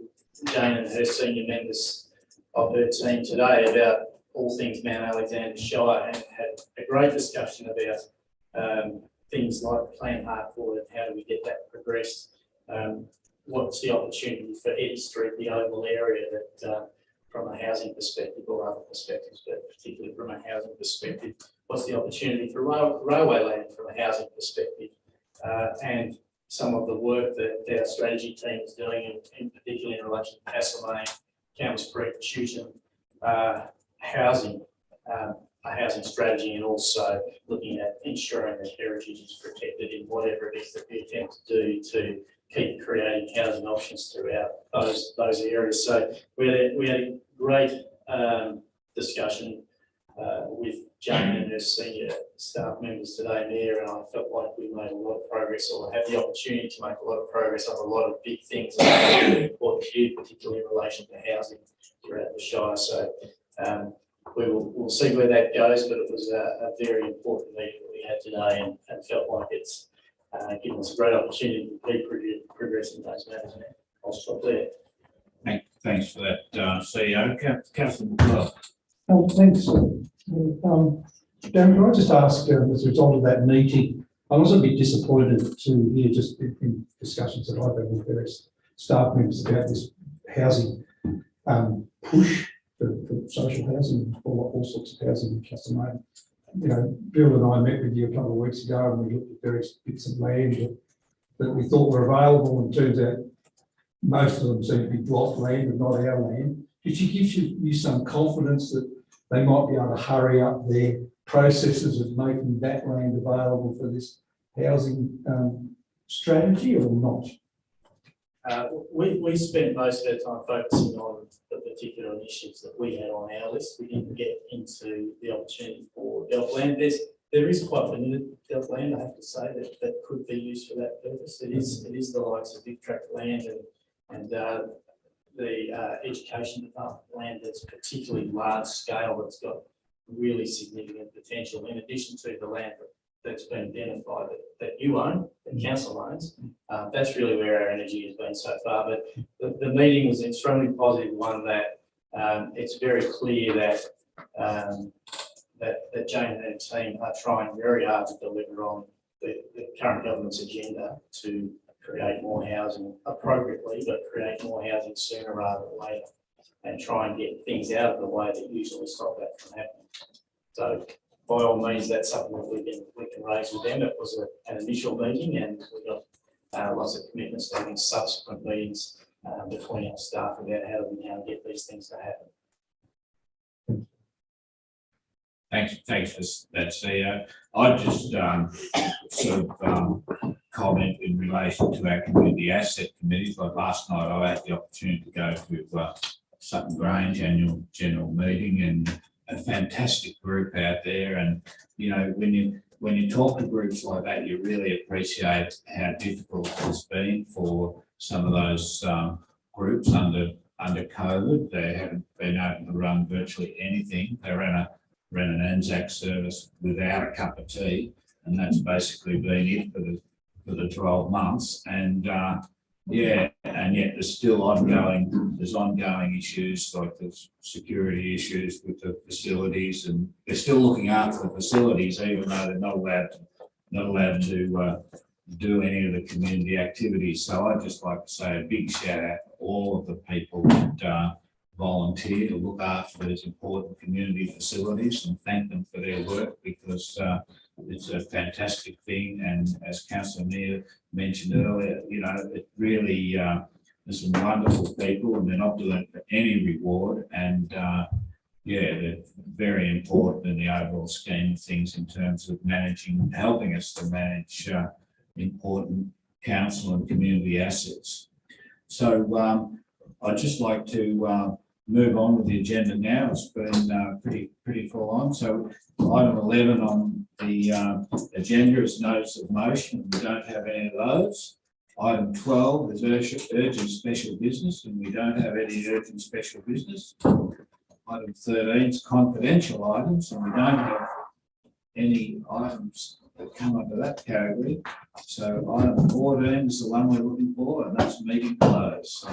Jane and her senior members of her team today about all things Mount Alexander Shire, and had a great discussion about things like Plan Harcourt and how do we get that progressed. What's the opportunity for Eddie Street, the oval area, that from a housing perspective or other perspectives, but particularly from a housing perspective, what's the opportunity for railway land from a housing perspective, and some of the work that our strategy team is doing, in particular in relation to Castlemaine, Campbell's Creek, Chewton, housing, a housing strategy, and also looking at ensuring that heritage is protected in whatever it is that we attempt to do to keep creating housing options throughout those areas. So we had a great discussion with Jane and her senior staff members today, Mayor, and I felt like we made a lot of progress, or had the opportunity to make a lot of progress on a lot of big things that are really important to you, particularly in relation to housing throughout the Shire. So we'll see where that goes, but it was a very important meeting that we had today, and felt like it's given us a great opportunity to keep progressing those matters. I'll stop there.
Thanks for that, CEO. Councillor McClellan.
Thanks. Dan, can I just ask, as a result of that meeting, I was a bit disappointed to hear, just in discussions that I've had with various staff members, about this housing push for social housing, for all sorts of housing in Castlemaine. You know, Bill and I met with you a couple of weeks ago, and we looked at various bits of land that we thought were available, and turns out most of them seem to be block land and not our land. Did she give you some confidence that they might be able to hurry up their processes of making that land available for this housing strategy, or not?
We spent most of our time focusing on the particular initiatives that we had on our list. We didn't get into the opportunity for DELP land. There is quite limited DELP land, I have to say, that could be used for that purpose. It is the likes of big tract land and the education department land that's particularly large scale, that's got really significant potential, in addition to the land that's been identified that you own, the council owns. That's really where our energy has been so far. But the meeting was an extremely positive one, that it's very clear that that Jane and her team are trying very hard to deliver on the current government's agenda to
create more housing appropriately, but create more housing sooner rather than later, and try and get things out of the way that usually stop that from happening. So by all means, that's something that we can raise with them. It was an initial meeting, and we got lots of commitments to having subsequent meetings between our staff about how do we get these things to happen.
Thanks for that, CEO. I just sort of comment in relation to our community asset committees. Like last night, I had the opportunity to go to Sutton Grange annual general meeting, and a fantastic group out there. And you know, when you talk to groups like that, you really appreciate how difficult it has been for some of those groups under COVID. They haven't been able to run virtually anything. They ran an Anzac service without a cup of tea, and that's basically been it for the 12 months. And yeah, and yet there's still ongoing issues, like there's security issues with the facilities, and they're still looking after the facilities, even though they're not allowed to do any of the community activities. So I'd just like to say a big shout out to all of the people that volunteer to look after these important community facilities, and thank them for their work, because it's a fantastic thing. And as Councillor Neer mentioned earlier, you know, it really, there's some wonderful people, and they're not doing it for any reward. And yeah, they're very important in the overall scheme of things in terms of helping us to manage important council and community assets. So I'd just like to move on with the agenda now. It's been pretty full on. So item 11 on the agenda is notice of motion. We don't have any of those. Item 12 is urgent special business, and we don't have any urgent special business. Item 13 is confidential items, and we don't have any items that come under that category. So item 14 is the one we're looking for, and that's meeting closed. So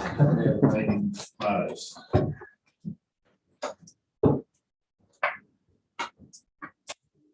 meeting closed.